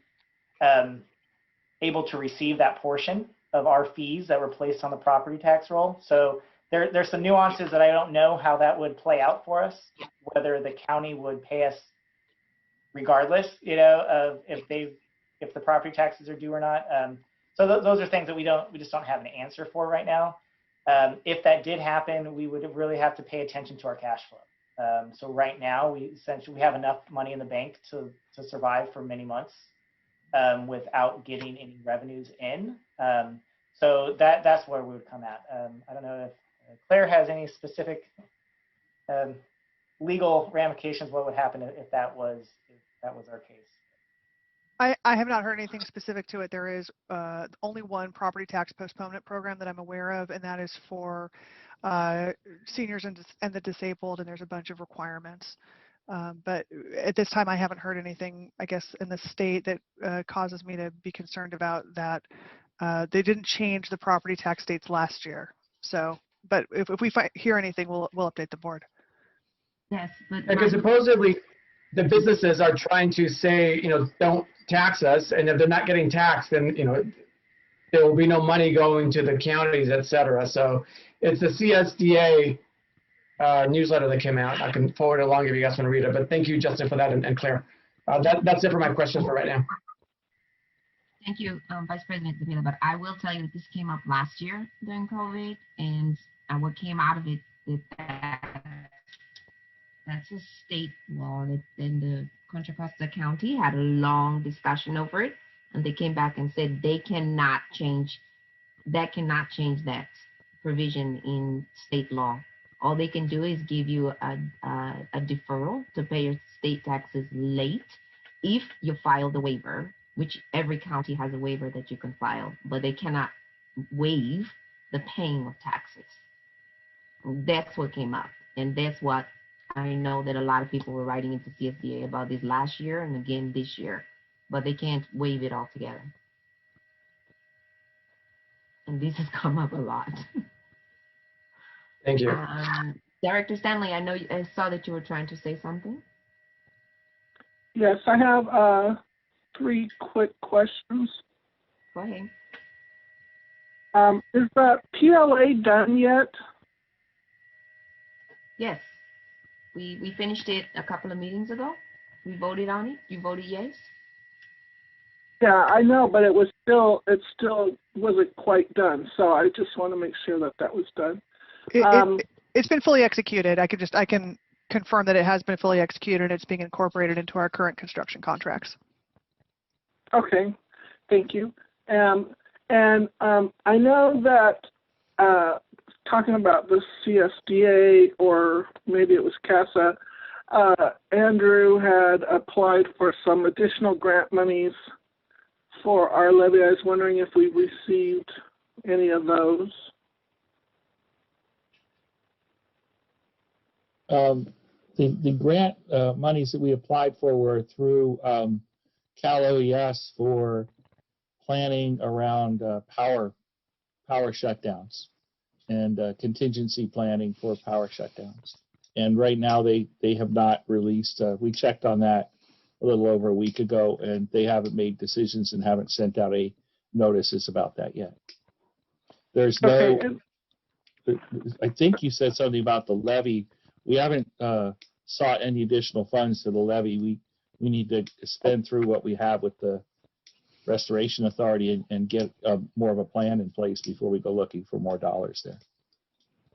able to receive that portion of our fees that were placed on the property tax roll. So there's some nuances that I don't know how that would play out for us, whether the county would pay us regardless, of if the property taxes are due or not. So those are things that we just don't have an answer for right now. If that did happen, we would really have to pay attention to our cash flow. So right now, we have enough money in the bank to survive for many months without getting any revenues in. So that's where we would come at. I don't know if Claire has any specific legal ramifications. What would happen if that was our case? I have not heard anything specific to it. There is only one property tax postponement program that I'm aware of, and that is for seniors and the disabled, and there's a bunch of requirements. But at this time, I haven't heard anything, I guess, in the state that causes me to be concerned about that. They didn't change the property tax dates last year. So, but if we hear anything, we'll update the board. Yes, but because supposedly the businesses are trying to say, don't tax us, and if they're not getting taxed, then there will be no money going to the counties, et cetera. So it's the CSDA newsletter that came out. I can forward it along if you guys want to read it. But thank you, Justin, for that, and Claire. That's it for my questions for right now. Thank you, Vice President Davila. But I will tell you that this came up last year during COVID, and what came out of it, that's a state law. Then the Contra Costa County had a long discussion over it, and they came back and said they cannot change that provision in state law. All they can do is give you a deferral to pay your state taxes late if you file the waiver, which every county has a waiver that you can file, but they cannot waive the paying of taxes. That's what came up. And that's what I know that a lot of people were writing into CSDA about this last year and again this year, but they can't waive it altogether. And this has come up a lot. Thank you. Director Stanley, I saw that you were trying to say something. Yes, I have 3 quick questions. Go ahead. Is the PLA done yet? Yes. We finished it a couple of meetings ago. We voted on it. You voted yes? Yeah, I know, but it still wasn't quite done. So I just want to make sure that that was done. It's been fully executed. I can confirm that it has been fully executed and it's being incorporated into our current construction contracts. Okay, thank you. And I know that talking about the CSDA, or maybe it was CASA, Andrew had applied for some additional grant monies for our levy. I was wondering if we received any of those. The grant monies that we applied for were through Cal OES for planning around power shutdowns and contingency planning for power shutdowns. And right now they have not released. We checked on that a little over a week ago, and they haven't made decisions and haven't sent out a notices about that yet. There's no. Okay. I think you said something about the levy. We haven't sought any additional funds to the levy. We need to spend through what we have with the Restoration Authority and get more of a plan in place before we go looking for more dollars there.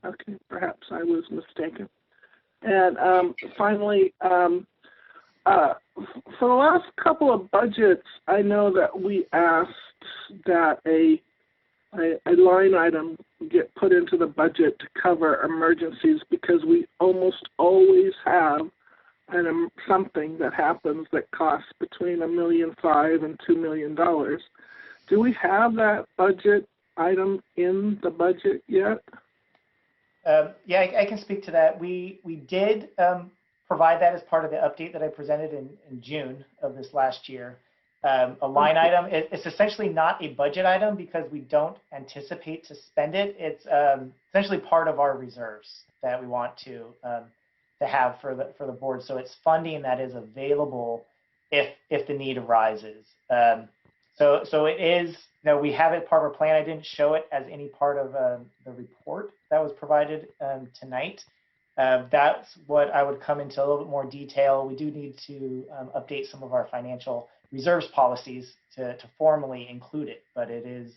Okay, perhaps I was mistaken. And finally, for the last couple of budgets, I know that we asked that a line item get put into the budget to cover emergencies because we almost always have something that happens that costs between $1.5 million and $2 million. Do we have that budget item in the budget yet? Yeah, I can speak to that. We did provide that as part of the update that I presented in June of this last year. A line item, it's essentially not a budget item because we don't anticipate to spend it. It's essentially part of our reserves that we want to have for the board. So it's funding that is available if the need arises. So it is, we have it part of our plan. I didn't show it as any part of the report that was provided tonight. That's what I would come into a little bit more detail. We do need to update some of our financial reserves policies to formally include it, but it is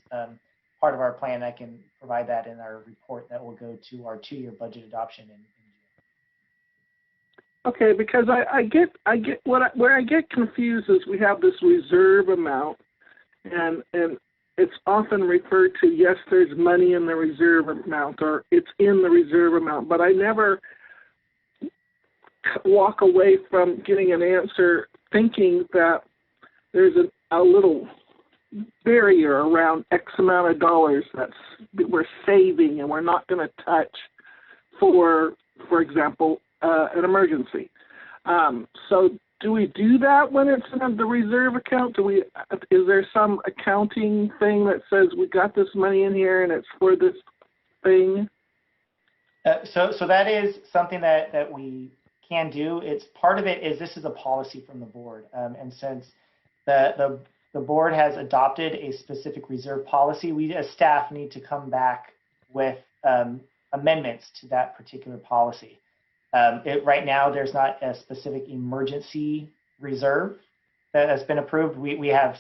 part of our plan. I can provide that in our report that will go to our 2-year budget adoption in June. Okay, because where I get confused is we have this reserve amount, and it's often referred to, yes, there's money in the reserve amount, or it's in the reserve amount, but I never walk away from getting an answer thinking that there's a little barrier around X amount of dollars that we're saving and we're not going to touch for example, an emergency. So do we do that when it's in the reserve account? Is there some accounting thing that says we got this money in here and it's for this thing? So that is something that we can do. It's part of it is this is a policy from the board, and since the board has adopted a specific reserve policy, we as staff need to come back with amendments to that particular policy. Right now, there's not a specific emergency reserve that has been approved. We have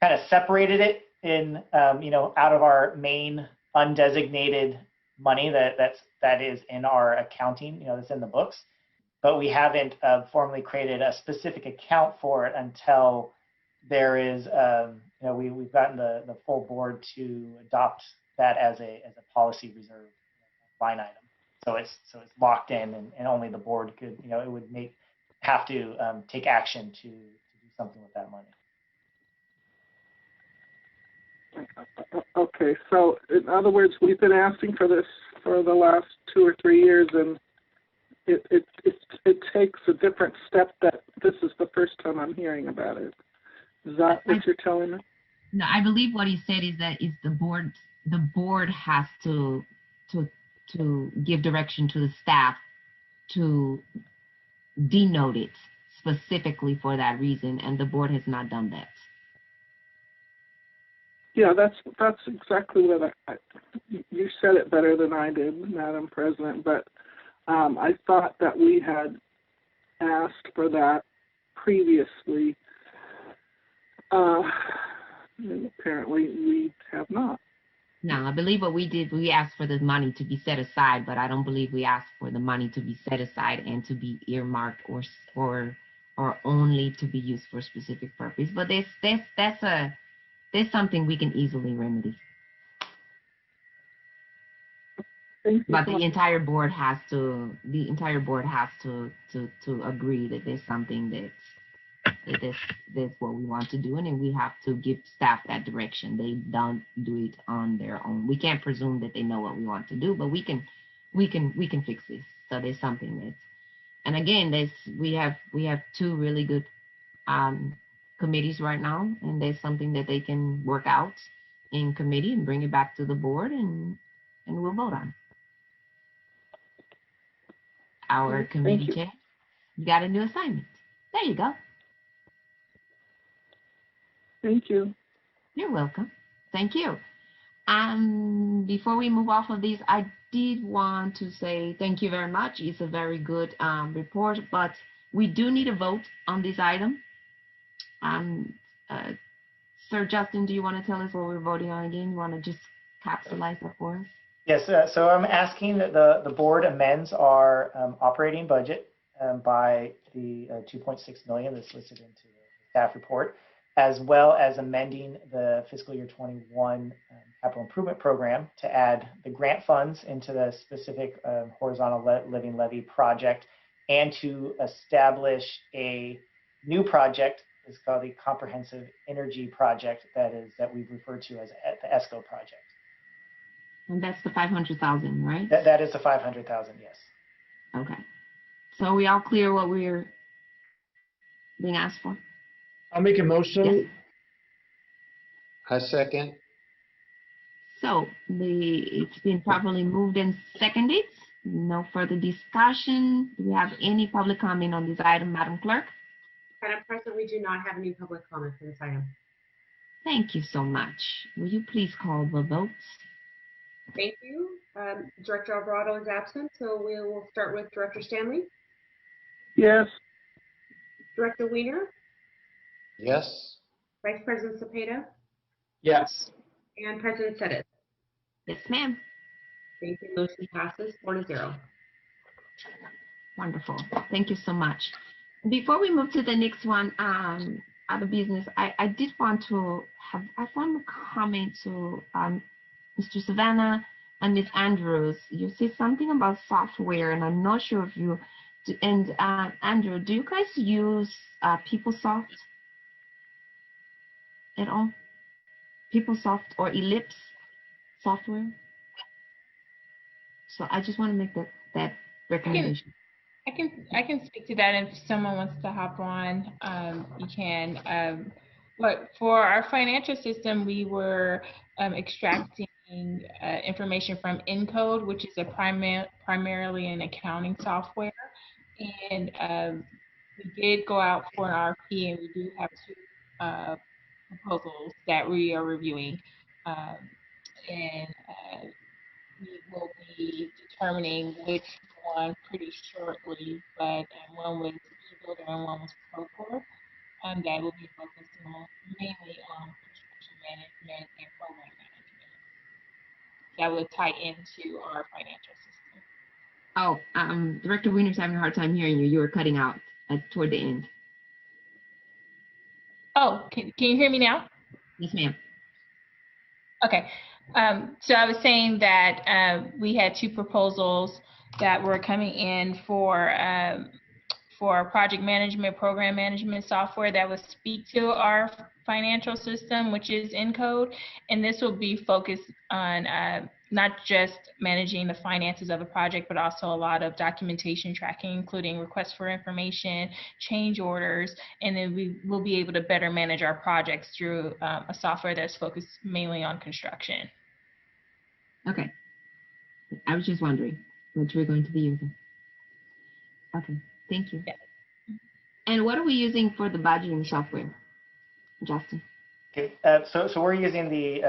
kind of separated it in, out of our main undesignated money that is in our accounting, that's in the books. But we haven't formally created a specific account for it until there is, we've gotten the full board to adopt that as a policy reserve line item. So it's locked in, and only the board could, it would have to take action to do something with that money. Okay, so in other words, we've been asking for this for the last 2 or 3 years, and it takes a different step that this is the first time I'm hearing about it. Is that what you're telling me? No, I believe what he said is that the board has to give direction to the staff to denote it specifically for that reason, and the board has not done that. Yeah, that's exactly what you said it better than I did, Madam President, but I thought that we had asked for that previously. And apparently we have not. No, I believe what we did, we asked for the money to be set aside, but I don't believe we asked for the money to be set aside and to be earmarked or only to be used for a specific purpose. But there's something we can easily remedy. But the entire board has to agree that there's something that's what we want to do, and then we have to give staff that direction. They don't do it on their own. We can't presume that they know what we want to do, but we can fix this. So there's something that's, and again, we have 2 really good committees right now, and there's something that they can work out in committee and bring it back to the board, and we'll vote on it. Our committee chair, you got a new assignment. There you go. Thank you. You're welcome. Thank you. Before we move off of these, I did want to say thank you very much. It's a very good report, but we do need a vote on this item. Sir Justin, do you want to tell us what we're voting on again? You want to just capsulize that for us? Yes, so I'm asking that the board amends our operating budget by the 2.6 million that's listed into the staff report, as well as amending the fiscal year 21 capital improvement program to add the grant funds into the specific horizontal living levy project, and to establish a new project. It's called the Comprehensive Energy Project that we've referred to as the ESCO project. And that's the 500,000, right? That is the 500,000, yes. Okay. So are we all clear what we're being asked for? I'll make a motion. Yes. I second. So it's been properly moved and seconded. No further discussion. Do we have any public comment on this item, Madam Clerk? Madam President, we do not have any public comment for this item. Thank you so much. Will you please call the votes? Thank you. Director Alvarado is absent, so we will start with Director Stanley. Yes. Director Weiner. Yes. Vice President Cepeda. Yes. And President Sedis. Yes, ma'am. Thank you. Motion passes 4-0. Wonderful. Thank you so much. Before we move to the next one, other business, I did want to have a comment to Mr. Savannah and Ms. Andrews. You said something about software, and I'm not sure if you, and Andrew, do you guys use PeopleSoft at all? PeopleSoft or Ellipse software? So I just want to make that recommendation. I can speak to that. If someone wants to hop on, you can. But for our financial system, we were extracting information from Encode, which is a primarily an accounting software. And we did go out for an RFP, and we do have 2 proposals that we are reviewing. We will be determining which one pretty shortly, but one was eBuilder and one was Procore. That will be focusing mainly on construction management and program management. That will tie into our financial system. Oh, Director Wiener's having a hard time hearing you. You were cutting out toward the end. Oh, can you hear me now? Yes, ma'am. Okay. So I was saying that we had 2 proposals that were coming in for for our project management, program management software that would speak to our financial system, which is Encode. And this will be focused on not just managing the finances of the project, but also a lot of documentation tracking, including requests for information, change orders, and then we will be able to better manage our projects through a software that's focused mainly on construction. Okay. I was just wondering what we're going to be using. Okay, thank you. Yeah. And what are we using for the budgeting software, Justin? Okay, so we're using the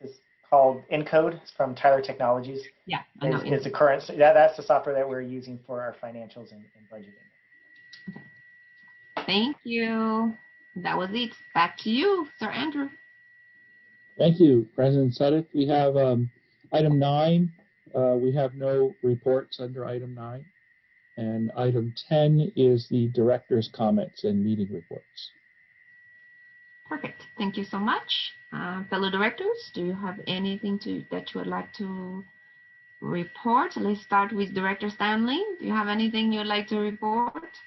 it's called Encode. It's from Tyler Technologies. Yeah, I know. Is the current that's the software that we're using for our financials and budgeting. Okay. Thank you. That was it. Back to you, Sir Andrew. Thank you, President Suddick. We have item 9. We have no reports under item 9. And item 10 is the director's comments and meeting reports. Perfect. Thank you so much. Fellow directors, do you have anything that you would like to report? Let's start with Director Stanley. Do you have anything you'd like to report?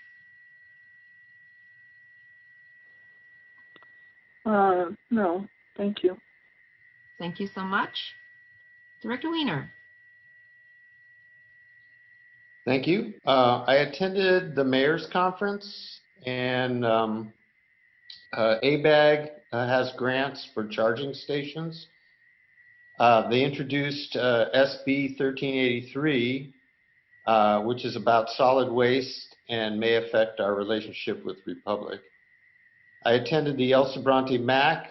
No, thank you. Thank you so much. Director Weiner. Thank you. I attended the mayor's conference, and ABAG has grants for charging stations. They introduced SB 1383, which is about solid waste and may affect our relationship with Republic. I attended the El Sobrante MAC,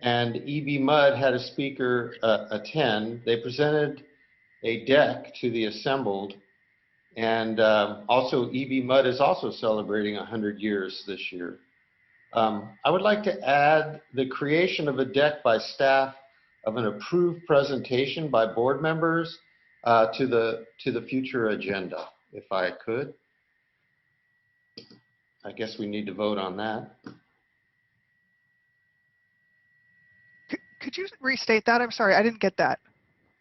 and EB Mudd had a speaker attend. They presented a deck to the assembled, and also EB Mudd is also celebrating 100 years this year. I would like to add the creation of a deck by staff of an approved presentation by board members to the future agenda, if I could. I guess we need to vote on that. Could you restate that? I'm sorry, I didn't get that.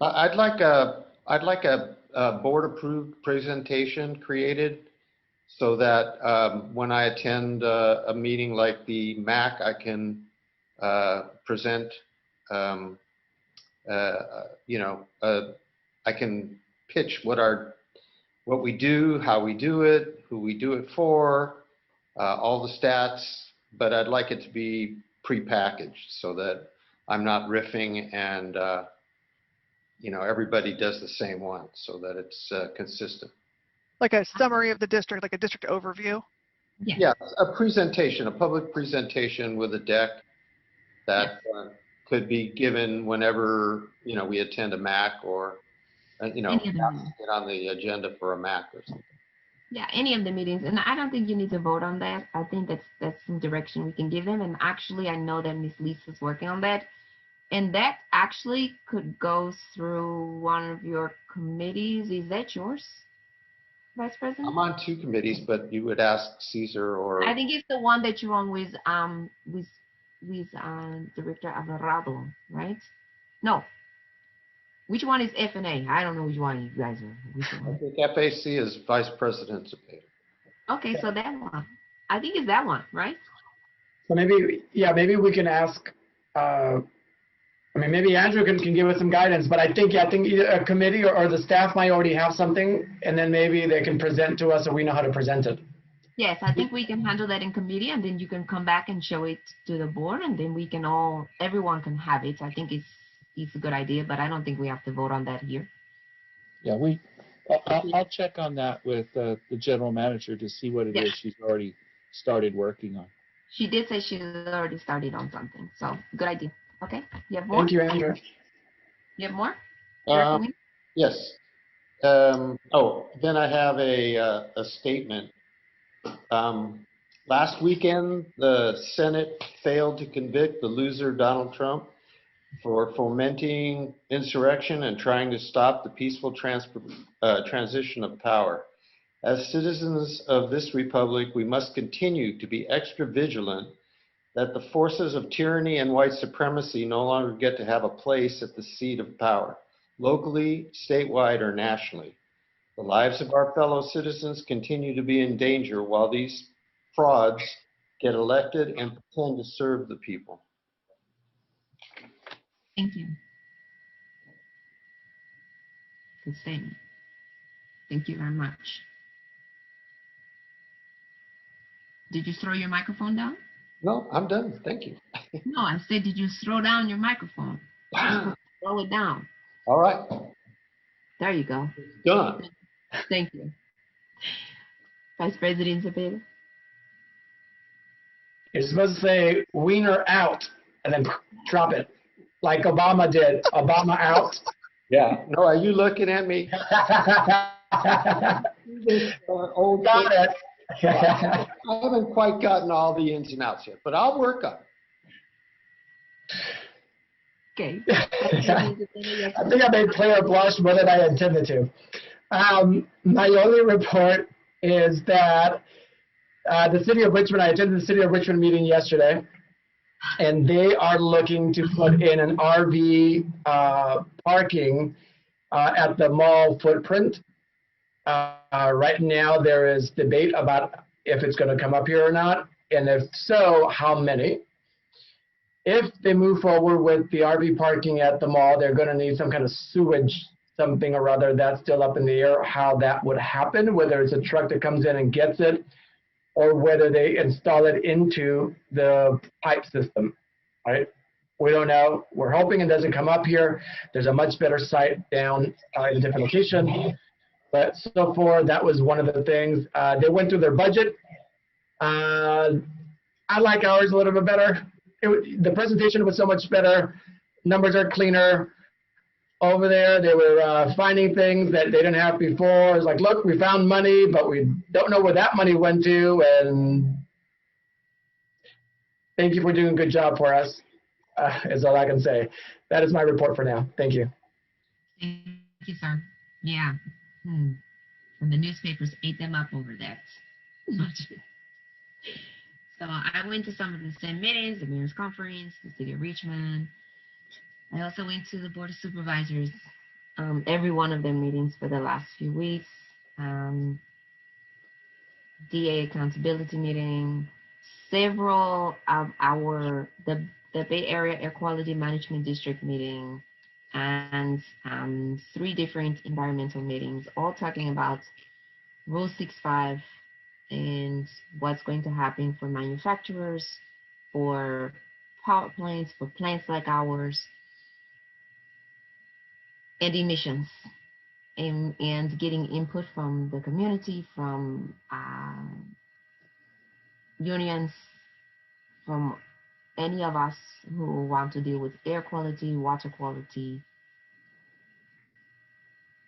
I'd like a board-approved presentation created so that when I attend a meeting like the MAC, I can present, I can pitch what we do, how we do it, who we do it for, all the stats, but I'd like it to be prepackaged so that I'm not riffing and everybody does the same one so that it's consistent. Like a summary of the district, like a district overview? Yes. Yeah, a presentation, a public presentation with a deck that could be given whenever, we attend a MAC or, get on the agenda for a MAC or something. Yeah, any of the meetings. And I don't think you need to vote on that. I think that's some direction we can give them. And actually, I know that Ms. Lisa's working on that. And that actually could go through one of your committees. Is that yours, Vice President? I'm on 2 committees, but you would ask Caesar or... I think it's the one that you're on with Director Alvarado, right? No. Which one is F&A? I don't know which one you guys are. Which one? I think FAC is Vice President Zepeda. Okay, so that one. I think it's that one, right? So maybe we can ask, maybe Andrew can give us some guidance, but I think either a committee or the staff might already have something, and then maybe they can present to us so we know how to present it. Yes, I think we can handle that in committee, and then you can come back and show it to the board, and then we can everyone can have it. I think it's a good idea, but I don't think we have to vote on that here. Yeah, I'll check on that with the general manager to see what it is she's already started working on. She did say she's already started on something, so good idea. Okay, you have more? Thank you, Andrew. You have more? Yes. Then I have a statement. Last weekend, the Senate failed to convict the loser Donald Trump for fomenting insurrection and trying to stop the peaceful transition of power. As citizens of this republic, we must continue to be extra vigilant that the forces of tyranny and white supremacy no longer get to have a place at the seat of power, locally, statewide, or nationally. The lives of our fellow citizens continue to be in danger while these frauds get elected and pretend to serve the people. Thank you. Good statement. Thank you very much. Did you throw your microphone down? No, I'm done. Thank you. No, I said, did you throw down your microphone? Throw it down. All right. There you go. Done. Thank you. Vice President Zepeda. You're supposed to say "wiener out" and then drop it, like Obama did. Obama out. Yeah. No, are you looking at me? Old Got it. I haven't quite gotten all the ins and outs yet, but I'll work on it. Okay. I think I made player blush more than I intended to. My only report is that the city of Richmond, I attended the city of Richmond meeting yesterday, and they are looking to put in an RV parking at the mall footprint. Right now, there is debate about if it's going to come up here or not, and if so, how many. If they move forward with the RV parking at the mall, they're going to need some kind of sewage something or other. That's still up in the air how that would happen, whether it's a truck that comes in and gets it, or whether they install it into the pipe system, right? We don't know. We're hoping it doesn't come up here. There's a much better site down in a different location. But so far, that was one of the things. They went through their budget. I like ours a little bit better. The presentation was so much better. Numbers are cleaner. Over there, they were finding things that they didn't have before. It's like, look, we found money, but we don't know where that money went to. And thank you for doing a good job for us, is all I can say. That is my report for now. Thank you. Thank you, sir. Yeah. And the newspapers ate them up over that. So I went to some of the same meetings, the mayor's conference, the city of Richmond. I also went to the board of supervisors, every one of their meetings for the last few weeks. DA accountability meeting, several of the Bay Area Air Quality Management District meeting, and 3 different environmental meetings, all talking about Rule 6.5 and what's going to happen for manufacturers, for power plants, for plants like ours, and emissions, and getting input from the community, from unions, from any of us who want to deal with air quality, water quality.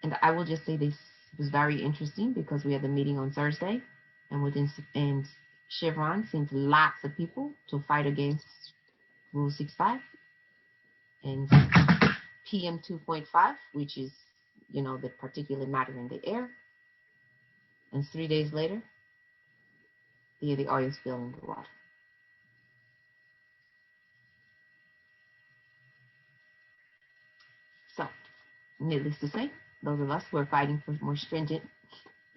And I will just say this was very interesting because we had the meeting on Thursday, and Chevron sent lots of people to fight against Rule 6.5 and PM 2.5, which is, the particulate matter in the air. And 3 days later, the oil spill in the water. So, needless to say, those of us who are fighting for more stringent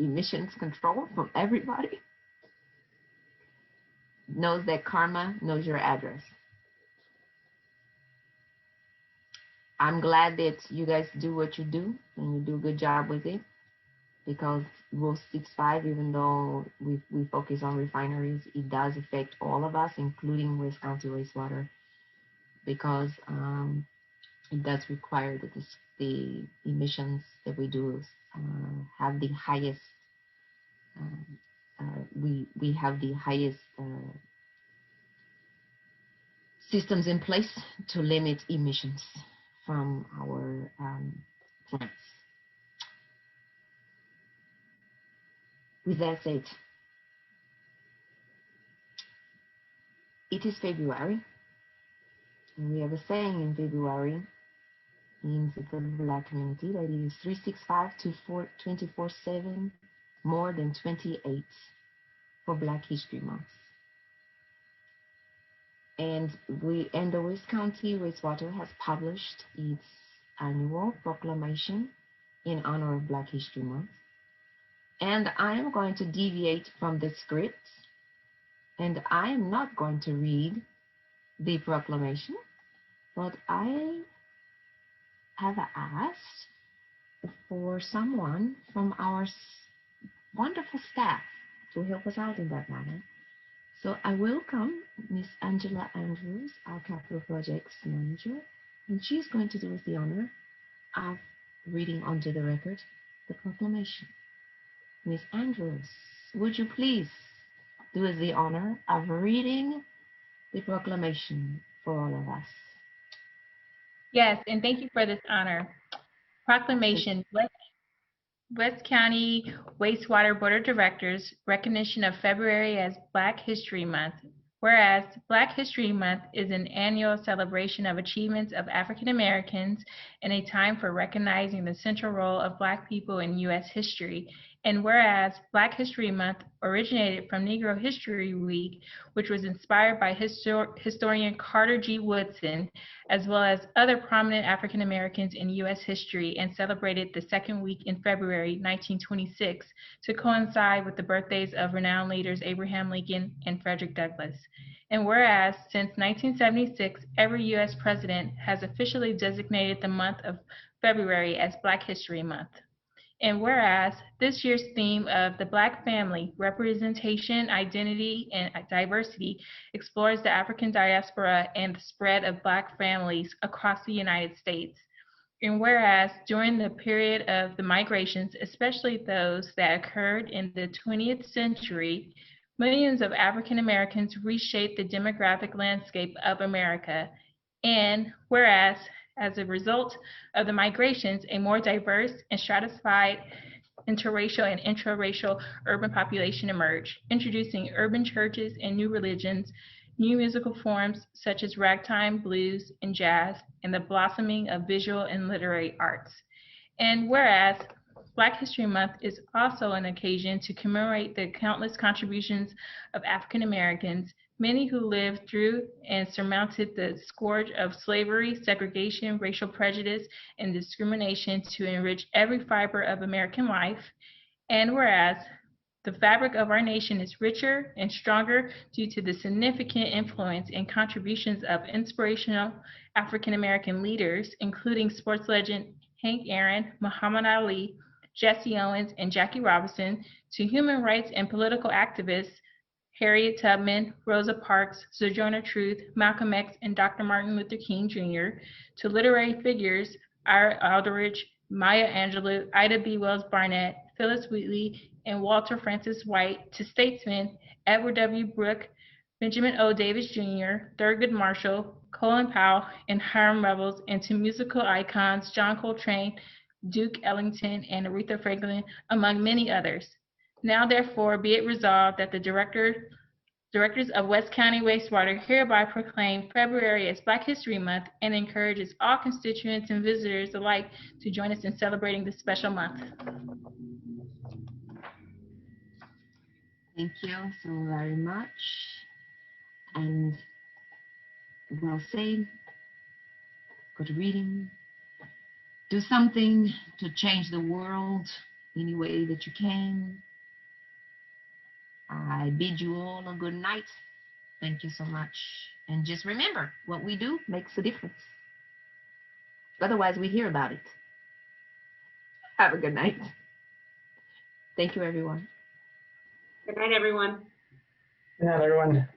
emissions control from everybody knows that karma knows your address. I'm glad that you guys do what you do, and you do a good job with it, because Rule 6.5, even though we focus on refineries, it does affect all of us, including West County wastewater, because it does require that the emissions that we do have the highest, we have the highest systems in place to limit emissions from our plants. With that said, it is February, and we have a saying in February in the Black community that is 365 to 24/7, more than 28 for Black History Month. And the West County Wastewater has published its annual proclamation in honor of Black History Month. And I am going to deviate from the script, and I am not going to read the proclamation, but I have asked for someone from our wonderful staff to help us out in that matter. So I welcome Miss Angela Andrews, our Capital Projects Manager, and she's going to do us the honor of reading onto the record the proclamation. Miss Andrews, would you please do us the honor of reading the proclamation for all of us? Yes, and thank you for this honor. Proclamation, West County Wastewater Board of Directors, recognition of February as Black History Month. Whereas Black History Month is an annual celebration of achievements of African Americans and a time for recognizing the central role of Black people in U.S. history. And whereas Black History Month originated from Negro History Week, which was inspired by historian Carter G. Woodson, as well as other prominent African Americans in U.S. history, and celebrated the second week in February 1926 to coincide with the birthdays of renowned leaders Abraham Lincoln and Frederick Douglass. And whereas since 1976, every U.S. president has officially designated the month of February as Black History Month. And whereas this year's theme of the Black family, representation, identity, and diversity explores the African diaspora and the spread of Black families across the United States. And whereas during the period of the migrations, especially those that occurred in the 20th century, millions of African Americans reshaped the demographic landscape of America. And whereas as a result of the migrations, a more diverse and stratified interracial and intraracial urban population emerged, introducing urban churches and new religions, new musical forms such as ragtime, blues, and jazz, and the blossoming of visual and literary arts. And whereas Black History Month is also an occasion to commemorate the countless contributions of African Americans, many who lived through and surmounted the scourge of slavery, segregation, racial prejudice, and discrimination to enrich every fiber of American life. And whereas the fabric of our nation is richer and stronger due to the significant influence and contributions of inspirational African American leaders, including sports legend Hank Aaron, Muhammad Ali, Jesse Owens, and Jackie Robinson, to human rights and political activists Harriet Tubman, Rosa Parks, Sojourner Truth, Malcolm X, and Dr. Martin Luther King Jr., to literary figures Ira Aldridge, Maya Angelou, Ida B. Wells Barnett, Phyllis Wheatley, and Walter Francis White, to statesmen Edward W. Brooke, Benjamin O. Davis Jr., Thurgood Marshall, Colin Powell, and Hiram Revels, and to musical icons John Coltrane, Duke Ellington, and Aretha Franklin, among many others. Now, therefore, be it resolved that the directors of West County Wastewater hereby proclaim February as Black History Month and encourages all constituents and visitors alike to join us in celebrating this special month. Thank you so very much. And well said, good reading. Do something to change the world any way that you can. I bid you all a good night. Thank you so much. And just remember, what we do makes a difference. Otherwise, we hear about it. Have a good night. Thank you, everyone. Good night, everyone. Good night, everyone.